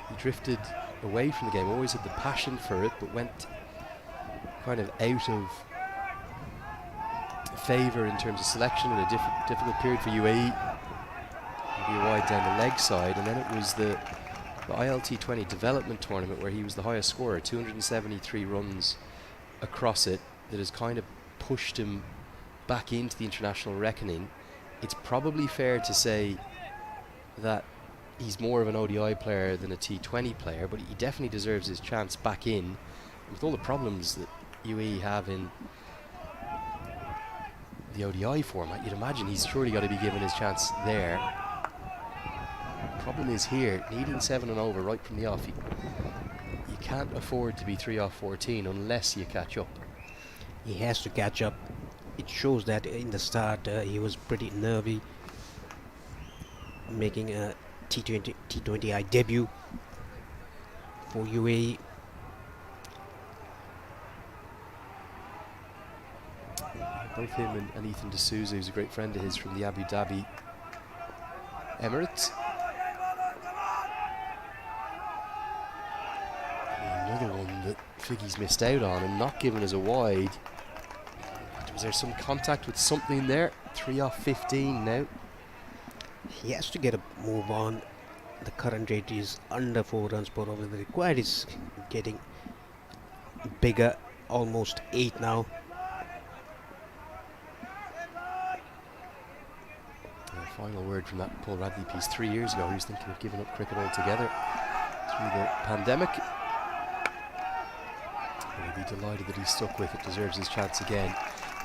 he drifted away from the game, always had the passion for it, but went kind of out of favour in terms of selection in a difficult period for UAE. Maybe a wide down the leg side, and then it was the ILT20 development tournament where he was the highest scorer, 273 runs across it, that has kind of pushed him back into the international reckoning. It's probably fair to say that he's more of an ODI player than a T20 player, but he definitely deserves his chance back in. With all the problems that UAE have in the ODI format, you'd imagine he's surely got to be given his chance there. Problem is here, needing 7 and over right from the off, you can't afford to be 3 off 14 unless you catch up. He has to catch up. It shows that in the start he was pretty nervy, making a T20I debut for UAE. Both him and Ethan D'Souza, who's a great friend of his from the Abu Dhabi Emirates. Another one that Figgy's missed out on and not given as a wide. Was there some contact with something there? 3 off 15 now. He has to get a move on. The current rate is under 4 runs per over. The required is getting bigger, almost 8 now. Final word from that Paul Radley piece 3 years ago. He was thinking of giving up cricket altogether through the pandemic. He'll be delighted that he's stuck with it, deserves his chance again.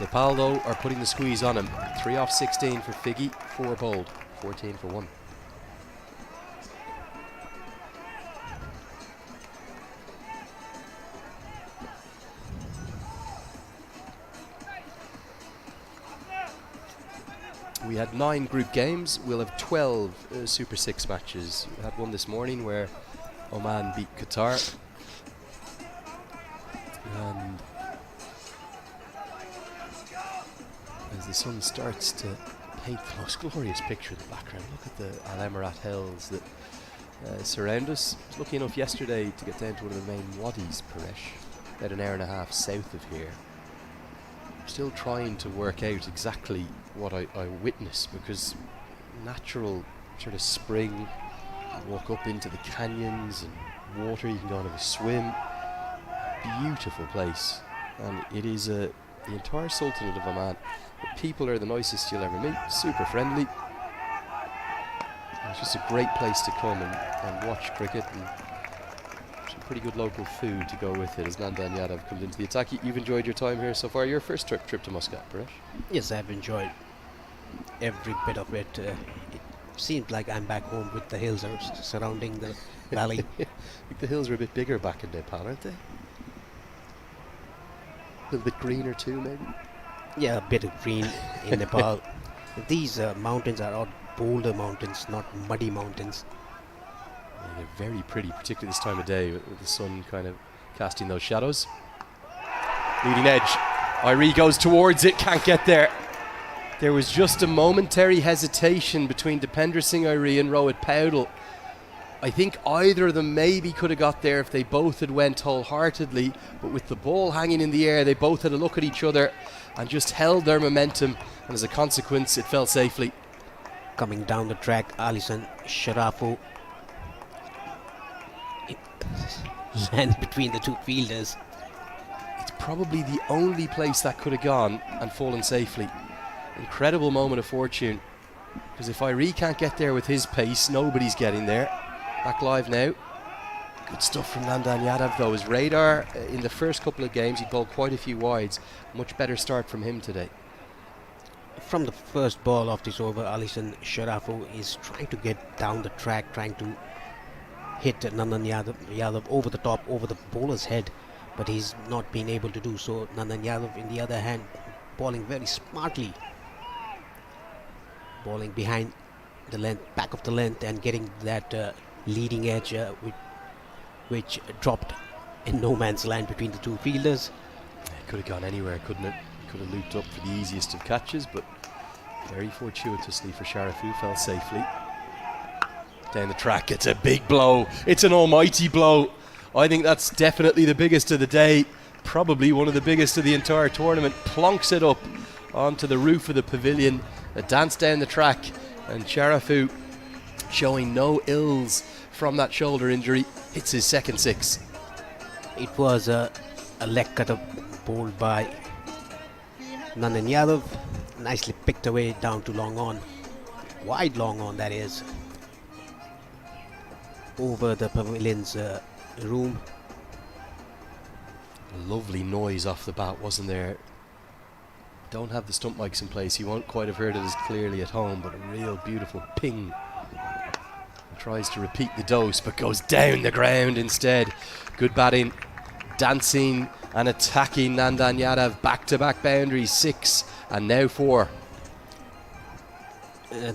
Nepal, though, are putting the squeeze on him. 3 off 16 for Figgy, 4 bowled, 14 for 1. We had 9 group games. We'll have 12 Super 6 matches. We had one this morning where Oman beat Qatar. And as the sun starts to paint the most glorious picture in the background, look at the Al Emirat hills that surround us. I was lucky enough yesterday to get down to one of the main wadis, Paresh, about an hour and a half south of here. I'm still trying to work out exactly what I witnessed, because natural sort of spring, you walk up into the canyons and water, you can go on a swim. Beautiful place, and it is the entire Sultanate of Oman. The people are the nicest you'll ever meet, super friendly. It's just a great place to come and watch cricket, and some pretty good local food to go with it as Nandan Yadav comes into the attack. You've enjoyed your time here so far. Your first trip to Muscat, Paresh? Yes, I've enjoyed every bit of it. It seems like I'm back home with the hills surrounding the valley. I think the hills are a bit bigger back in Nepal, aren't they? A little bit greener too, maybe? Yeah, a bit of green in Nepal. These mountains are all boulder mountains, not muddy mountains. Yeah, they're very pretty, particularly this time of day with the sun kind of casting those shadows. Leading edge. Irie goes towards it, can't get there. There was just a momentary hesitation between Dipendra Singh Irie and Rohit Paudel. I think either of them maybe could have got there if they both had went wholeheartedly, but with the ball hanging in the air, they both had a look at each other and just held their momentum, and as a consequence it fell safely. Coming down the track, Alison Sharafu lands between the two fielders. It's probably the only place that could have gone and fallen safely. Incredible moment of fortune, because if Irie can't get there with his pace, nobody's getting there. Back live now. Good stuff from Nandan Yadav though. His radar in the first couple of games, he bowled quite a few wides. Much better start from him today. From the first ball of this over, Alison Sharafu is trying to get down the track, trying to hit Nandan Yadav over the top, over the bowler's head, but he's not been able to do so. Nandan Yadav, in the other hand, bowling very smartly, bowling behind the length, back of the length, and getting that leading edge which dropped in no man's land between the two fielders. It could have gone anywhere, couldn't it? Could have looped up for the easiest of catches, but very fortuitously for Sharafu, fell safely. Down the track, it's a big blow. It's an almighty blow. I think that's definitely the biggest of the day. Probably one of the biggest of the entire tournament. Plonks it up onto the roof of the pavilion. A dance down the track. And Sharafu, showing no ills from that shoulder injury, hits his second six. It was a leg cutter bowled by Nandan Yadav. Nicely picked away down to long on. Wide long on, that is. Over the pavilion's room. A lovely noise off the bat, wasn't there? Don't have the stump mics in place. You won't quite have heard it as clearly at home, but a real beautiful ping. Tries to repeat the dose, but goes down the ground instead. Good batting, dancing and attacking Nandan Yadav. Back-to-back boundaries, 6 and now 4.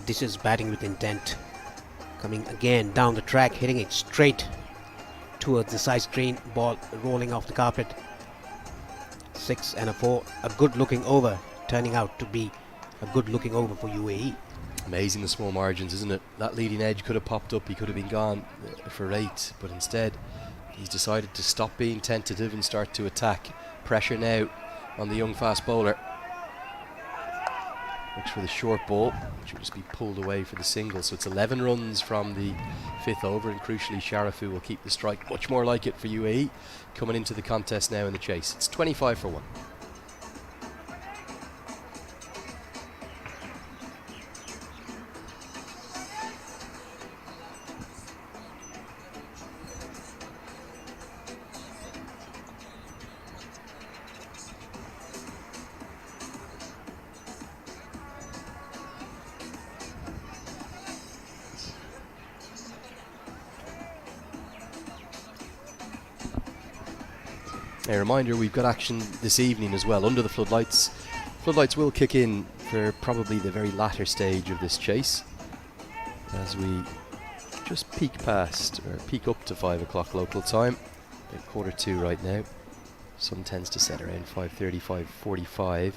This is batting with intent. Coming again down the track, hitting it straight towards the side screen. Ball rolling off the carpet. 6 and a 4. A good looking over, turning out to be a good looking over for UAE. Amazing the small margins, isn't it? That leading edge could have popped up, he could have been gone for 8, but instead he's decided to stop being tentative and start to attack. Pressure now on the young fast bowler. Looks for the short ball, which will just be pulled away for the single. So it's 11 runs from the 5th over, and crucially Sharafu will keep the strike. Much more like it for UAE coming into the contest now in the chase. It's 25 for 1. A reminder, we've got action this evening as well under the floodlights. Floodlights will kick in for probably the very latter stage of this chase as we just peak past, or peak up to 5 o'clock local time. About 1:45 right now. Sun tends to set around 5:30, 5:45.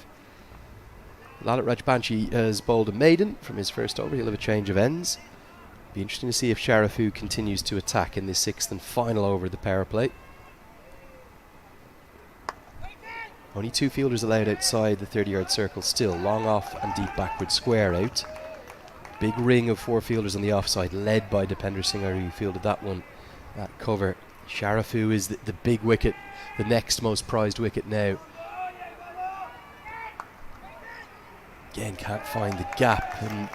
Lalit Rajbanshi has bowled a maiden from his first over. He'll have a change of ends. Be interesting to see if Sharafu continues to attack in this 6th and final over of the power play. Only 2 fielders allowed outside the 30-yard circle still. Long off and deep backward square out. Big ring of 4 fielders on the offside, led by Dipender Singh, who fielded that one. That cover. Sharafu is the big wicket, the next most prized wicket now. Again, can't find the gap and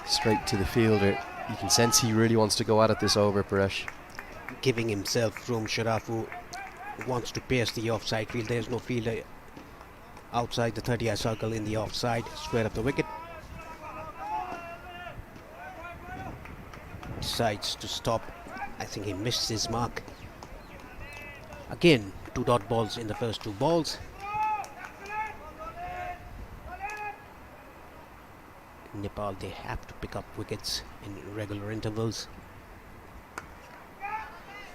straight to the fielder. You can sense he really wants to go at it this over, Paresh. Giving himself room. Sharafu wants to pierce the offside field. There's no fielder outside the 30-yard circle in the offside, square of the wicket. Decides to stop. I think he missed his mark. Again, 2 dot balls in the first 2 balls. Nepal, they have to pick up wickets in regular intervals.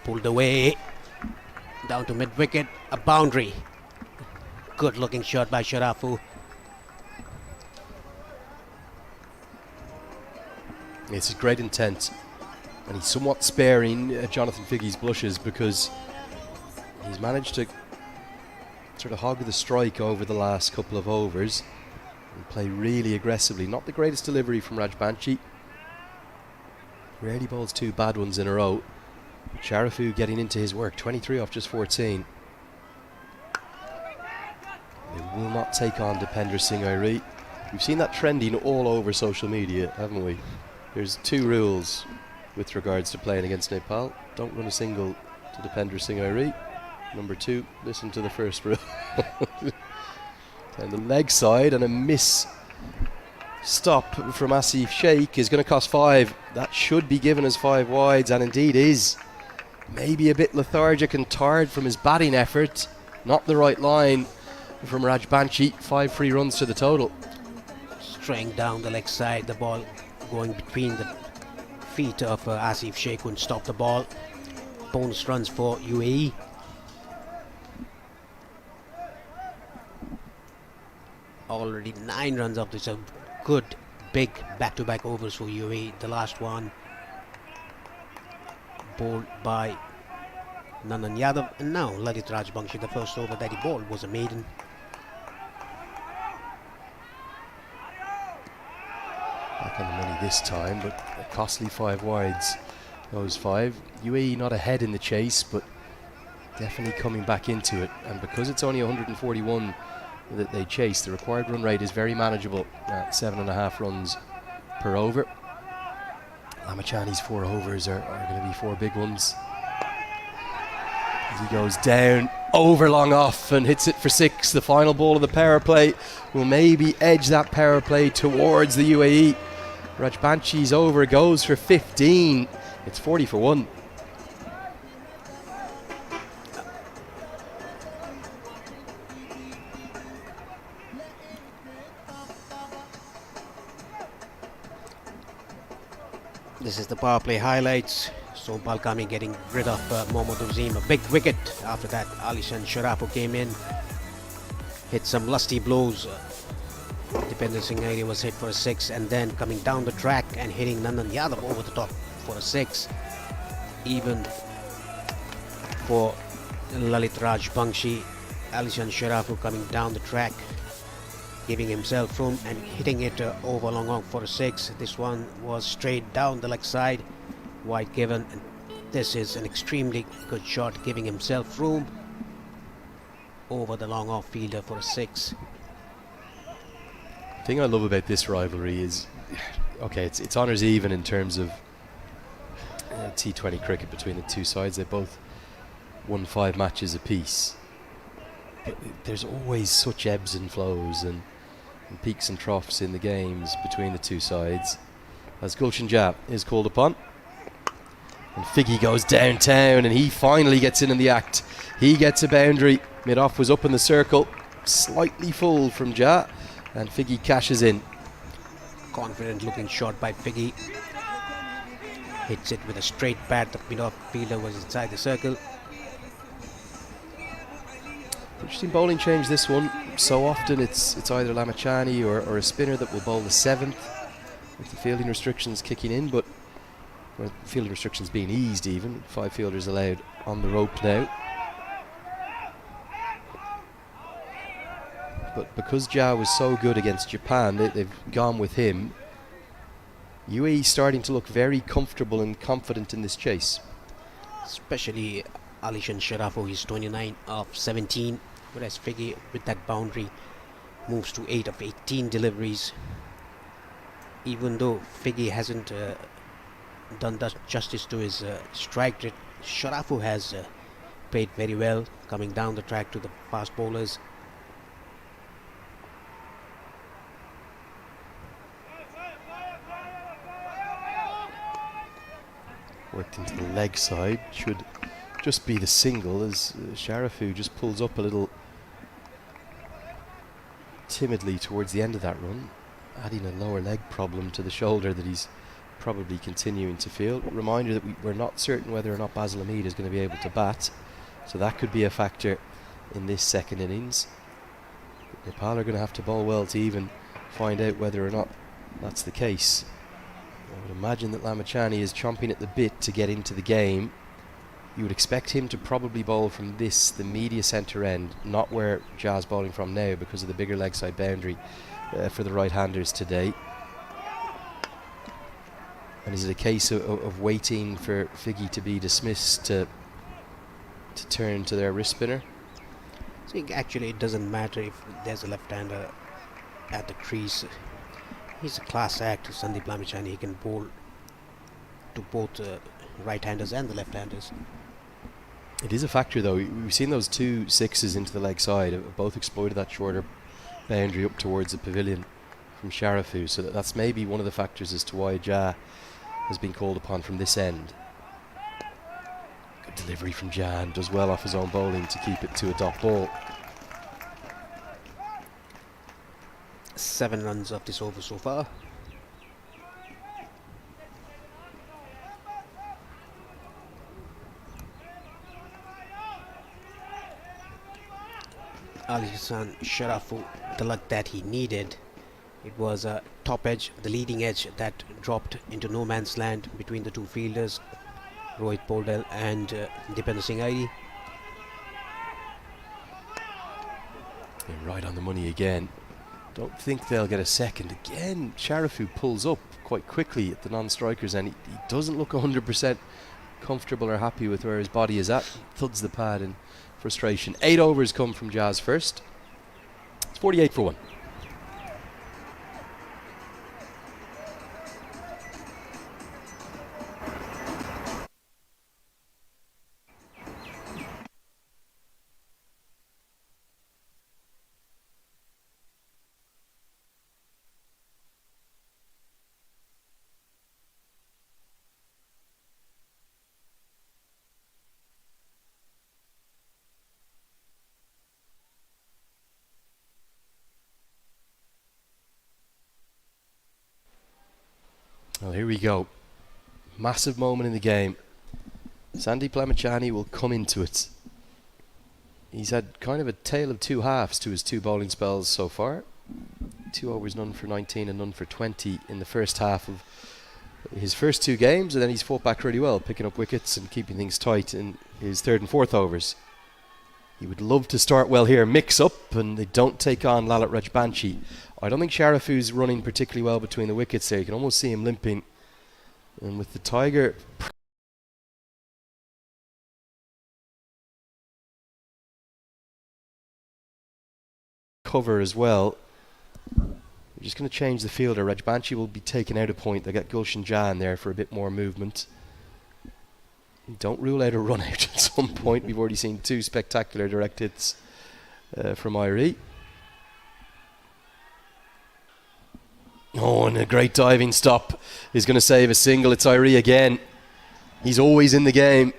Pulled away. Down to mid-wicket, a boundary. Good looking shot by Sharafu. It's a great intent, and he's somewhat sparing Jonathan Figgy's blushes because he's managed to sort of hog the strike over the last couple of overs and play really aggressively. Not the greatest delivery from Rajbanshi. Rarely bowls 2 bad ones in a row. Sharafu getting into his work, 23 off just 14. They will not take on Dipender Singh. We've seen that trending all over social media, haven't we? There's 2 rules with regards to playing against Nepal. Don't run a single to Dipender Singh. Number 2, listen to the first rule. Down the leg side, and a miss stop from Asif Sheikh is going to cost 5. That should be given as 5 wides, and indeed is. Maybe a bit lethargic and tired from his batting effort. Not the right line from Rajbanshi. 5 free runs to the total. Straying down the leg side, the ball going between the feet of Asif Sheikh, couldn't stop the ball. Bonus runs for UAE. Already 9 runs of this. A good big back-to-back overs for UAE. The last one bowled by Nandan Yadav, and now Lalit Rajbangshi, the first over that he bowled was a maiden. Back on the money this time, but a costly 5 wides. Those 5. UAE not ahead in the chase, but definitely coming back into it. And because it's only 141 that they chase, the required run rate is very manageable at 7.5 runs per over. Lamachani's 4 overs are going to be 4 big ones. As he goes down, over long off and hits it for 6. The final ball of the power play will maybe edge that power play towards the UAE. Rajbanshi's over goes for 15. It's 40 for 1. This is the power play highlights. Sompal Kami getting rid of Mohammad Uzim, a big wicket. After that, Alishan Sharafu came in, hit some lusty blows. Dipender Singh area was hit for a 6, and then coming down the track and hitting Nandan Yadav over the top for a 6. Even for Lalit Rajbangshi, Alishan Sharafu coming down the track, giving himself room and hitting it over long on for a 6. This one was straight down the leg side, wide given, and this is an extremely good shot, giving himself room over the long off fielder for a 6. The thing I love about this rivalry is, okay, it's honours even in terms of T20 cricket between the two sides. They both won 5 matches apiece. But there's always such ebbs and flows and peaks and troughs in the games between the two sides. As Gulshan Jah is called upon, and Figgy goes downtown, and he finally gets in the act. He gets a boundary. Mid-off was up in the circle, slightly full from Jah, and Figgy cashes in. Confident looking shot by Figgy. Hits it with a straight bat. The mid-off fielder was inside the circle. Interesting bowling change this one. So often it's either Lamachani or a spinner that will bowl the 7th with the fielding restrictions kicking in, but fielding restrictions being eased even. 5 fielders allowed on the rope now. But because Jah was so good against Japan, they've gone with him. UAE starting to look very comfortable and confident in this chase. Especially Alishan Sharafu, he's 29 of 17, whereas Figgy with that boundary moves to 8 of 18 deliveries. Even though Figgy hasn't done justice to his strike rate, Sharafu has played very well, coming down the track to the fast bowlers. Worked into the leg side, should just be the single as Sharafu just pulls up a little timidly towards the end of that run, adding a lower leg problem to the shoulder that he's probably continuing to feel. Reminder that we're not certain whether or not Basil Hamid is going to be able to bat, so that could be a factor in this second innings. Nepal are going to have to bowl well to even find out whether or not that's the case. I would imagine that Lamachani is chomping at the bit to get into the game. You would expect him to probably bowl from the media centre end, not where Jah's bowling from now because of the bigger leg side boundary for the right-handers today. And is it a case of waiting for Figgy to be dismissed to turn to their wrist spinner? I think actually it doesn't matter if there's a left-hander at the crease. He's a class act, Sandeep Lamachani. He can bowl to both right-handers and the left-handers. It is a factor though. We've seen those 2 6s into the leg side, both exploited that shorter boundary up towards the pavilion from Sharafu, so that's maybe one of the factors as to why Jah has been called upon from this end. Good delivery from Jah, and does well off his own bowling to keep it to a dot ball. 7 runs of this over so far. Alishan Sharafu, the luck that he needed. It was a top edge, the leading edge that dropped into no man's land between the two fielders. Rohit Poldal and Dipender Singh Airi. They're right on the money again. Don't think they'll get a second. Again, Sharafu pulls up quite quickly at the non-strikers, and he doesn't look 100% comfortable or happy with where his body is at. Thuds the pad in frustration. 8 overs come from Jazz first. It's 48 for 1. Well, here we go. Massive moment in the game. Sandeep Lamachani will come into it. He's had kind of a tale of two halves to his 2 bowling spells so far. 2 overs, none for 19 and none for 20 in the first half of his first 2 games, and then he's fought back really well, picking up wickets and keeping things tight in his 3rd and 4th overs. He would love to start well here, mix up, and they don't take on Lalit Rajbanshi. I don't think Sharafu's running particularly well between the wickets there. You can almost see him limping. And with the Tiger cover as well, we're just going to change the fielder. Rajbanshi will be taken out a point. They got Gulshan Jha in there for a bit more movement. Don't rule out a run out at some point. We've already seen 2 spectacular direct hits from Irie. Oh, and a great diving stop is going to save a single. It's Irie again. He's always in the game.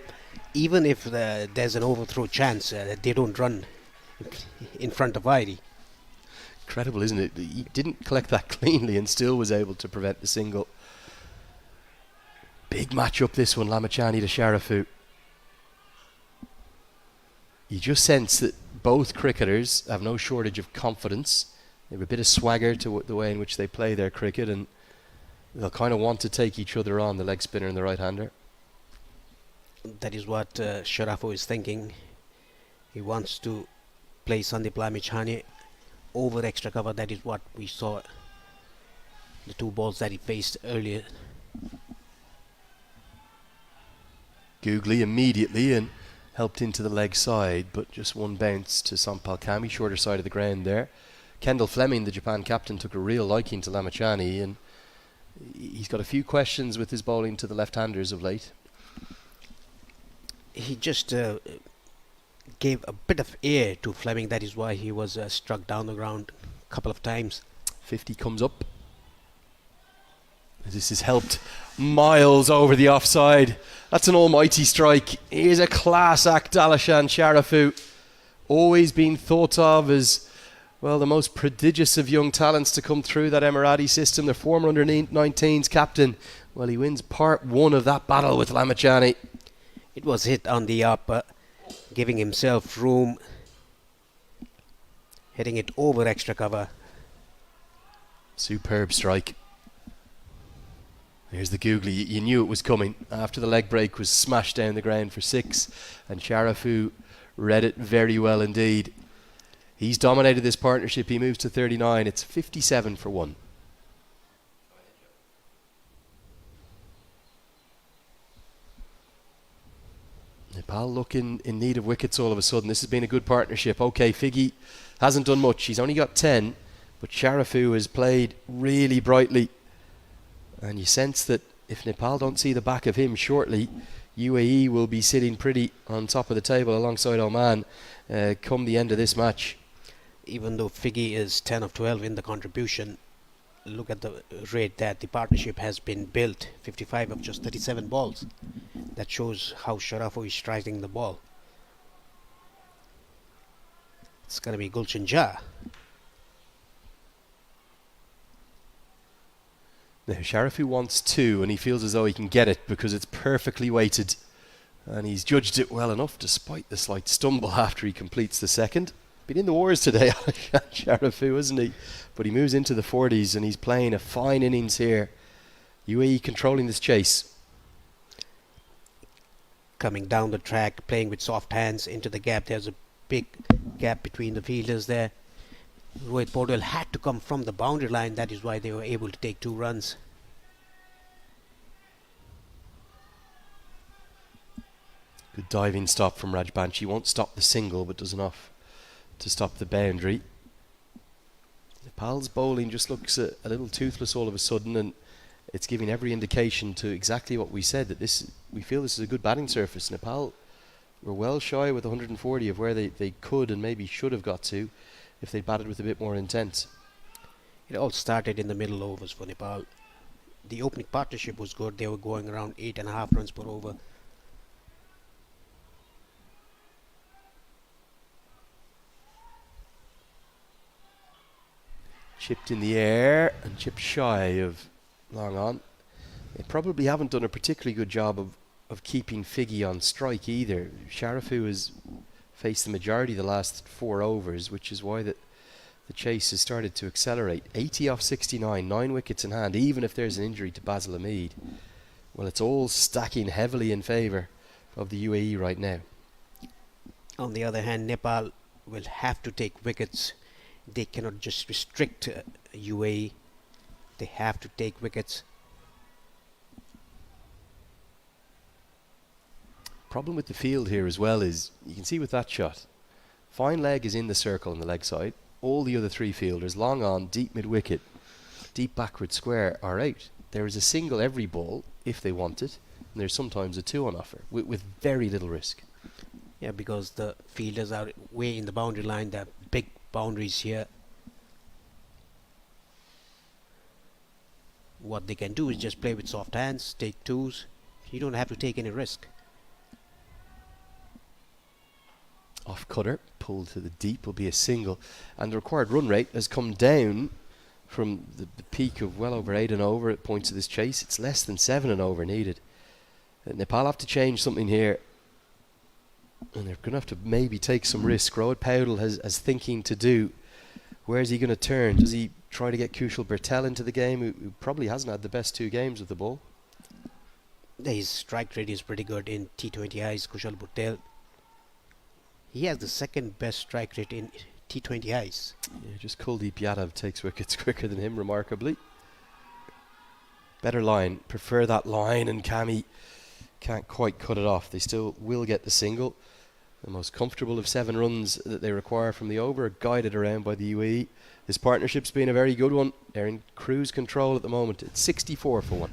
Even if there's an overthrow chance, they don't run in front of Irie. Incredible, isn't it? He didn't collect that cleanly and still was able to prevent the single. Big matchup this one, Lamachani to Sharafu. You just sense that both cricketers have no shortage of confidence. They have a bit of swagger to the way in which they play their cricket, and they'll kind of want to take each other on, the leg spinner and the right-hander. That is what Sharafu is thinking. He wants to play Sandeep Lamachani over extra cover. That is what we saw, the 2 balls that he faced earlier. Googly immediately and helped into the leg side, but just 1 bounce to Sampal Kami, shorter side of the ground there. Kendall Fleming, the Japan captain, took a real liking to Lamachani, and he's got a few questions with his bowling to the left-handers of late. He just gave a bit of air to Fleming. That is why he was struck down the ground a couple of times. 50 comes up. This has helped miles over the offside. That's an almighty strike. Here's a class act, Dalashan Sharafu. Always been thought of as, well, the most prodigious of young talents to come through that Emirati system. Their former under-19s captain. Well, he wins part 1 of that battle with Lamachani. It was hit on the up, giving himself room, hitting it over extra cover. Superb strike. Here's the googly. You knew it was coming after the leg break was smashed down the ground for 6, and Sharafu read it very well indeed. He's dominated this partnership. He moves to 39. It's 57 for 1. Nepal looking in need of wickets all of a sudden. This has been a good partnership. Okay, Figgy hasn't done much. He's only got 10, but Sharafu has played really brightly. And you sense that if Nepal don't see the back of him shortly, UAE will be sitting pretty on top of the table alongside Oman come the end of this match. Even though Figgy is 10 of 12 in the contribution, look at the rate that the partnership has been built. 55 of just 37 balls. That shows how Sharafu is striking the ball. It's going to be Gulshan Jha. Now Sharafu wants 2, and he feels as though he can get it because it's perfectly weighted, and he's judged it well enough despite the slight stumble after he completes the second. Been in the wars today, Sharafu, isn't he? But he moves into the 40s and he's playing a fine innings here. UAE controlling this chase. coming down the track, playing with soft hands into the gap. There's a big gap between the fielders there. Rohit Paudel had to come from the boundary line. That is why they were able to take 2 runs. Good diving stop from Rajbanshi. Won't stop the single, but does enough to stop the boundary. Nepal's bowling just looks a little toothless all of a sudden, and it's giving every indication to exactly what we said, that we feel this is a good batting surface. Nepal were well shy with 140 of where they could and maybe should have got to if they batted with a bit more intent. It all started in the middle overs for Nepal. The opening partnership was good. They were going around 8.5 runs per over. Chipped in the air and chipped shy of long on. They probably haven't done a particularly good job of keeping Figgy on strike either. Sharafu has faced the majority of the last 4 overs, which is why the chase has started to accelerate. 80 off 69, 9 wickets in hand, even if there's an injury to Basil Hamid. Well, it's all stacking heavily in favour of the UAE right now. On the other hand, Nepal will have to take wickets. They cannot just restrict UAE. They have to take wickets. Problem with the field here as well is, you can see with that shot, fine leg is in the circle on the leg side. All the other 3 fielders, long on, deep mid-wicket, deep backward square, are out. There is a single every ball, if they want it, and there's sometimes a 2 on offer, with very little risk. Yeah, because the fielders are way in the boundary line. There are big boundaries here. What they can do is just play with soft hands, take 2s. You don't have to take any risk. Off cutter, pulled to the deep, will be a single, and the required run rate has come down from the peak of well over 8 and over at points of this chase. It's less than 7 and over needed. Nepal have to change something here, and they're going to have to maybe take some risk. Rohit Paudel has thinking to do. Where's he going to turn? Does he try to get Kushal Bertel into the game, who probably hasn't had the best 2 games with the ball? His strike rate is pretty good in T20 eyes, Kushal Bertel. He has the 2nd best strike rate in T20 eyes. Yeah, just Kuldeep Yadav takes wickets quicker than him, remarkably. Better line. Prefer that line, and Kami can't quite cut it off. They still will get the single. The most comfortable of 7 runs that they require from the over, guided around by the UAE. This partnership's been a very good one. They're in cruise control at the moment. It's 64 for 1.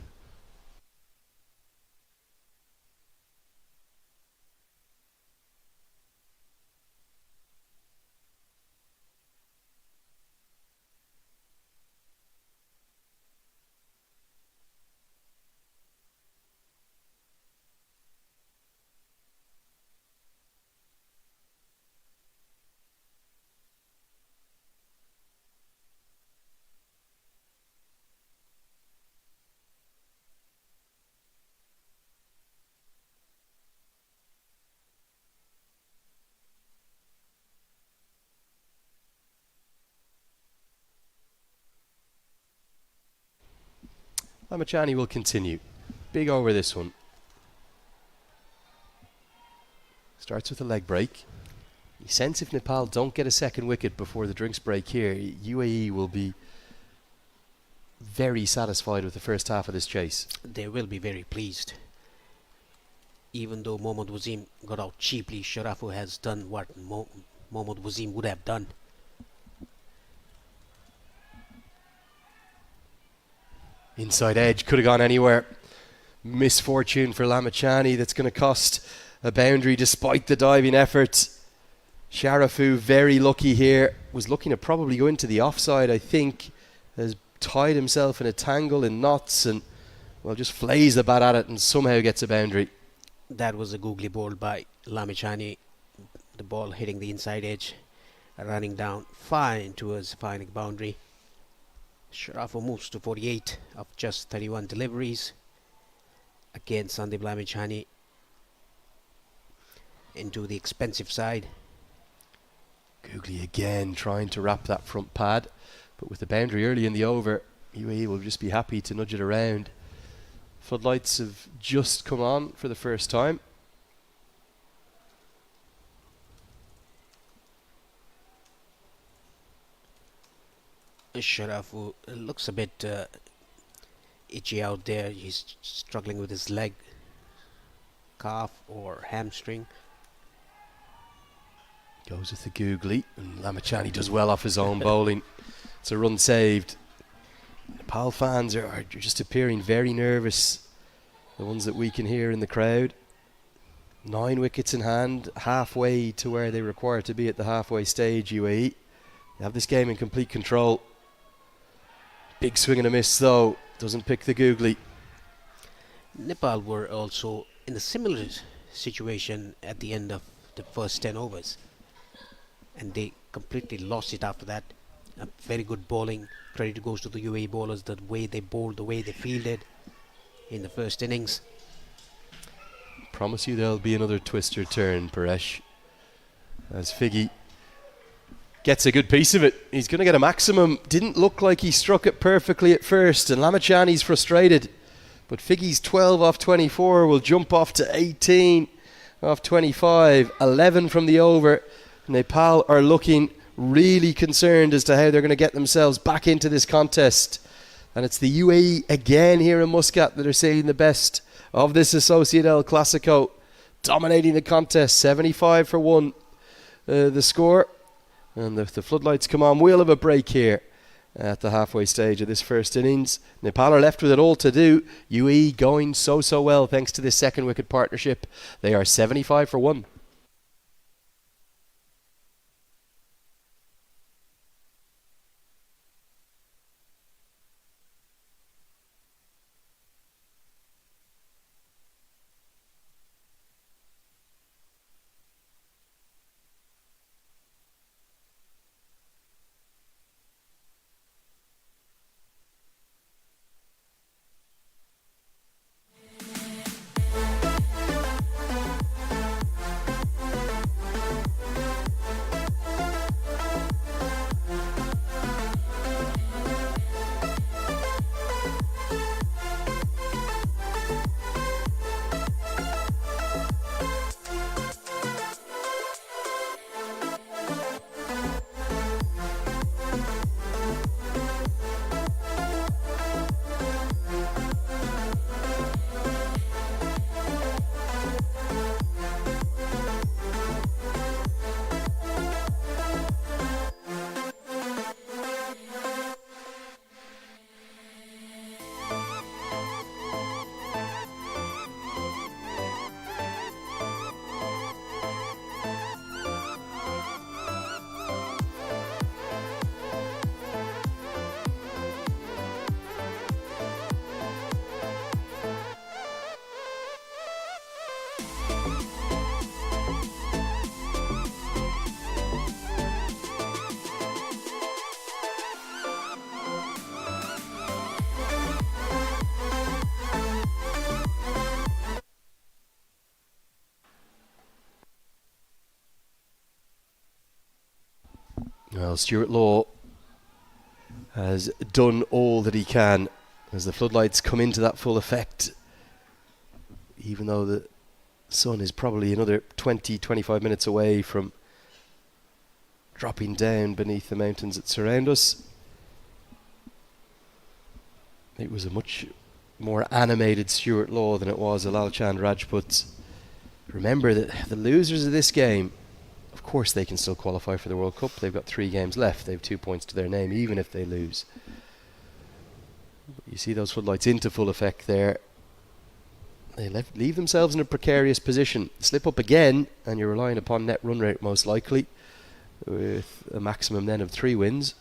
Lamachani will continue. Big over this one. Starts with a leg break. You sense if Nepal don't get a 2nd wicket before the drinks break here, UAE will be very satisfied with the first half of this chase. They will be very pleased. Even though Mohammad Wasim got out cheaply, Sharafu has done what Mohammad Wasim would have done. Inside edge, could have gone anywhere. Misfortune for Lamachani, that's going to cost a boundary despite the diving efforts. Sharafu, very lucky here. Was looking to probably go into the offside, I think. Has tied himself in a tangle in knots and, well, just flays the bat at it and somehow gets a boundary. That was a googly ball by Lamachani. The ball hitting the inside edge, running down fine towards the final boundary. Sharafu moves to 48 of just 31 deliveries. Again, Sandeep Lamachani into the expensive side. Googly again trying to wrap that front pad, but with the boundary early in the over, UAE will just be happy to nudge it around. Floodlights have just come on for the first time. Sharaf, who looks a bit itchy out there. He's struggling with his leg, calf or hamstring. Goes with the googly, and Lamachani does well off his own bowling. It's a run saved. Nepal fans are just appearing very nervous, the ones that we can hear in the crowd. 9 wickets in hand, halfway to where they require to be at the halfway stage, UAE. They have this game in complete control. Big swing and a miss though, doesn't pick the googly. Nepal were also in a similar situation at the end of the first 10 overs. And they completely lost it after that. Very good bowling. Credit goes to the UAE bowlers, the way they bowled, the way they fielded in the first innings. Promise you there'll be another twister turn, Paresh. As Figgy gets a good piece of it. He's going to get a maximum. Didn't look like he struck it perfectly at first, and Lamachani's frustrated. But Figgy's 12 off 24 will jump off to 18 off 25. 11 from the over. Nepal are looking really concerned as to how they're going to get themselves back into this contest. And it's the UAE again here in Muscat that are seeing the best of this Associate El Clasico, dominating the contest. 75 for 1 the score. And if the floodlights come on, we'll have a break here at the halfway stage of this first innings. Nepal are left with it all to do. UAE going so well thanks to this second wicket partnership. They are 75 for 1. Well, Stuart Law has done all that he can as the floodlights come into that full effect, even though the sun is probably another 20-25 minutes away from dropping down beneath the mountains that surround us. It was a much more animated Stuart Law than it was a Lalchand Rajput. Remember that the losers of this game, of course they can still qualify for the World Cup. They've got 3 games left. They have 2 points to their name, even if they lose. You see those floodlights into full effect there. They leave themselves in a precarious position. Slip up again, and you're relying upon net run rate most likely, with a maximum then of 3 wins.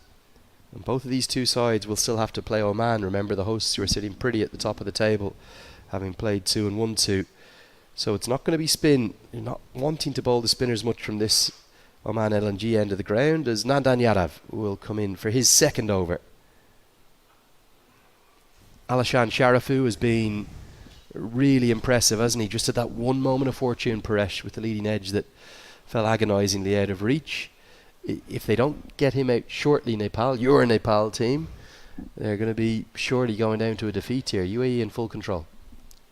And both of these two sides will still have to play Oman. Remember, the hosts who are sitting pretty at the top of the table, having played 2 and 1-2. So it's not going to be spin. You're not wanting to bowl the spinners much from this Oman LNG end of the ground, as Nandan Yadav will come in for his second over. Alishan Sharifu has been really impressive, hasn't he? Just at that one moment of fortune, Paresh, with the leading edge that fell agonisingly out of reach. If they don't get him out shortly, Nepal, your Nepal team, they're going to be surely going down to a defeat here. UAE in full control.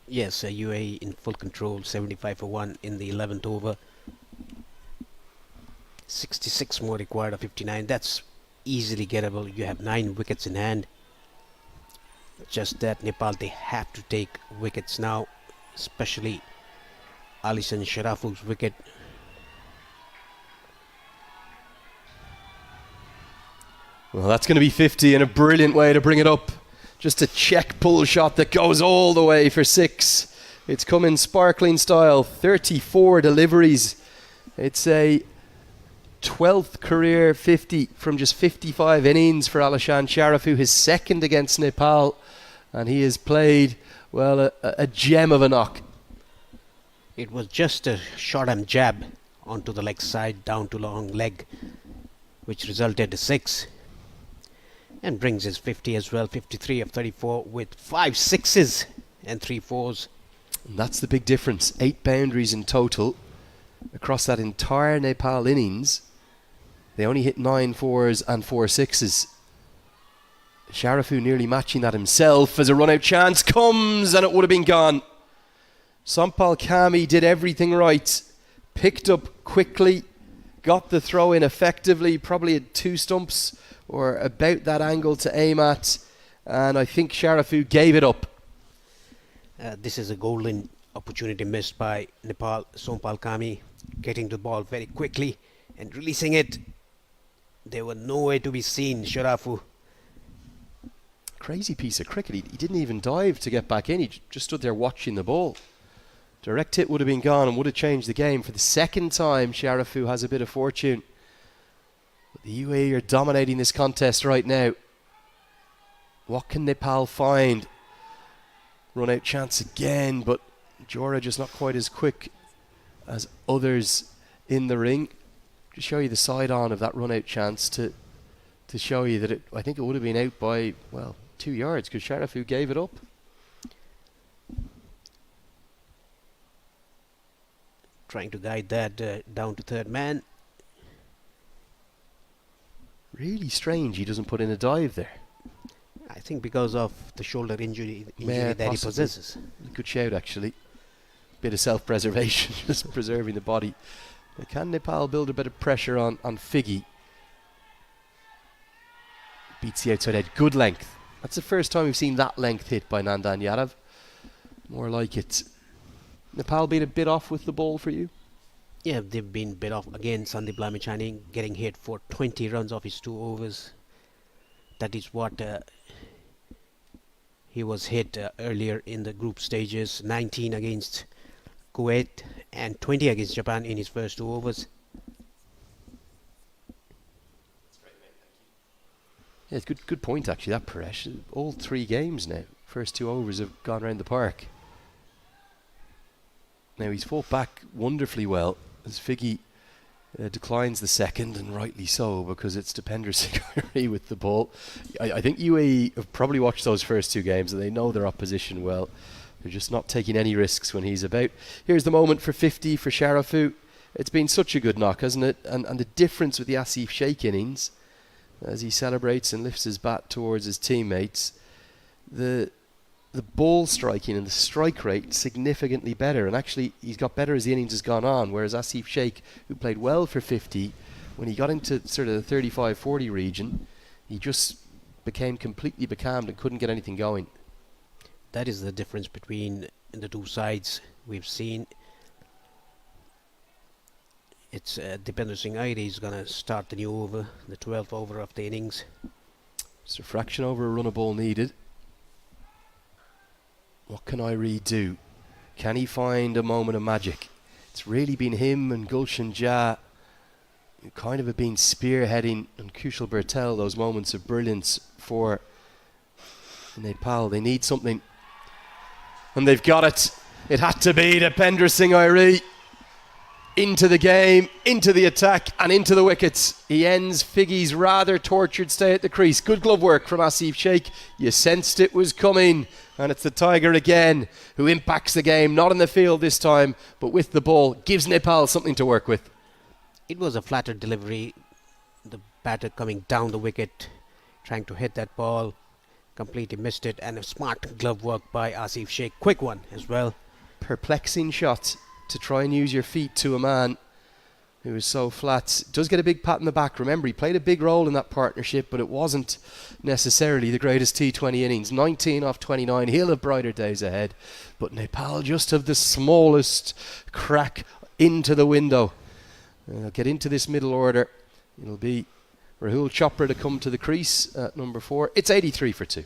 Yes, UAE in full control, 75 for 1 in the 11th over. 66 more required of 59. That's easily gettable. You have 9 wickets in hand. Just that Nepal, they have to take wickets now, especially Alison Sharafu's wicket. Well, that's going to be 50 and a brilliant way to bring it up. Just a check pull shot that goes all the way for 6. It's come in sparkling style, 34 deliveries. It's a 12th career 50 from just 55 innings for Alishan Sharafu, his second against Nepal, and he has played, well, a gem of a knock. It was just a short arm jab onto the leg side, down to long leg, which resulted in 6. And brings his 50 as well, 53 of 34 with 5 sixes and 3 fours. And that's the big difference. 8 boundaries in total across that entire Nepal innings. They only hit 9 fours and 4 sixes. Sharafu nearly matching that himself as a run-out chance comes, and it would have been gone. Sampal Kami did everything right. Picked up quickly, got the throw in effectively, probably at 2 stumps or about that angle to aim at, and I think Sharafu gave it up. This is a golden opportunity missed by Nepal. Sampal Kami getting the ball very quickly and releasing it. There were nowhere to be seen. Sharafu. Crazy piece of cricket. He didn't even dive to get back in. He just stood there watching the ball. Direct hit would have been gone and would have changed the game. For the second time, Sharafu has a bit of fortune. The UAE are dominating this contest right now. What can Nepal find? Run out chance again, but Jora just not quite as quick as others in the ring. To show you the side on of that run out chance to show you that I think it would have been out by, well, 2 yards because Sharafu gave it up. Trying to guide that down to third man. Really strange he doesn't put in a dive there. I think because of the shoulder injury Yeah, that he possibly. possesses. Good shout, actually. Bit of self-preservation, just preserving the body. But can Nepal build a bit of pressure on Figgy? Beats the outside edge. Good length. That's the first time we've seen that length hit by Nandan Yadav. More like it. Nepal being a bit off with the ball for you? Yeah, they've been bit off again. Sandeep Lamichhane getting hit for 20 runs off his 2 overs. That is what he was hit earlier in the group stages. 19 against Kuwait and 20 against Japan in his first 2 overs. Yeah, it's good point actually, that Paresh. All 3 games now. First 2 overs have gone around the park. Now he's fought back wonderfully well as Figgy declines the second, and rightly so, because it's Dipender Singh with the ball. I think UAE have probably watched those first 2 games and they know their opposition well. They're just not taking any risks when he's about. Here's the moment for 50 for Sharafu. It's been such a good knock, hasn't it? And the difference with the Asif Sheikh innings, as he celebrates and lifts his bat towards his teammates, the ball striking and the strike rate significantly better, and actually he's got better as the innings has gone on, whereas Asif Sheikh, who played well for 50, when he got into sort of the 35-40 region, he just became completely becalmed and couldn't get anything going. That is the difference between the 2 sides we've seen. It's Dipender Singh is going to start the new over, the 12th over of the innings. Just a fraction over a run of ball needed. What can I redo? Can he find a moment of magic? It's really been him and Gulshan Jha who kind of have been spearheading, and Kushal Bertel, those moments of brilliance for Nepal. They need something, and they've got it. It had to be Dipender Singh into the game, into the attack, and into the wickets. He ends Figgy's rather tortured stay at the crease. Good glove work from Asif Sheikh. You sensed it was coming, and it's the Tiger again who impacts the game, not in the field this time, but with the ball. Gives Nepal something to work with. It was a flatter delivery. The batter coming down the wicket, trying to hit that ball, completely missed it, and a smart glove work by Asif Sheikh. Quick one as well. Perplexing shot to try and use your feet to a man who is so flat. Does get a big pat in the back. Remember, he played a big role in that partnership, but it wasn't necessarily the greatest T20 innings. 19 off 29. He'll have brighter days ahead. But Nepal just have the smallest crack into the window. They'll get into this middle order. It'll be Rahul Chopra to come to the crease at number 4. It's 83 for 2.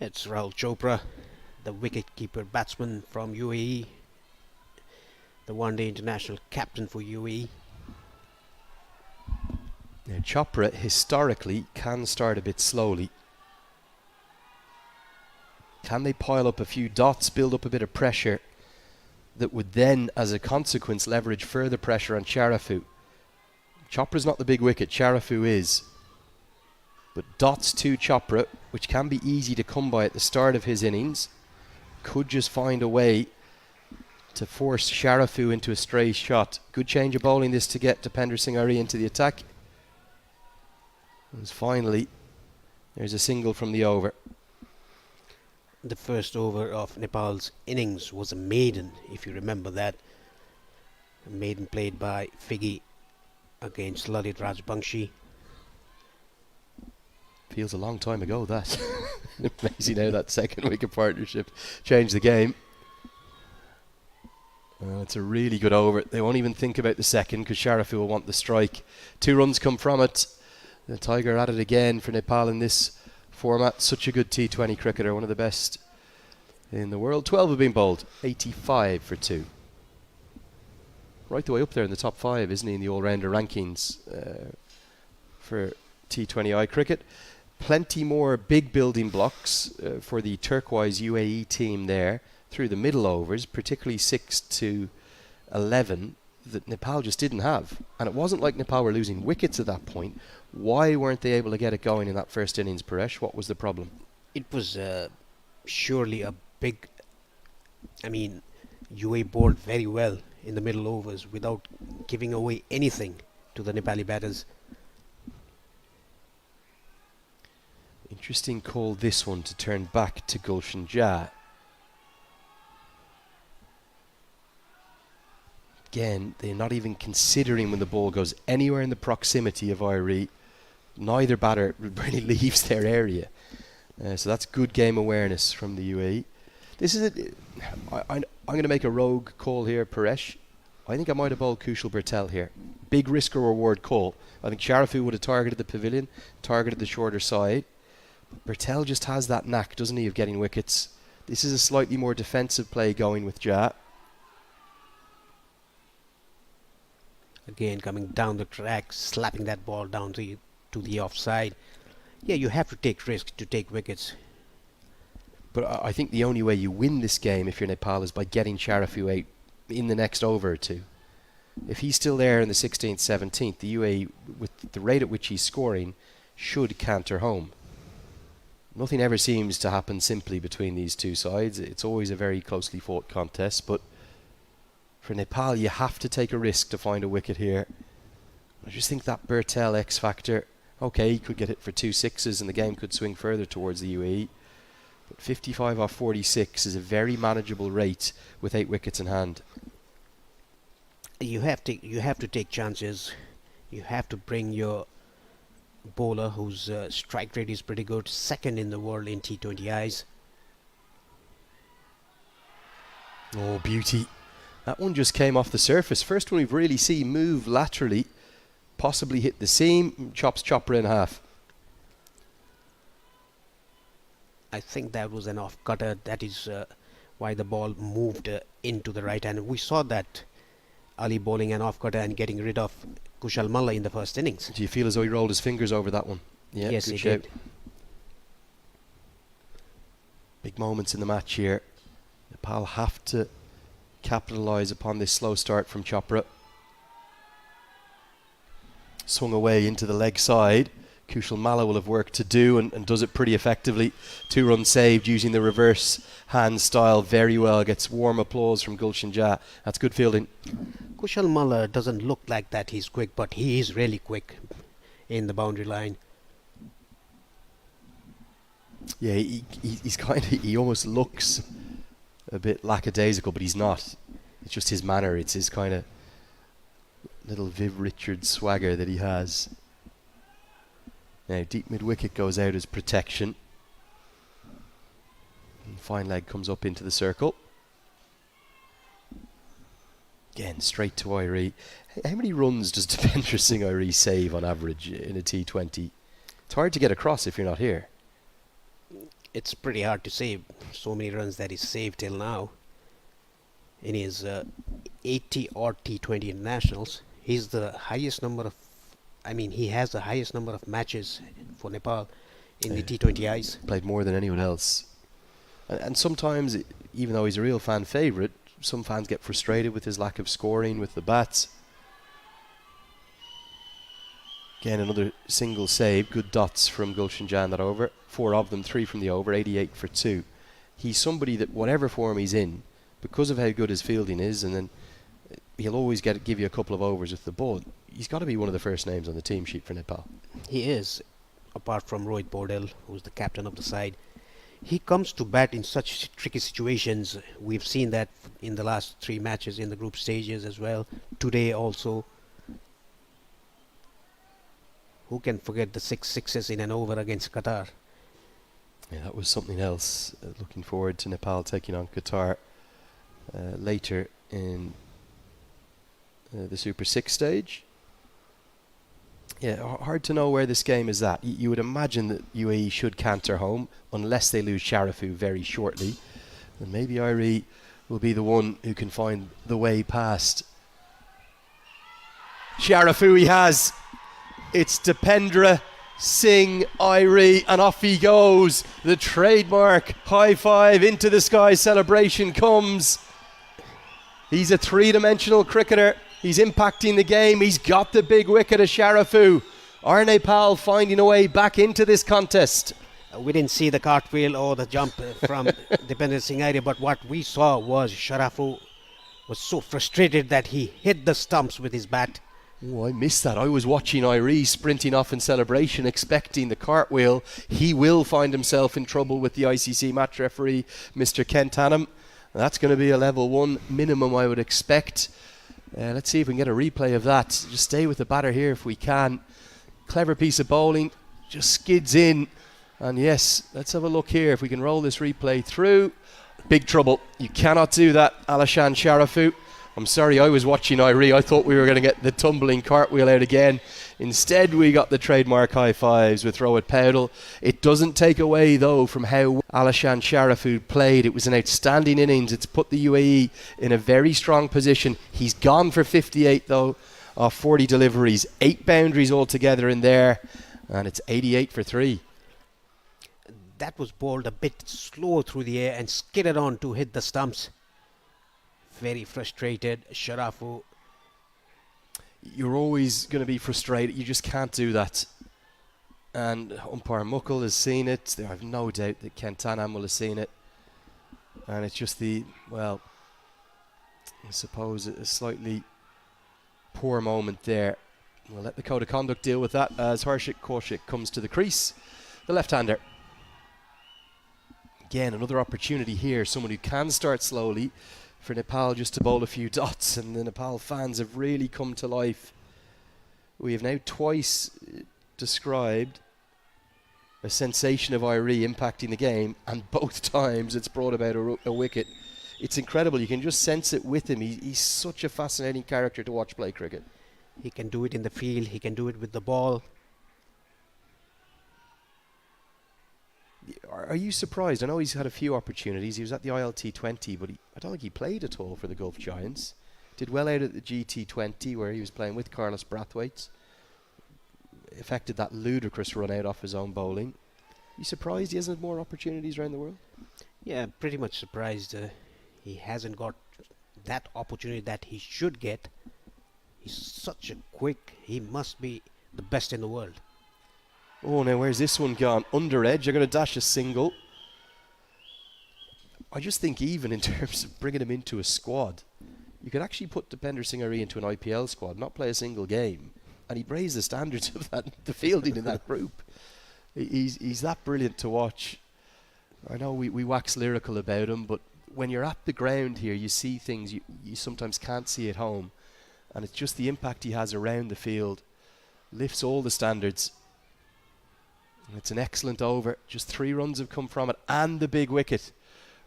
It's Rahul Chopra, the wicket-keeper batsman from UAE, the one-day international captain for UAE. Now, Chopra historically can start a bit slowly. Can they pile up a few dots, build up a bit of pressure that would then, as a consequence, leverage further pressure on Charafu? Chopra's not the big wicket, Charafu is. But dots to Chopra, which can be easy to come by at the start of his innings, could just find a way to force Charafu into a stray shot. Good change of bowling this to get Dipender Singh Ari into the attack. And finally, there's a single from the over. The first over of Nepal's innings was a maiden, if you remember that. A maiden played by Figgy against Lalit Rajbangshi. Feels a long time ago, that. Amazing how that second wicket partnership changed the game. It's a really good over. They won't even think about the second because Charafu will want the strike. 2 runs come from it. The Tiger at it again for Nepal in this format. Such a good T20 cricketer, one of the best in the world. 12 have been bowled, 85 for 2. Right the way up there in the top 5, isn't he, in the all-rounder rankings for T20I cricket. Plenty more big building blocks for the turquoise UAE team there through the middle overs, particularly 6 to 11, that Nepal just didn't have. And it wasn't like Nepal were losing wickets at that point. Why weren't they able to get it going in that first innings, Paresh? What was the problem? It was surely a big... UAE bowled very well in the middle overs without giving away anything to the Nepali batters. Interesting call, this one, to turn back to Gulshan Jah. Again, they're not even considering when the ball goes anywhere in the proximity of Irie. Neither batter really leaves their area. So that's good game awareness from the UAE. This is I'm going to make a rogue call here, Paresh. I think I might have bowled Kushal Bertel here. Big risk or reward call. I think Charafu would have targeted the pavilion, targeted the shorter side. Bertel just has that knack, doesn't he, of getting wickets. This is a slightly more defensive play going with Jah. Again, coming down the track, slapping that ball down to the offside. Yeah, you have to take risks to take wickets. But I think the only way you win this game if you're Nepal is by getting Charafu out in the next over or two. If he's still there in the 16th, 17th, the UAE, with the rate at which he's scoring, should canter home. Nothing ever seems to happen simply between these two sides. It's always a very closely fought contest, but for Nepal, you have to take a risk to find a wicket here. I just think that Bertel X factor, okay, he could get it for 2 sixes and the game could swing further towards the UAE. But 55 off 46 is a very manageable rate with 8 wickets in hand. You have to take chances. You have to bring your bowler whose strike rate is pretty good, second in the world in T20Is. Oh, beauty. That one just came off the surface. First one we've really seen move laterally, possibly hit the seam, chops Chopra in half. I think that was an off-cutter. That is why the ball moved into the right hand. We saw that Ali bowling an off-cutter and getting rid of Kushal Malla in the first innings. Do you feel as though he rolled his fingers over that one? Yeah, yes, good he shout. did. Big moments in the match here. Nepal have to capitalise upon this slow start from Chopra. Swung away into the leg side. Kushal Malla will have work to do and does it pretty effectively. 2 runs saved using the reverse hand style very well. Gets warm applause from Gulshan Jah. That's good fielding. Kushal Malla doesn't look like that he's quick, but he is really quick in the boundary line. Yeah, he's kind of, he almost looks a bit lackadaisical, but he's not. It's just his manner. It's his kind of little Viv Richards swagger that he has. Now, deep mid-wicket goes out as protection. And fine leg comes up into the circle. Again, straight to Irie. How many runs does Devendra Singh Irie save on average in a T20? It's hard to get across if you're not here. It's pretty hard to save so many runs that he's saved till now. In his 80 odd T20 internationals, he's the highest number of, he has the highest number of matches for Nepal in the T20Is. Played more than anyone else. And sometimes, even though he's a real fan favourite, some fans get frustrated with his lack of scoring with the bats. Again, another single save. Good dots from Gulshan Jah in that over. 4 of them, 3 from the over, 88 for 2. He's somebody that whatever form he's in, because of how good his fielding is, and then he'll always give you a couple of overs with the ball. He's got to be one of the first names on the team sheet for Nepal. He is, apart from Rohit Bordel, who's the captain of the side. He comes to bat in such tricky situations. We've seen that in the last 3 matches in the group stages as well. Today also. Who can forget the 6 sixes in an over against Qatar? Yeah, that was something else. Looking forward to Nepal taking on Qatar later in the Super 6 stage. Yeah, hard to know where this game is at. You would imagine that UAE should canter home unless they lose Sharafu very shortly. And maybe Irie will be the one who can find the way past. Sharafu he has. It's Dipendra Singh Irie, and off he goes. The trademark high five into the sky celebration comes. He's a 3-dimensional cricketer. He's impacting the game. He's got the big wicket of Sharafu. Are Nepal finding a way back into this contest? We didn't see the cartwheel or the jump from Dipendra Singh Irie, but what we saw was Sharafu was so frustrated that he hit the stumps with his bat. Oh, I missed that. I was watching Irie sprinting off in celebration, expecting the cartwheel. He will find himself in trouble with the ICC match referee, Mr. Kent Hannam. That's going to be a level 1 minimum, I would expect. Let's see if we can get a replay of that. Just stay with the batter here if we can. Clever piece of bowling. Just skids in. And yes, let's have a look here if we can roll this replay through. Big trouble. You cannot do that, Alishan Sharafu. I'm sorry, I was watching Irie. I thought we were going to get the tumbling cartwheel out again. Instead, we got the trademark high fives with Rohit Powdell. It doesn't take away, though, from how Alishan Sharafu played. It was an outstanding innings. It's put the UAE in a very strong position. He's gone for 58, though, off 40 deliveries. 8 boundaries altogether in there, and it's 88 for 3. That was bowled a bit slow through the air and skidded on to hit the stumps. Very frustrated, Sharafu. You're always going to be frustrated. You just can't do that. And umpire Muckle has seen it. I have no doubt that Kent Hannam will have seen it. And it's just I suppose a slightly poor moment there. We'll let the code of conduct deal with that as Harshit Kaushik comes to the crease. The left-hander. Again, another opportunity here. Someone who can start slowly for Nepal just to bowl a few dots, and the Nepal fans have really come to life. We have now twice described a sensation of Irie impacting the game, and both times it's brought about a wicket. It's incredible. You can just sense it with him. He's such a fascinating character to watch play cricket. He can do it in the field. He can do it with the ball. Are you surprised? I know he's had a few opportunities. He was at the ILT20, but I don't think he played at all for the Gulf Giants. Did well out at the GT20, where he was playing with Carlos Brathwaite. Affected that ludicrous run out off his own bowling. You surprised he hasn't had more opportunities around the world? Yeah, pretty much surprised. He hasn't got that opportunity that he should get. He's such a quick. He must be the best in the world. Oh, now where's this one gone? Under edge, they're going to dash a single. I just think even in terms of bringing him into a squad, you could actually put Dipender Singh into an IPL squad, not play a single game, and he'd raise the standards of the fielding in that group. He's that brilliant to watch. I know we wax lyrical about him, but when you're at the ground here, you see things you sometimes can't see at home, and it's just the impact he has around the field. Lifts all the standards. It's an excellent over. Just 3 runs have come from it, and the big wicket.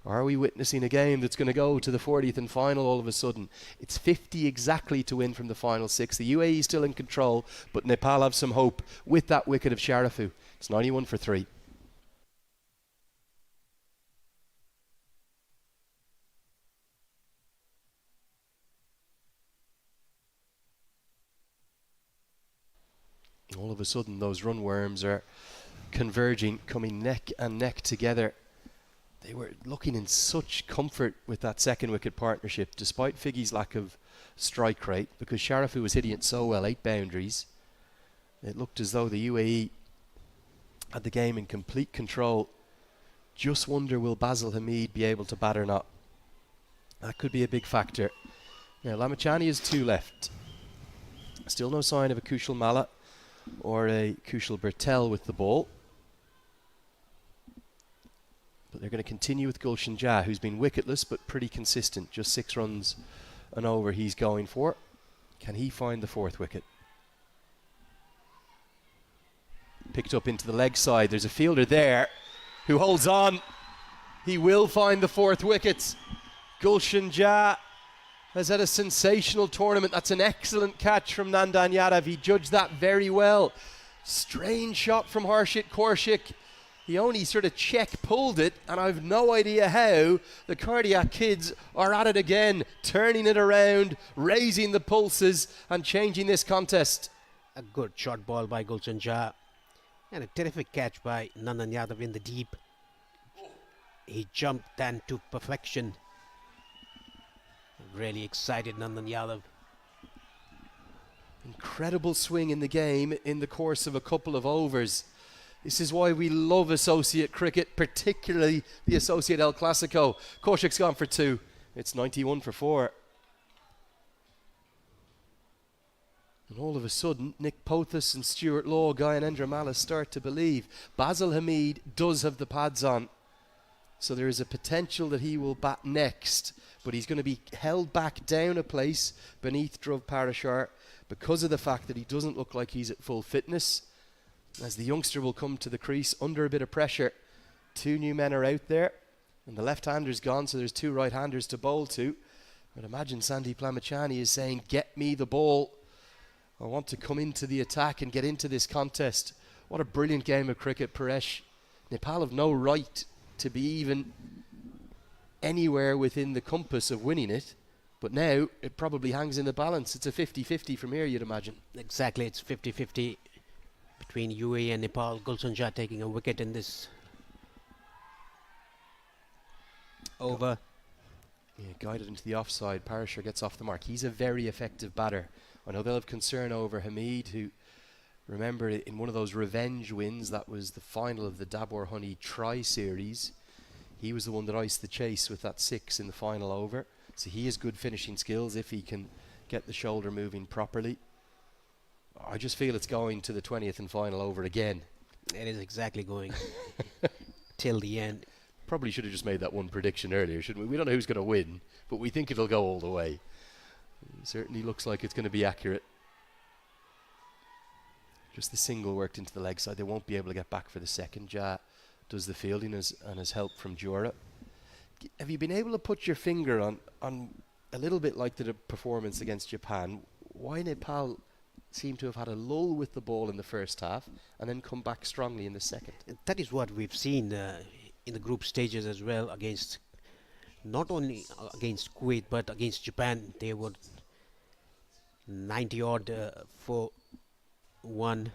Are we witnessing a game that's going to go to the 40th and final all of a sudden? It's 50 exactly to win from the final 6. The UAE is still in control, but Nepal have some hope with that wicket of Sharafu. It's 91 for 3. All of a sudden, those run worms are converging, coming neck and neck together. They were looking in such comfort with that second wicket partnership, despite Figgy's lack of strike rate, because Sharafu was hitting it so well, 8 boundaries. It looked as though the UAE had the game in complete control. Just wonder, will Basil Hamid be able to bat or not? That could be a big factor. Now, Lamachani has 2 left. Still no sign of a Kushal Malla or a Kushal Bertel with the ball. But they're going to continue with Gulshan Jah, who's been wicketless but pretty consistent. Just 6 runs and over he's going for. Can he find the 4th wicket? Picked up into the leg side. There's a fielder there who holds on. He will find the 4th wicket. Gulshan Jah has had a sensational tournament. That's an excellent catch from Nandan Yadav. He judged that very well. Strange shot from Harshit Kaushik. He only sort of pulled it, and I've no idea how. The Cardiac kids are at it again, turning it around, raising the pulses and changing this contest. A good short ball by Gulshan Jah and a terrific catch by Nandan Yadav in the deep. He jumped then to perfection. Really excited Nandan Yadav. Incredible swing in the game in the course of a couple of overs. This is why we love associate cricket, particularly the Associate El Clasico. Kaushik's gone for 2. It's 91 for 4. And all of a sudden, Nick Pothas and Stuart Law, Guy and Endra Malla start to believe. Basil Hamid does have the pads on. So there is a potential that he will bat next. But he's going to be held back down a place beneath Dhruv Parashar because of the fact that he doesn't look like he's at full fitness. As the youngster will come to the crease under a bit of pressure. 2 new men are out there. And the left-hander's gone, so there's 2 right-handers to bowl to. But imagine Sandeep Lamachani is saying, get me the ball. I want to come into the attack and get into this contest. What a brilliant game of cricket, Paresh. Nepal have no right to be even anywhere within the compass of winning it. But now it probably hangs in the balance. It's a 50-50 from here, you'd imagine. Exactly, it's 50-50 between UAE and Nepal. Gulshan Jah taking a wicket in this over. Yeah, guided into the offside. Parashar gets off the mark. He's a very effective batter. I know they'll have concern over Hamid, who, remember, in one of those revenge wins, that was the final of the Dabur Honey Tri-Series. He was the one that iced the chase with that 6 in the final over. So he has good finishing skills if he can get the shoulder moving properly. I just feel it's going to the 20th and final over again. It is exactly going till the end. Probably should have just made that one prediction earlier, shouldn't we? We don't know who's going to win, but we think it'll go all the way. It certainly looks like it's going to be accurate. Just the single worked into the leg side. They won't be able to get back for the second. Jah does the fielding and has help from Jura. Have you been able to put your finger on a little bit like the performance against Japan, why Nepal seem to have had a lull with the ball in the first half and then come back strongly in the second? That is what we've seen in the group stages as well, against not only against Kuwait but against Japan. They were 90 odd for 1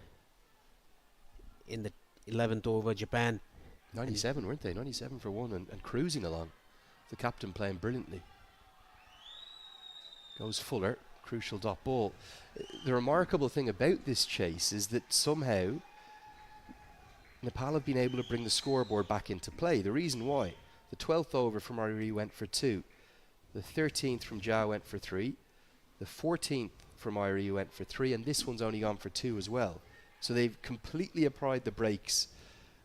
in the 11th over. Japan 97, weren't they? 97 for 1 and cruising along. The captain playing brilliantly. Goes Fuller, crucial dot ball. The remarkable thing about this chase is that somehow Nepal have been able to bring the scoreboard back into play. The reason why: the 12th over from Irie went for 2, the 13th from Ja went for 3, the 14th from Irie went for 3, and this one's only gone for 2 as well. So they've completely applied the brakes,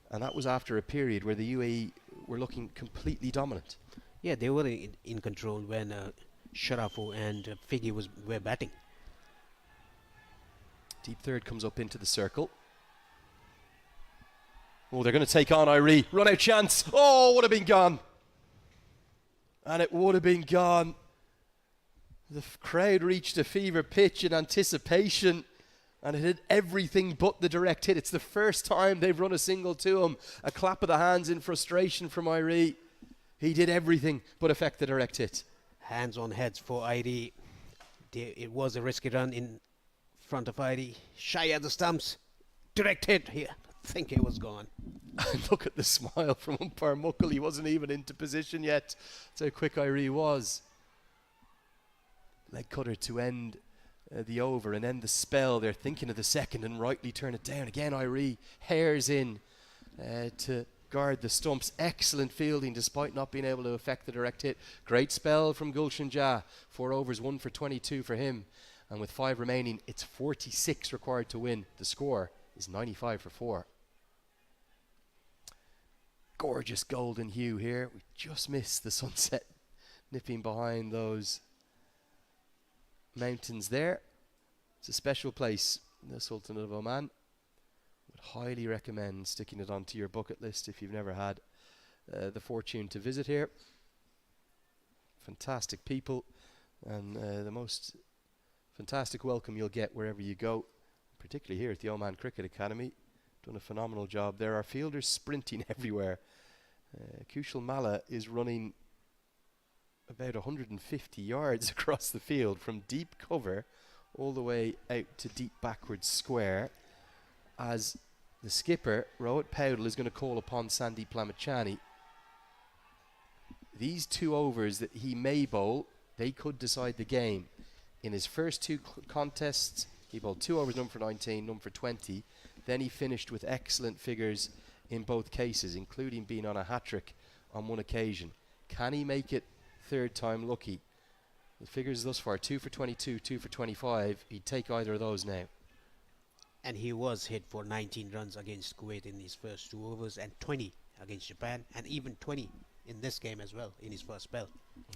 and that was after a period where the UAE were looking completely dominant. Yeah, they were in control when Sharafu and Figgy were batting. Deep third comes up into the circle. Oh, they're going to take on Irie. Run out chance. Oh, would have been gone. And it would have been gone. The crowd reached a fever pitch in anticipation, and it hit everything but the direct hit. It's the first time they've run a single to him. A clap of the hands in frustration from Irie. He did everything but affect the direct hit. Hands on heads for Irie. It was a risky run in front of Irie. Shy at the stumps. Direct hit here. I think it was gone. Look at the smile from umpire Muckle. He wasn't even into position yet. That's how quick Irie was. Leg cutter to end the over and end the spell. They're thinking of the second and rightly turn it down. Again, Irie hairs in to guard the stumps. Excellent fielding despite not being able to affect the direct hit. Great spell from Gulshan Jah. 4 overs, 1 for 22 for him. And with 5 remaining, it's 46 required to win. The score is 95 for 4. Gorgeous golden hue here. We just missed the sunset nipping behind those mountains there. It's a special place, the Sultanate of Oman. Would highly recommend sticking it onto your bucket list if you've never had the fortune to visit here. Fantastic people, and the most fantastic welcome you'll get wherever you go, particularly here at the Oman Cricket Academy. Done a phenomenal job. There are fielders sprinting everywhere. Kushal Malla is running about 150 yards across the field from deep cover all the way out to deep backwards square, as the skipper, Rohit Powdle, is going to call upon Sandeep Lamachani. These 2 overs that he may bowl, they could decide the game. In his first 2 contests, he bowled 2 overs, none for 19, none for 20. Then he finished with excellent figures in both cases, including being on a hat-trick on one occasion. Can he make it third time lucky? The figures thus far: 2 for 22, 2 for 25. He'd take either of those now. And he was hit for 19 runs against Kuwait in his first 2 overs, and 20 against Japan, and even 20 in this game as well in his first spell.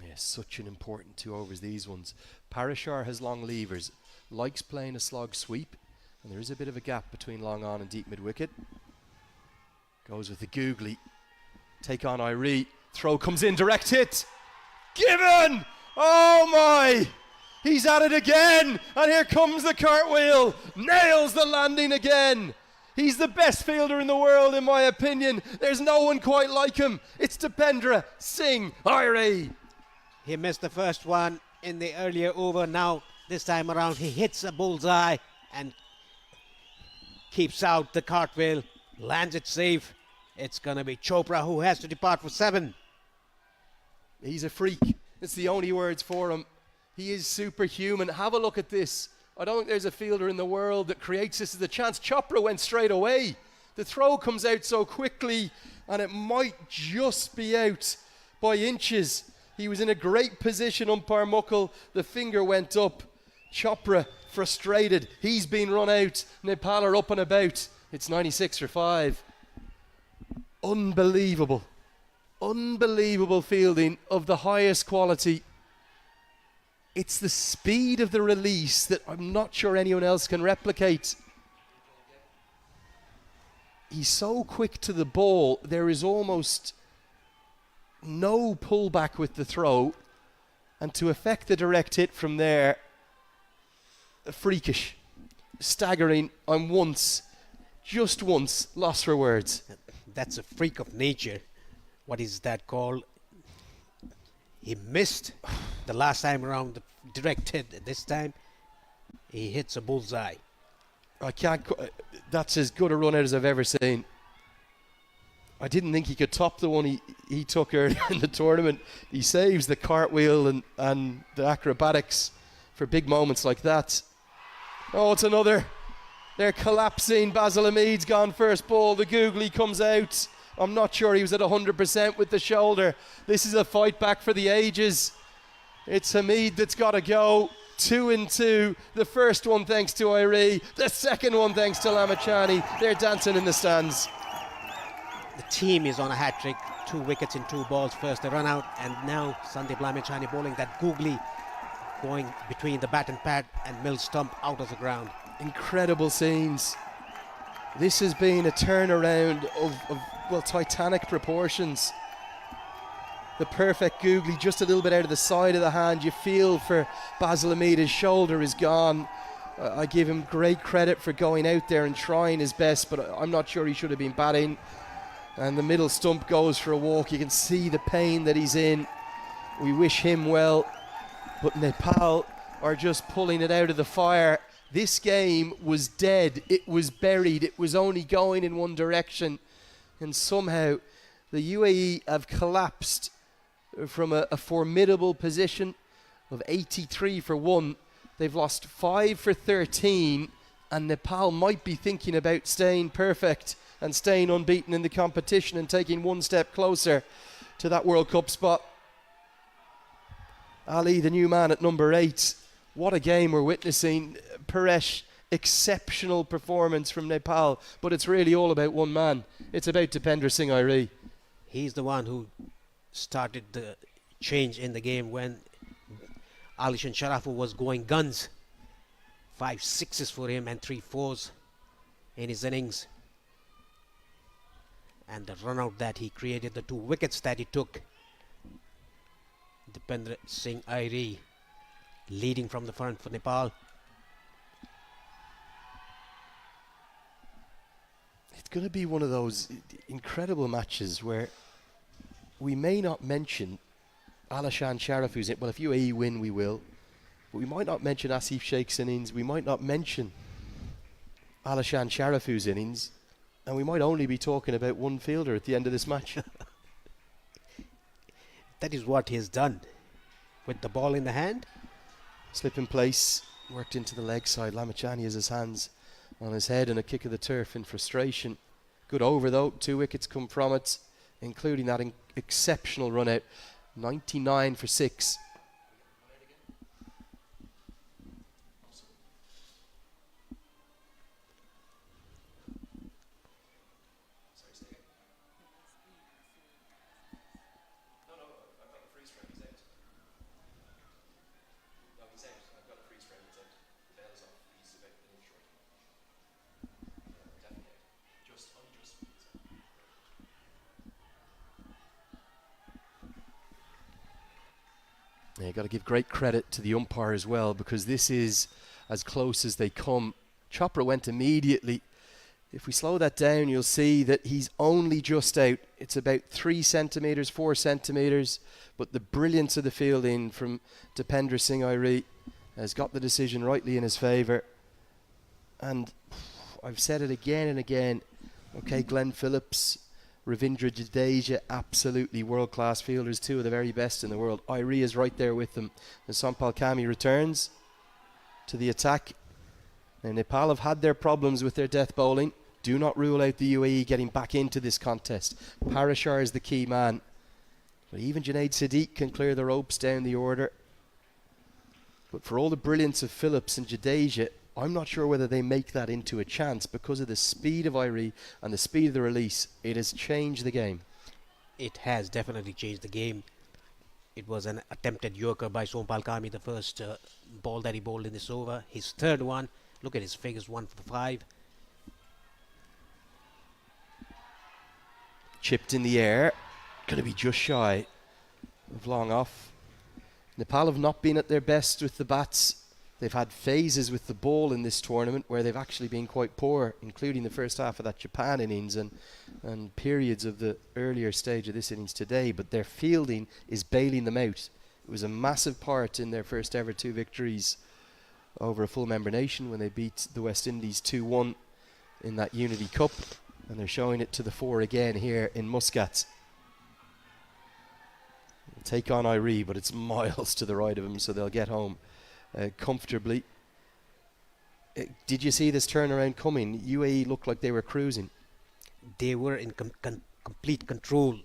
Yes, such an important 2 overs, these ones. Parashar has long levers, likes playing a slog sweep, and there is a bit of a gap between long on and deep mid wicket. Goes with the googly. Take on Irie. Throw comes in, direct hit. Given! Oh my! He's at it again, and here comes the cartwheel. Nails the landing again. He's the best fielder in the world, in my opinion. There's no one quite like him. It's Dipendra Singh Irie. He missed the first one in the earlier over. Now, this time around, he hits a bullseye and keeps out the cartwheel, lands it safe. It's going to be Chopra who has to depart for 7. He's a freak. It's the only words for him. He is superhuman. Have a look at this. I don't think there's a fielder in the world that creates this as a chance. Chopra went straight away. The throw comes out so quickly, and it might just be out by inches. He was in a great position, umpire Muckle. The finger went up. Chopra frustrated. He's been run out. Nepal are up and about. It's 96 for 5. Unbelievable. Unbelievable fielding of the highest quality. It's the speed of the release that I'm not sure anyone else can replicate. He's so quick to the ball, there is almost no pullback with the throw, and to affect the direct hit from there, freakish, staggering. I'm just once lost for words. That's a freak of nature. What is that called? He missed the last time around the direct hit. This time he hits a bullseye. I can't. That's as good a run out as I've ever seen. I didn't think he could top the one he took earlier in the tournament. He saves the cartwheel and the acrobatics for big moments like that. Oh, it's another. They're collapsing. Basil Hamid's gone first ball. The googly comes out. I'm not sure he was at 100% with the shoulder. This is a fight back for the ages. It's Hamid that's got to go. 2-2. The first one thanks to Irie. The second one thanks to Lamachani. They're dancing in the stands. The team is on a hat trick. 2 wickets in 2 balls. First the run out, and now Sandeep Lamachani bowling that googly, going between the bat and pad, and Mills stump out of the ground. Incredible scenes. This has been a turnaround of titanic proportions. The perfect googly just a little bit out of the side of the hand. You feel for Basil Hamid, his shoulder is gone. I give him great credit for going out there and trying his best, but I'm not sure he should have been batting. And the middle stump goes for a walk. You can see the pain that he's in. We wish him well, but Nepal are just pulling it out of the fire. This game was dead. It was buried. It was only going in one direction. And somehow the UAE have collapsed from a formidable position of 83 for 1. They've lost 5 for 13, and Nepal might be thinking about staying perfect and staying unbeaten in the competition and taking one step closer to that World Cup spot. Ali, the new man at number 8. What a game we're witnessing. Paresh, exceptional performance from Nepal, but it's really all about one man. It's about Dipender Singh Irie. He's the one who started the change in the game when Alishan Sharafu was going guns. 5 sixes for him and 3 fours in his innings. And the run out that he created, the 2 wickets that he took. Dipender Singh Irie leading from the front for Nepal. It's going to be one of those incredible matches where we may not mention Alishan Sharaf, who's in. Well, if UAE win, we will. But we might not mention Asif Sheikh's innings. We might not mention Alishan Sharafu's innings. And we might only be talking about one fielder at the end of this match. That is what he has done. With the ball in the hand. Slip in place, worked into the leg side. Lamachani has his hands on his head and a kick of the turf in frustration. Good over though. 2 wickets come from it, including that exceptional run out. 99 for 6. You've got to give great credit to the umpire as well, because this is as close as they come. Chopra went immediately. If we slow that down, you'll see that he's only just out. It's about 3 centimetres, 4 centimetres, but the brilliance of the fielding from Dipender Singh Irie has got the decision rightly in his favour. And I've said it again and again. Okay, Glenn Phillips, Ravindra Jadeja, absolutely world-class fielders, 2 of the very best in the world. Irie is right there with them. And Sampal Kami returns to the attack. Now, Nepal have had their problems with their death bowling. Do not rule out the UAE getting back into this contest. Parashar is the key man. But even Junaid Siddique can clear the ropes down the order. But for all the brilliance of Phillips and Jadeja, I'm not sure whether they make that into a chance because of the speed of Irie and the speed of the release. It has changed the game. It has definitely changed the game. It was an attempted yorker by Sompal Kami, the first ball that he bowled in this over. His third one. Look at his figures, 1 for 5. Chipped in the air. Going to be just shy of long off. Nepal have not been at their best with the bats. They've had phases with the ball in this tournament where they've actually been quite poor, including the first half of that Japan innings and periods of the earlier stage of this innings today. But their fielding is bailing them out. It was a massive part in their first ever 2 victories over a full member nation when they beat the West Indies 2-1 in that Unity Cup. And they're showing it to the fore again here in Muscat. They'll take on Irie, but it's miles to the right of him, so they'll get home comfortably. Did you see this turnaround coming? UAE looked like they were cruising. They were in complete control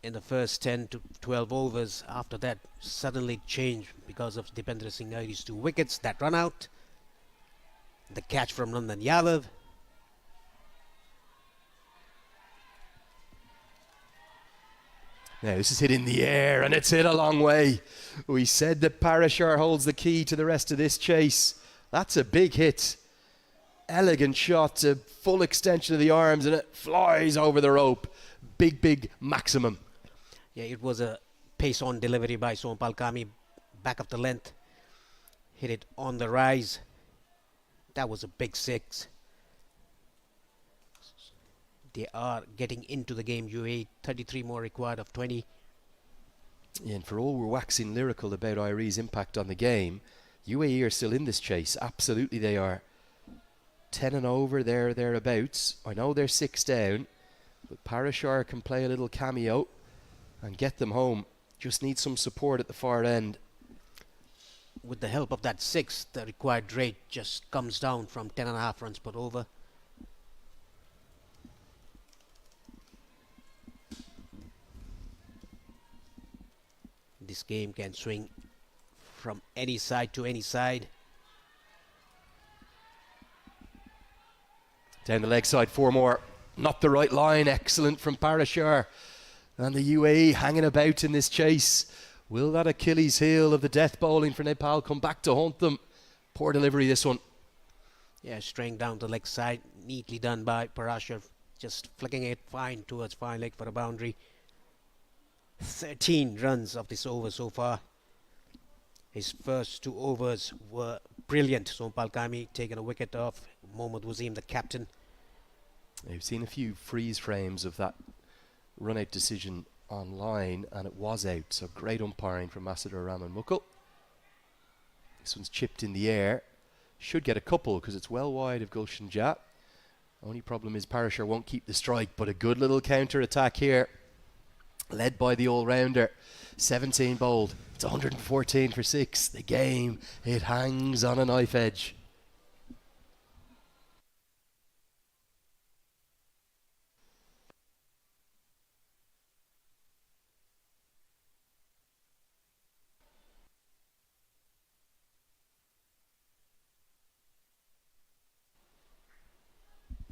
in the first 10 to 12 overs. After that, suddenly changed because of Dipendra Singh Airi's 2 wickets that run out. The catch from Nandan Yadav. Now this is hit in the air and it's hit a long way. We said that Parashar holds the key to the rest of this chase. That's a big hit. Elegant shot to full extension of the arms and it flies over the rope. Big maximum. Yeah, it was a pace-on delivery by Sompal Kami, back of the length. Hit it on the rise. That was a big 6. They are getting into the game, UAE. 33 more required of 20. Yeah, and for all we're waxing lyrical about Irie's impact on the game, UAE are still in this chase. Absolutely they are. 10 and over, thereabouts. I know they're 6 down, but Parashar can play a little cameo and get them home. Just need some support at the far end. With the help of that 6, the required rate just comes down from 10.5 runs per over. This game can swing from any side to any side. Down the leg side, 4 more. Not the right line. Excellent from Parashar. And the UAE hanging about in this chase. Will that Achilles heel of the death bowling for Nepal come back to haunt them? Poor delivery this one. Yeah, straying down the leg side. Neatly done by Parashar. Just flicking it fine towards fine leg for a boundary. 13 runs of this over so far. His first 2 overs were brilliant. Sompal Kami taking a wicket off Mohammad Wasim, the captain. I've seen a few freeze frames of that run-out decision online, and it was out. So great umpiring from Masudar Rahman Mukul. This one's chipped in the air. Should get a couple because it's well wide of Gulshan Jat. Only problem is Parashar won't keep the strike, but a good little counter-attack here, led by the all-rounder. 17 bowled. It's 114 for 6. The game, it hangs on a knife edge.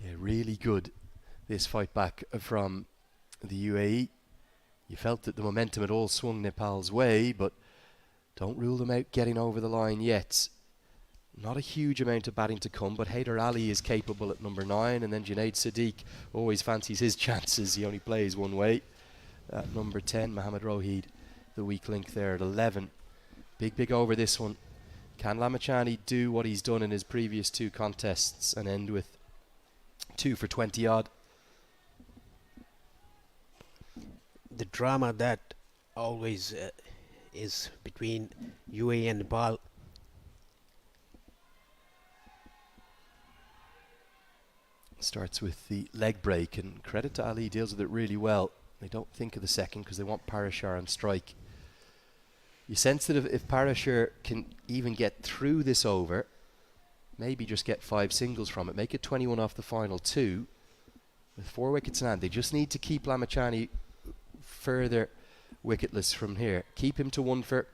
Yeah, really good, this fight back from the UAE. You felt that the momentum had all swung Nepal's way, but don't rule them out getting over the line yet. Not a huge amount of batting to come, but Haider Ali is capable at number 9, and then Junaid Sadiq always fancies his chances. He only plays one way. At number 10, Mohammad Rohid, the weak link there at 11. Big over this one. Can Lamachani do what he's done in his previous 2 contests and end with 2 for 20 odd? The drama that always is between UAE and Nepal. Starts with the leg break, and credit to Ali, deals with it really well. They don't think of the second because they want Parashar on strike. You sense that if Parashar can even get through this over, maybe just get 5 singles from it, make it 21 off the final 2, with 4 wickets in hand. They just need to keep Lamachani further wicketless from here. Keep him to 1 for,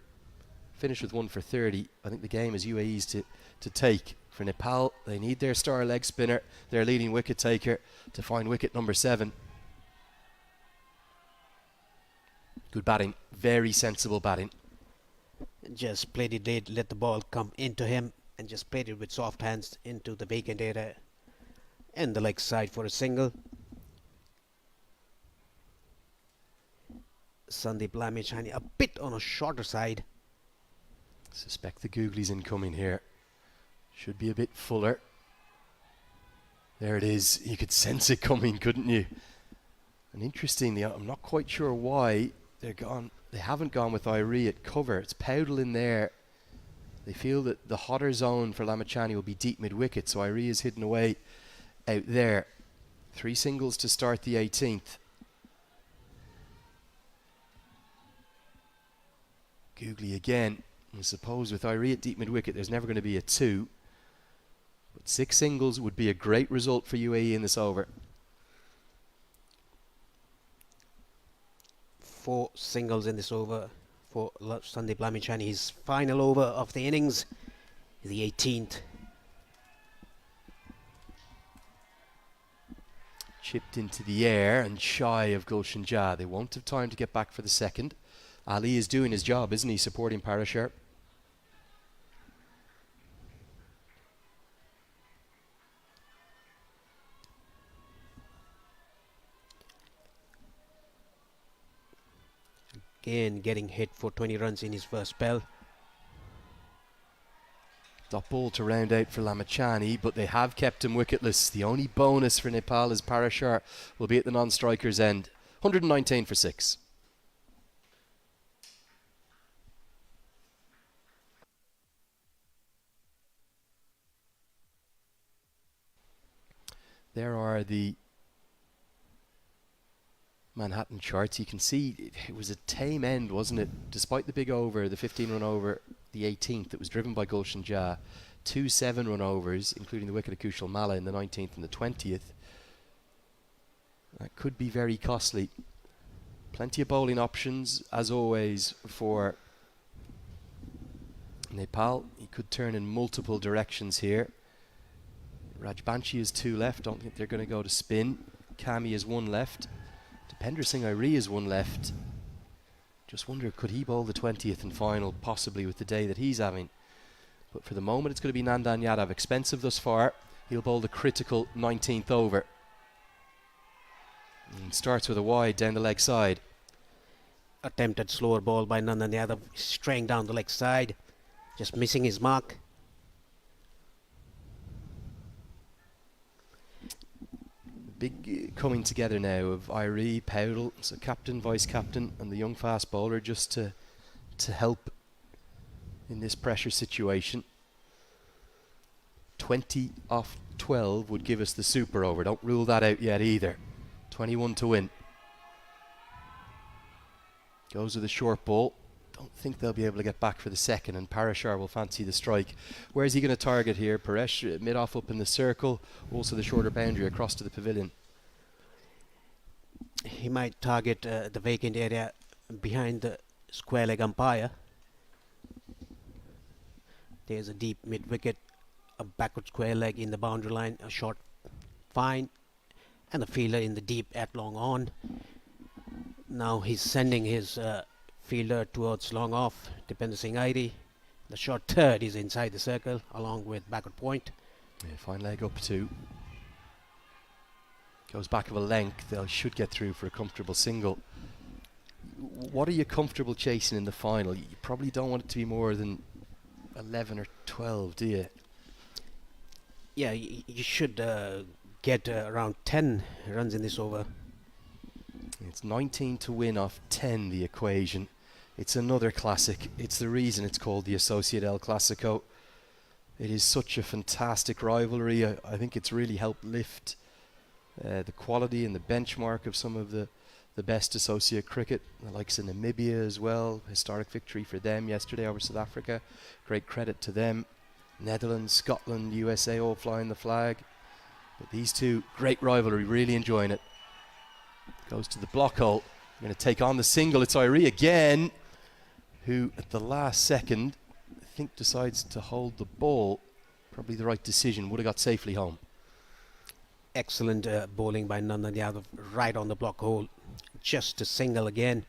finish with 1 for 30. I think the game is UAE's to take. For Nepal, they need their star leg spinner, their leading wicket taker, to find wicket number 7. Good batting, very sensible batting. Just played it late, let the ball come into him, and just played it with soft hands into the vacant area and the leg side for a single. Sandeep Lamachani a bit on a shorter side. Suspect the googlies incoming here. Should be a bit fuller. There it is. You could sense it coming, couldn't you? And interestingly, I'm not quite sure why they're gone. They haven't gone with Irie at cover. It's Powdell in there. They feel that the hotter zone for Lamachani will be deep mid-wicket, so Irie is hidden away out there. 3 singles to start the 18th. Googly again. I suppose with Irie at deep mid-wicket, there's never going to be a 2. But 6 singles would be a great result for UAE in this over. 4 singles in this over for Sandeep Lamichhane. His final over of the innings, the 18th. Chipped into the air and shy of Gulshan Jah. They won't have time to get back for the second. Ali is doing his job, isn't he, supporting Parashar? Again, getting hit for 20 runs in his first spell. Dot ball to round out for Lamichhane, but they have kept him wicketless. The only bonus for Nepal is Parashar will be at the non-striker's end. 119 for 6. There are the Manhattan charts. You can see it was a tame end, wasn't it? Despite the big over, the 15-run over, the 18th, that was driven by Gulshan Jah. 2 7-run overs, including the wicket of Kushal Malla in the 19th and the 20th. That could be very costly. Plenty of bowling options, as always, for Nepal. He could turn in multiple directions here. Rajbanshi is 2 left. Don't think they're going to go to spin. Kami is 1 left. Dipender Singh Airi is 1 left. Just wonder, could he bowl the 20th and final, possibly with the day that he's having? But for the moment, it's going to be Nandan Yadav. Expensive thus far. He'll bowl the critical 19th over. And starts with a wide down the leg side. Attempted slower ball by Nandan Yadav, straying down the leg side, just missing his mark. Big coming together now of Irie, Powdell, so captain, vice captain, and the young fast bowler, just to help in this pressure situation. 20 off 12 would give us the super over. Don't rule that out yet either. 21 to win. Goes with a short ball. Don't think they'll be able to get back for the second, and Parashar will fancy the strike. Where's he going to target here? Paresh mid-off up in the circle, also the shorter boundary across to the pavilion. He might target the vacant area behind the square leg umpire. There's a deep mid-wicket, a backward square leg in the boundary line, a short fine, and the fielder in the deep at long on. Now he's sending his fielder towards long off, Dipender Singh Airi. The short third is inside the circle along with backward point. Yeah, fine leg up too. Goes back of a length. They should get through for a comfortable single. What are you comfortable chasing in the final? You probably don't want it to be more than 11 or 12, do you? Yeah, you should get around 10 runs in this over. It's 19 to win off 10, the equation. It's another classic. It's the reason it's called the Associate El Clasico. It is such a fantastic rivalry. I think it's really helped lift the quality and the benchmark of some of the best associate cricket, the likes of Namibia as well. Historic victory for them yesterday over South Africa. Great credit to them. Netherlands, Scotland, USA all flying the flag. But these two, great rivalry, really enjoying it. Goes to the block hole. Going to take on the single. It's Irie again, who at the last second, I think, decides to hold the ball. Probably the right decision. Would have got safely home. Excellent bowling by Nandan Yadav, right on the block hole. Just a single again.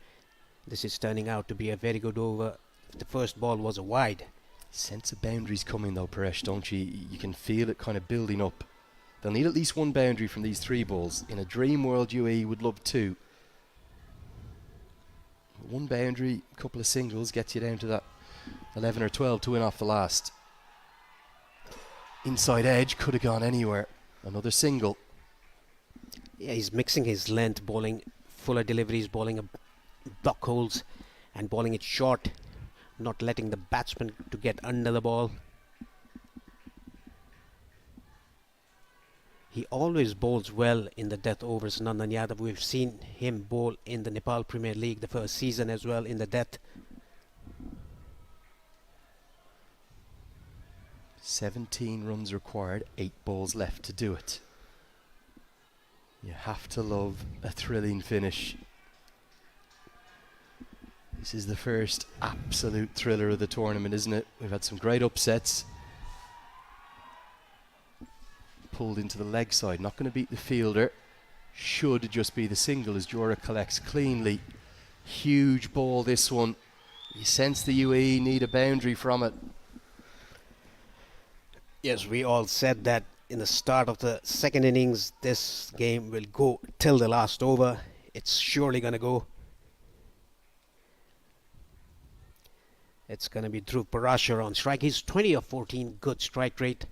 This is turning out to be a very good over. The first ball was a wide. Sense of boundaries coming though, Paresh, don't you? You can feel it kind of building up. They'll need at least one boundary from these 3 balls. In a dream world, UAE would love 2. One boundary, a couple of singles gets you down to that 11 or 12 to win off the last. Inside edge could have gone anywhere. Another single. Yeah, he's mixing his length, bowling fuller deliveries, bowling block holes, and bowling it short, not letting the batsman to get under the ball. He always bowls well in the death overs, Nandan Yadav. We've seen him bowl in the Nepal Premier League the first season as well in the death. 17 runs required, 8 balls left to do it. You have to love a thrilling finish. This is the first absolute thriller of the tournament, isn't it? We've had some great upsets. Pulled into the leg side, not going to beat the fielder. Should just be the single as Jura collects cleanly. Huge ball, this one. You sense the UAE need a boundary from it. Yes, we all said that in the start of the second innings, this game will go till the last over. It's surely going to go. It's going to be Dhruv Parashar on strike. He's 20 of 14, good strike rate.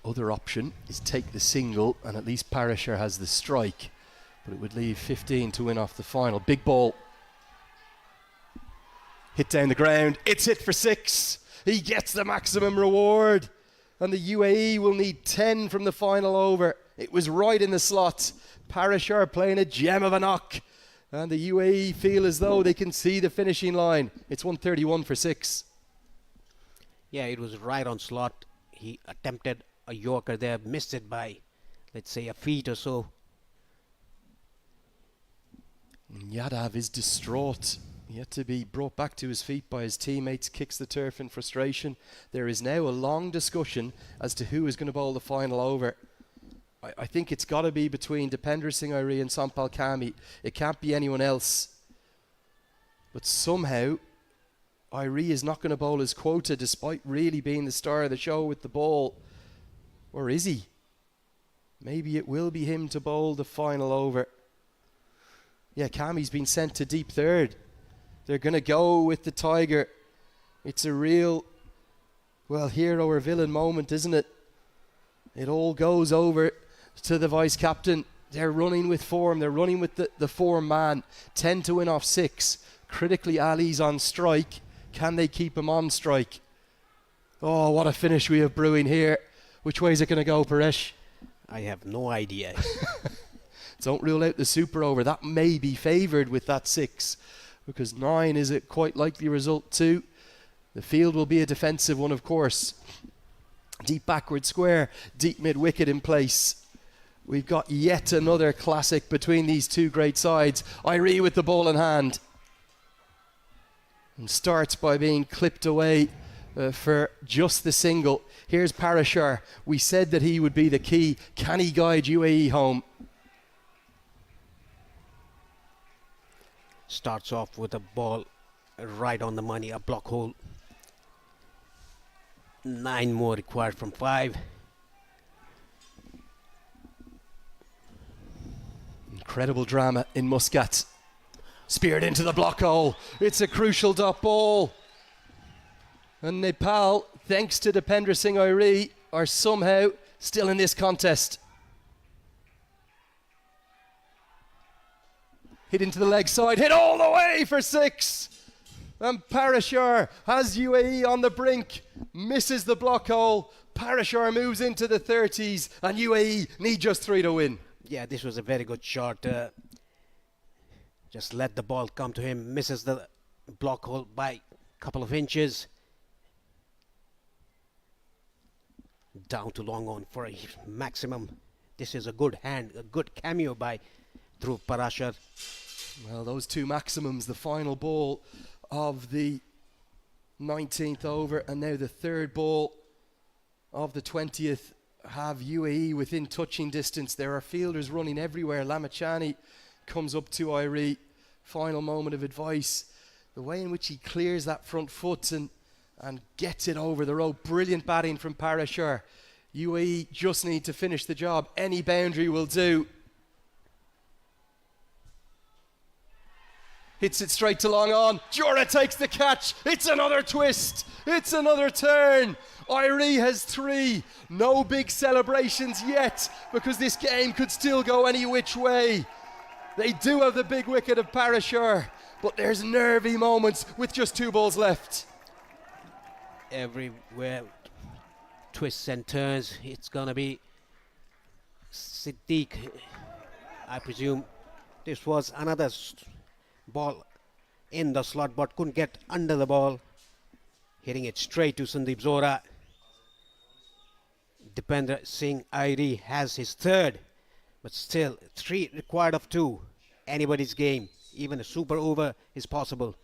Other option is take the single, and at least Parashar has the strike, but it would leave 15 to win off the final. Big ball. Hit down the ground. It's hit for 6. He gets the maximum reward, and the UAE will need 10 from the final over. It was right in the slot. Parashar playing a gem of a knock, and the UAE feel as though they can see the finishing line. It's 131 for 6. Yeah, it was right on slot. He attempted a yorker there, missed it by, let's say, a feet or so. Yadav is distraught. Yet to be brought back to his feet by his teammates, kicks the turf in frustration. There is now a long discussion as to who is going to bowl the final over. I think it's got to be between Dipender Singh Airi and Sampal Kami. It can't be anyone else. But somehow, Airi is not going to bowl his quota despite really being the star of the show with the ball. Or is he? Maybe it will be him to bowl the final over. Yeah, Kami's been sent to deep third. They're going to go with the Tiger. It's a real, well, hero or villain moment, isn't it? It all goes over to the vice-captain. They're running with form. They're running with the form man. 10 to win off 6. Critically, Ali's on strike. Can they keep him on strike? Oh, what a finish we have brewing here. Which way is it going to go, Paresh? I have no idea. Don't rule out the super over. That may be favoured with that 6. Because 9 is a quite likely result too. The field will be a defensive one, of course. Deep backward square, deep mid wicket in place. We've got yet another classic between these two great sides. Airi with the ball in hand. And starts by being clipped away for just the single. Here's Parashar. We said that he would be the key. Can he guide UAE home? Starts off with a ball right on the money, a block hole. 9 more required from 5. Incredible drama in Muscat. Speared into the block hole. It's a crucial dot ball. And Nepal, thanks to Dipender Singh Airi, are somehow still in this contest. Hit into the leg side, hit all the way for 6. And Parashar has UAE on the brink, misses the block hole. Parashar moves into the 30s, and UAE need just 3 to win. Yeah, this was a very good shot. Just let the ball come to him, misses the block hole by a couple of inches. Down to long on for a maximum. This is a good hand, a good cameo by Dhruv Parashar. Well, those 2 maximums, the final ball of the 19th over and now the 3rd ball of the 20th, have UAE within touching distance. There are fielders running everywhere. Lamachani comes up to Airi. Final moment of advice. The way in which he clears that front foot and gets it over the road. Brilliant batting from Parashar. UAE just need to finish the job. Any boundary will do. Hits it straight to long on. Jura takes the catch. It's another twist. It's another turn. Airi has 3. No big celebrations yet because this game could still go any which way. They do have the big wicket of Parashar, but there's nervy moments with just 2 balls left. Everywhere, twists and turns. It's gonna be Siddiq. I presume this was another ball in the slot but couldn't get under the ball, hitting it straight to Sandeep Zora. Dipender Singh Airi has his third, but still 3 required of 2. Anybody's game, even a super over is possible.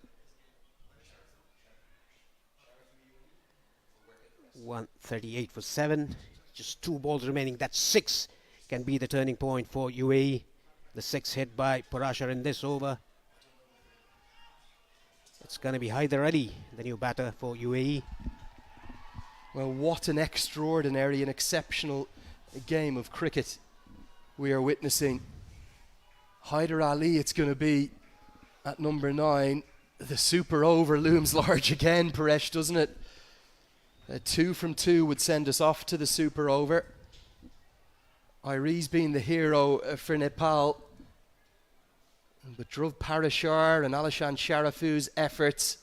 138 for 7, just 2 balls remaining. That's 6 can be the turning point for UAE. The 6 hit by Parashar in this over. It's going to be Haider Ali, the new batter for UAE. Well, what an extraordinary and exceptional game of cricket we are witnessing. Haider Ali, it's going to be at number 9. The super over looms large again, Paresh, doesn't it? A 2 from 2 would send us off to the super over. Airi's been the hero for Nepal. But Dhruv Parashar and Alishan Sharafu's efforts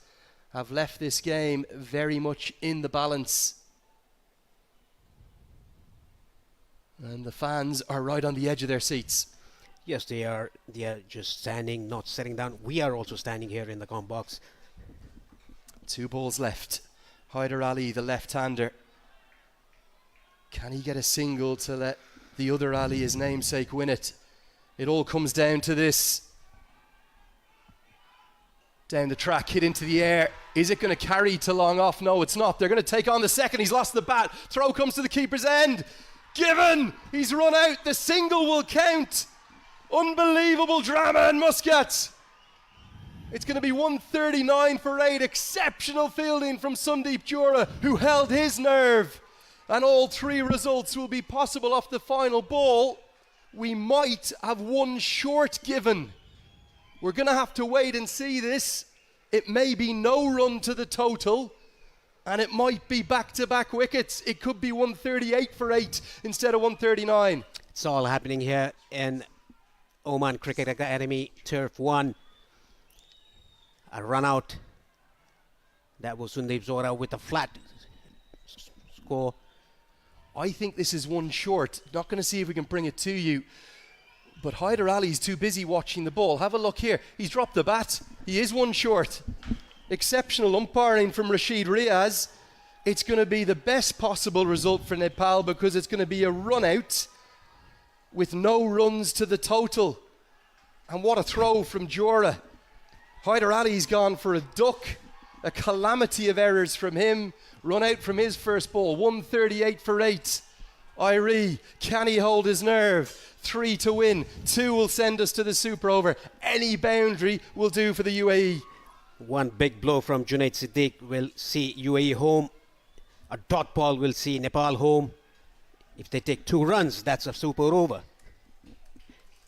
have left this game very much in the balance. And the fans are right on the edge of their seats. Yes, they are just standing, not sitting down. We are also standing here in the comm box. 2 balls left. Haider Ali, the left-hander. Can he get a single to let the other Ali, his namesake, win it? It all comes down to this. Down the track, hit into the air. Is it going to carry to long off? No, it's not. They're going to take on the second. He's lost the bat. Throw comes to the keeper's end. Given. He's run out. The single will count. Unbelievable drama in Muscat. It's going to be 139 for 8. Exceptional fielding from Sandeep Jura, who held his nerve. And all 3 results will be possible off the final ball. We might have 1 short given. We're going to have to wait and see this. It may be no run to the total, and it might be back-to-back wickets. It could be 138 for 8 instead of 139. It's all happening here in Oman Cricket Academy, Turf 1. A run out. That was Sandeep Zora with a flat score. I think this is 1 short. Not going to see if we can bring it to you. But Haider Ali's too busy watching the ball. Have a look here. He's dropped the bat. He is 1 short. Exceptional umpiring from Rashid Riaz. It's going to be the best possible result for Nepal because it's going to be a run out with no runs to the total. And what a throw from Jura. Haider Ali's gone for a duck. A calamity of errors from him. Run out from his first ball. 138 for 8. Airi, can he hold his nerve? 3 to win. 2 will send us to the super over. Any boundary will do for the UAE. 1 big blow from Junaid Siddique will see UAE home. A dot ball will see Nepal home. If they take 2 runs, that's a super over.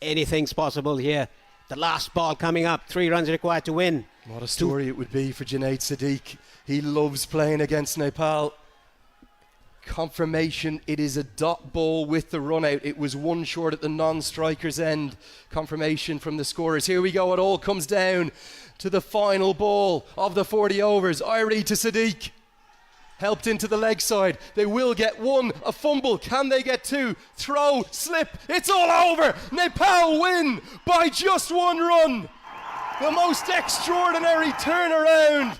Anything's possible here. The last ball coming up. 3 runs required to win. What a story it would be for Junaid Siddique. He loves playing against Nepal. Confirmation, it is a dot ball with the run out. It was 1 short at the non-striker's end. Confirmation from the scorers. Here we go, it all comes down to the final ball of the 40 overs. Airi to Siddique. Helped into the leg side. They will get 1, a fumble. Can they get 2? Throw, slip. It's all over. Nepal win by just 1 run. The most extraordinary turnaround.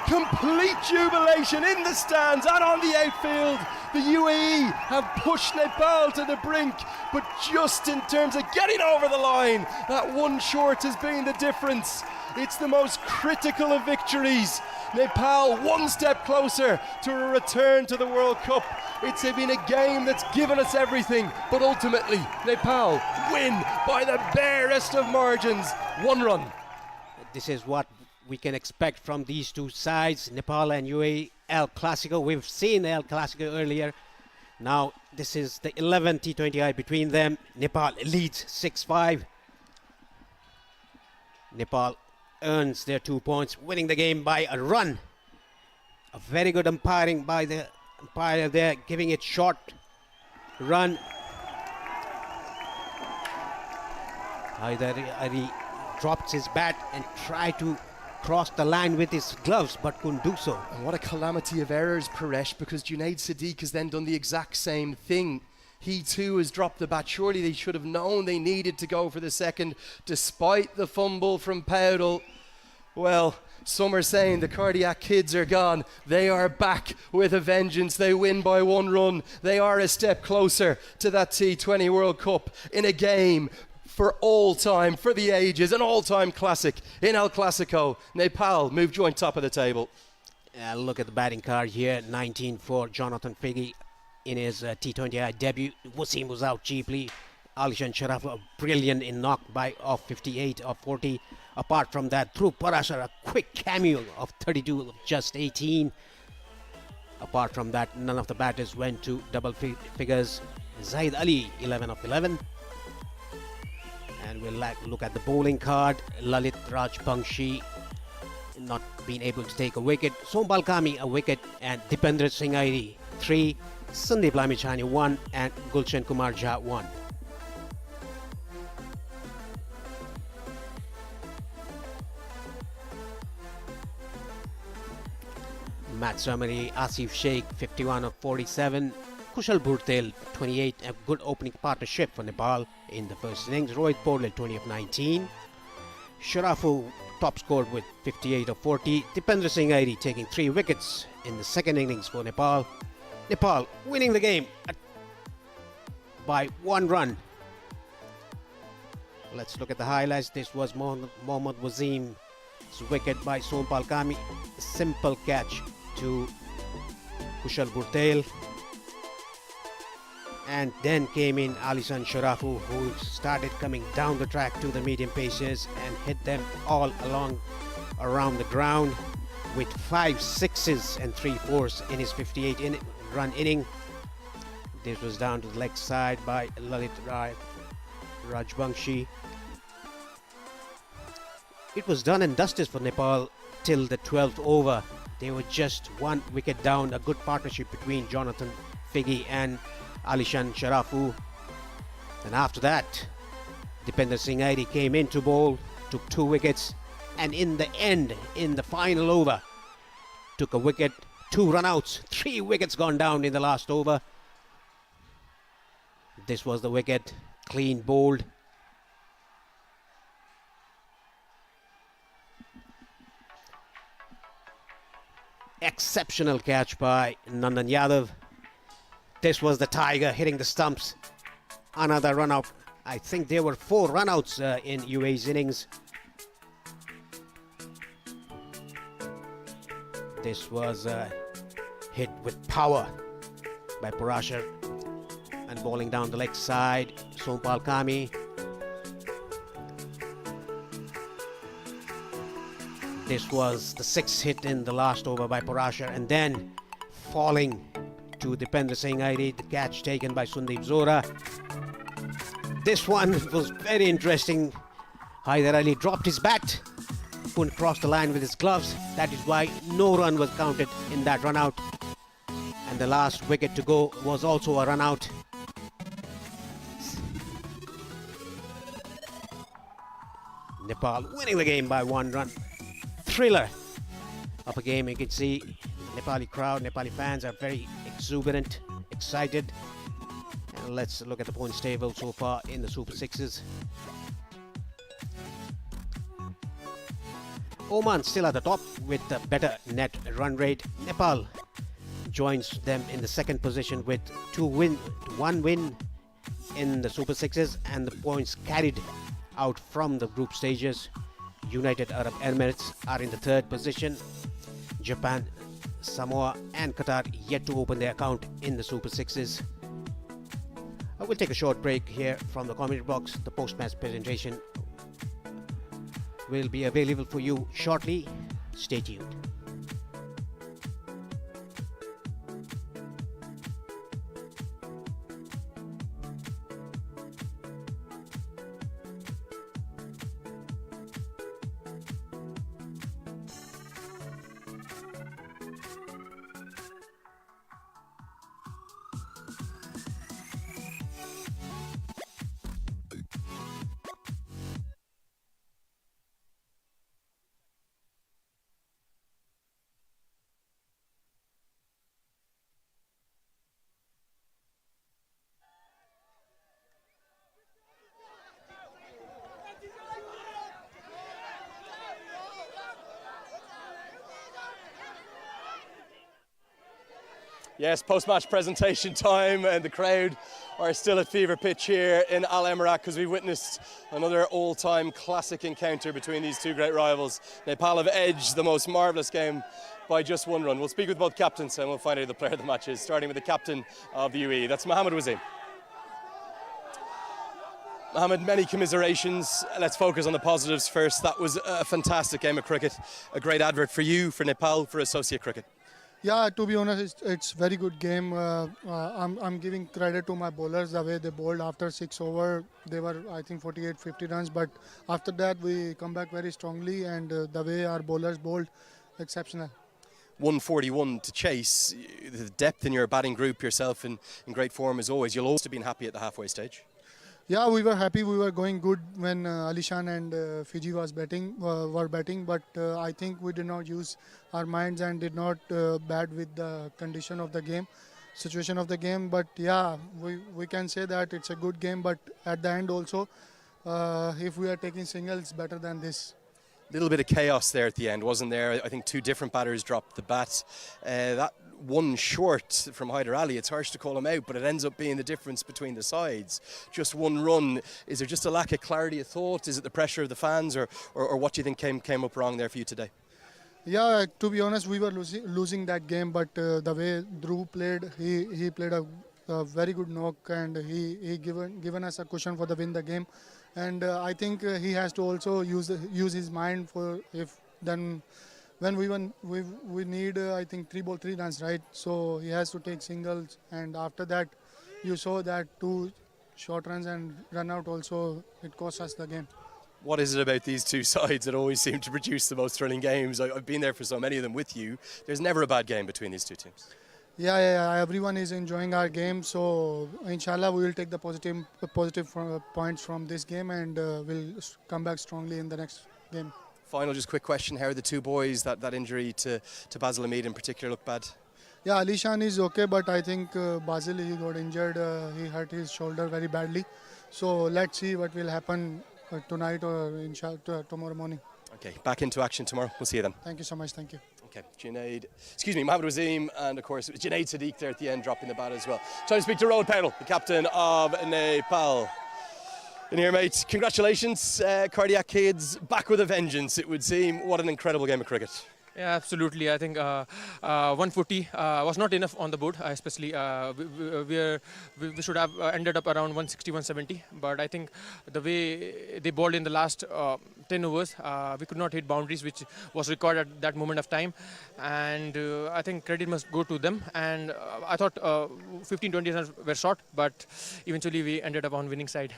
Complete jubilation in the stands and on the outfield. The UAE have pushed Nepal to the brink, but just in terms of getting over the line, that 1 short has been the difference. It's the most critical of victories. Nepal 1 step closer to a return to the World Cup. It's been a game that's given us everything, but ultimately Nepal win by the barest of margins. 1 run. This is what we can expect from these 2 sides, Nepal and UAE. El Clasico, we've seen El Clasico earlier. Now this is the 11th T20I between them. Nepal leads 6-5. Nepal earns their 2 points, winning the game by a run. A very good umpiring by the umpire there, giving it short run. Haider Ali dropped his bat and tried to cross the line with his gloves but couldn't do so. And what a calamity of errors, Paresh, because Junaid Siddique has then done the exact same thing. He too has dropped the bat. Surely they should have known they needed to go for the second, despite the fumble from Powdell. Well, some are saying the cardiac kids are gone. They are back with a vengeance. They win by 1 run. They are a step closer to that T20 World Cup in a game for all time, for the ages, an all-time classic in El Clasico. Nepal move joint top of the table. Look at the batting card here. 19 for Jonathan Figgy in his T20I debut. Wasim was out cheaply. Alishan Sharaf brilliant in knock by of 58 of 40. Apart from that, through Parashar, a quick cameo of 32 of just 18. Apart from that, none of the batters went to double figures. Zaid Ali 11 of 11. And we'll look at the bowling card. Lalit Rajbangshi not being able to take a wicket. Sompal Kami a wicket, and Dipendra Singh Airi 3. Sandeep Lamichhane 1 and Gulshan Kumar Jha 1. Match summary: Asif Sheikh 51 of 47. Kushal Bhurtel 28, a good opening partnership for Nepal in the first innings. Rohit Porlel 20 of 19. Sharafu top scored with 58 of 40. Dipendra Singh Airi taking 3 wickets in the second innings for Nepal. Nepal winning the game by 1 run. Let's look at the highlights. This was Mohammad Wasim's wicket by Sompal Kami. Simple catch to Kushal Bhurtel. And then came in Alishan Sharafu, who started coming down the track to the medium paces and hit them all around the ground with 5 sixes and 3 fours in his 58 run inning. This was down to the leg side by Lalit Rajbangshi. It was done and dusted for Nepal till the 12th over. They were just 1 wicket down. A good partnership between Jonathan Figgy and Alishan Sharafu. And after that, Dipendra Singh Airi came in to bowl, took 2 wickets, and in the end, in the final over, took a wicket, 2 run-outs, 3 wickets gone down in the last over. This was the wicket, clean bowled. Exceptional catch by Nandan Yadav. This was the Tiger hitting the stumps. Another run out. I think there were 4 run outs in UAE's innings. This was hit with power by Parashar, and bowling down the leg side, Sompal Kami. This was the 6th hit in the last over by Parashar, and then falling to Dipendra Singh Airi, the catch taken by Sundeep Zora. This one was very interesting. Haider Ali dropped his bat, couldn't cross the line with his gloves. That is why no run was counted in that run out. And the last wicket to go was also a run out. Nepal winning the game by 1 run. Thriller of a game. You can see Nepali crowd, Nepali fans are very exuberant, excited. And let's look at the points table so far in the Super Sixes. Oman still at the top with a better net run rate. Nepal joins them in the second position with 1 win in the Super Sixes, and the points carried out from the group stages. United Arab Emirates are in the third position. Japan, Samoa and Qatar yet to open their account in the Super Sixes. I will take a short break here from the commentary box. The post-match presentation will be available for you shortly. Stay tuned. Yes, post-match presentation time, and the crowd are still at fever pitch here in Al Emirat because we've witnessed another all-time classic encounter between these two great rivals. Nepal have edged the most marvellous game by just one run. We'll speak with both captains and we'll find out who the player of the match is, starting with the captain of the UAE. That's Mohammed Wasim. Mohammed, many commiserations. Let's focus on the positives first. That was a fantastic game of cricket, a great advert for you, for Nepal, for associate cricket. Yeah, to be honest, it's very good game. I'm giving credit to my bowlers, the way they bowled after 6 over. They were, I think, 48, 50 runs. But after that, we come back very strongly, and the way our bowlers bowled, exceptional. 141 to chase. The depth in your batting group, yourself in great form as always. You'll also have been happy at the halfway stage. Yeah, we were happy. We were going good when Alishan and Fiji were batting, but I think we did not use our minds and did not bat with the condition of the game, situation of the game. But yeah, we can say that it's a good game. But at the end also, if we are taking singles, better than this. Little bit of chaos there at the end, wasn't there? I think two different batters dropped the bat. That one short from Hyder Ali, it's harsh to call him out, but it ends up being the difference between the sides. Just one run. Is there just a lack of clarity of thought? Is it the pressure of the fans, or what do you think came up wrong there for you today? Yeah, to be honest, we were losing that game, but the way Dhruv played, he played a very good knock, and he given us a cushion for the win the game. And I think he has to also use his mind for if then when we need I think 3 runs, right? So he has to take singles, and after that you saw that 2 short runs and run out also, it cost us the game. What is it about these two sides that always seem to produce the most thrilling games? I've been there for so many of them with you. There's never a bad game between these two teams. Yeah, everyone is enjoying our game, so inshallah we will take the positive points from this game, and we'll come back strongly in the next game. Final, just quick question: how are the two boys? That injury to Basil Hamid in particular look bad? Yeah, Alishan is okay, but I think Basil, he got injured. He hurt his shoulder very badly. So let's see what will happen tonight or inshallah tomorrow morning. Okay, back into action tomorrow. We'll see you then. Thank you so much. Thank you. Okay, Mohammed Wasim, and of course Junaid Sadiq there at the end, dropping the bat as well. Trying to speak to Rohit Patel, the captain of Nepal. In here, mate, congratulations, Cardiac Kids, back with a vengeance, it would seem. What an incredible game of cricket. Yeah, absolutely. I think 140 was not enough on the board, especially we should have ended up around 160, 170. But I think the way they bowled in the last 10 overs, we could not hit boundaries, which was required at that moment of time. And I think credit must go to them. And I thought 15, 20 runs were short, but eventually we ended up on winning side.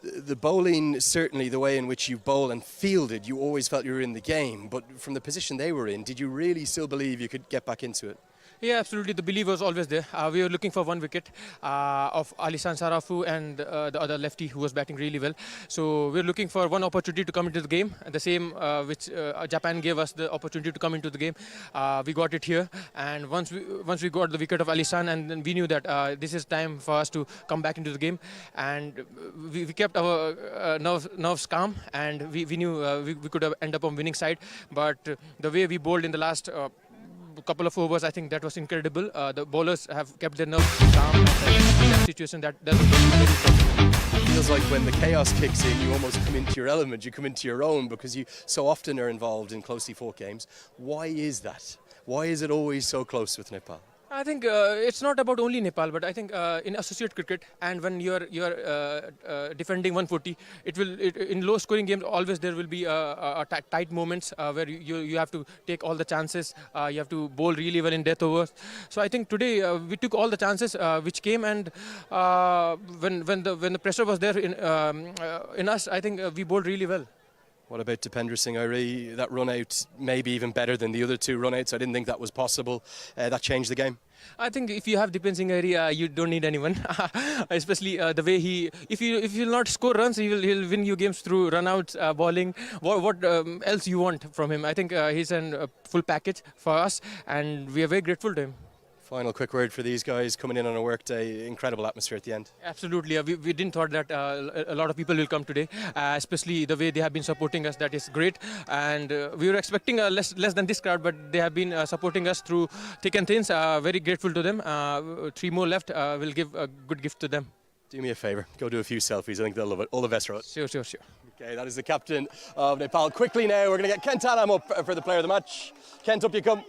The bowling, certainly the way in which you bowl and fielded, you always felt you were in the game. But from the position they were in, did you really still believe you could get back into it? Yeah, absolutely. The belief was always there. We were looking for 1 wicket of Alisan Sarafu and the other lefty who was batting really well. So we were looking for 1 opportunity to come into the game. The same which Japan gave us the opportunity to come into the game. We got it here. And once we got the wicket of Alisan, and then we knew that this is time for us to come back into the game. And we kept our nerves calm, and we knew we could have end up on winning side. But the way we bowled in the last couple of overs, I think that was incredible. The bowlers have kept their nerves calm in that situation. That was very important. It feels like when the chaos kicks in, you almost come into your element, you come into your own, because you so often are involved in closely fought games. Why is that? Why is it always so close with Nepal? I think it's not about only Nepal, but I think in associate cricket, and when you're defending 140, in low-scoring games always there will be tight moments where you have to take all the chances. You have to bowl really well in death overs. So I think today we took all the chances which came, and when the pressure was there in us, I think we bowled really well. What about Dipendra Singh Airi? That run out maybe even better than the other 2 run outs. I didn't think that was possible. That changed the game. I think if you have Dipendra Singh Airi, you don't need anyone. Especially the way if you'll not score runs, he'll win you games through run-outs, bowling. What else you want from him? I think he's a full package for us, and we are very grateful to him. Final quick word for these guys coming in on a work day. Incredible atmosphere at the end. Absolutely. We didn't thought that a lot of people will come today, especially the way they have been supporting us. That is great. And we were expecting less than this crowd, but they have been supporting us through thick and thin. Very grateful to them. 3 more left. We'll give a good gift to them. Do me a favour, go do a few selfies. I think they'll love it. All the best, right? Sure. Okay, that is the captain of Nepal. Quickly now, we're going to get Kent Adam up for the player of the match. Kent, up you come.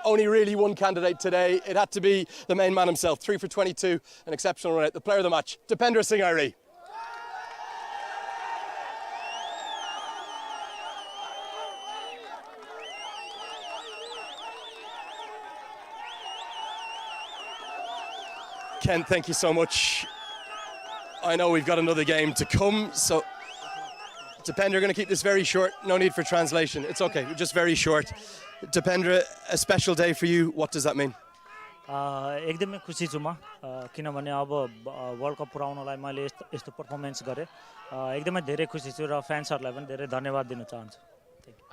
Only really one candidate today. It had to be the main man himself. 3 for 22, an exceptional run out. The player of the match, Dipendra Singh Airi. Ken, thank you so much. I know we've got another game to come, so Dipendra, going to keep this very short. No need for translation. It's okay, just very short. Dipendra, a special day for you. What does that mean? एकदमै खुसी छु म किनभने अब world cup पुर्याउनलाई मैले यस्तो performance गरेँ एकदमै धेरै खुसी छु र फ्यान्सहरूलाई पनि धेरै धन्यवाद दिन चाहन्छु.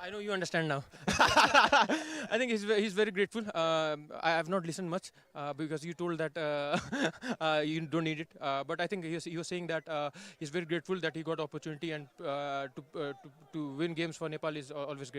I know you understand now. I think he's very grateful. I have not listened much because you told that you don't need it. But I think he was saying that he's very grateful that he got opportunity and to win games for Nepal is always great.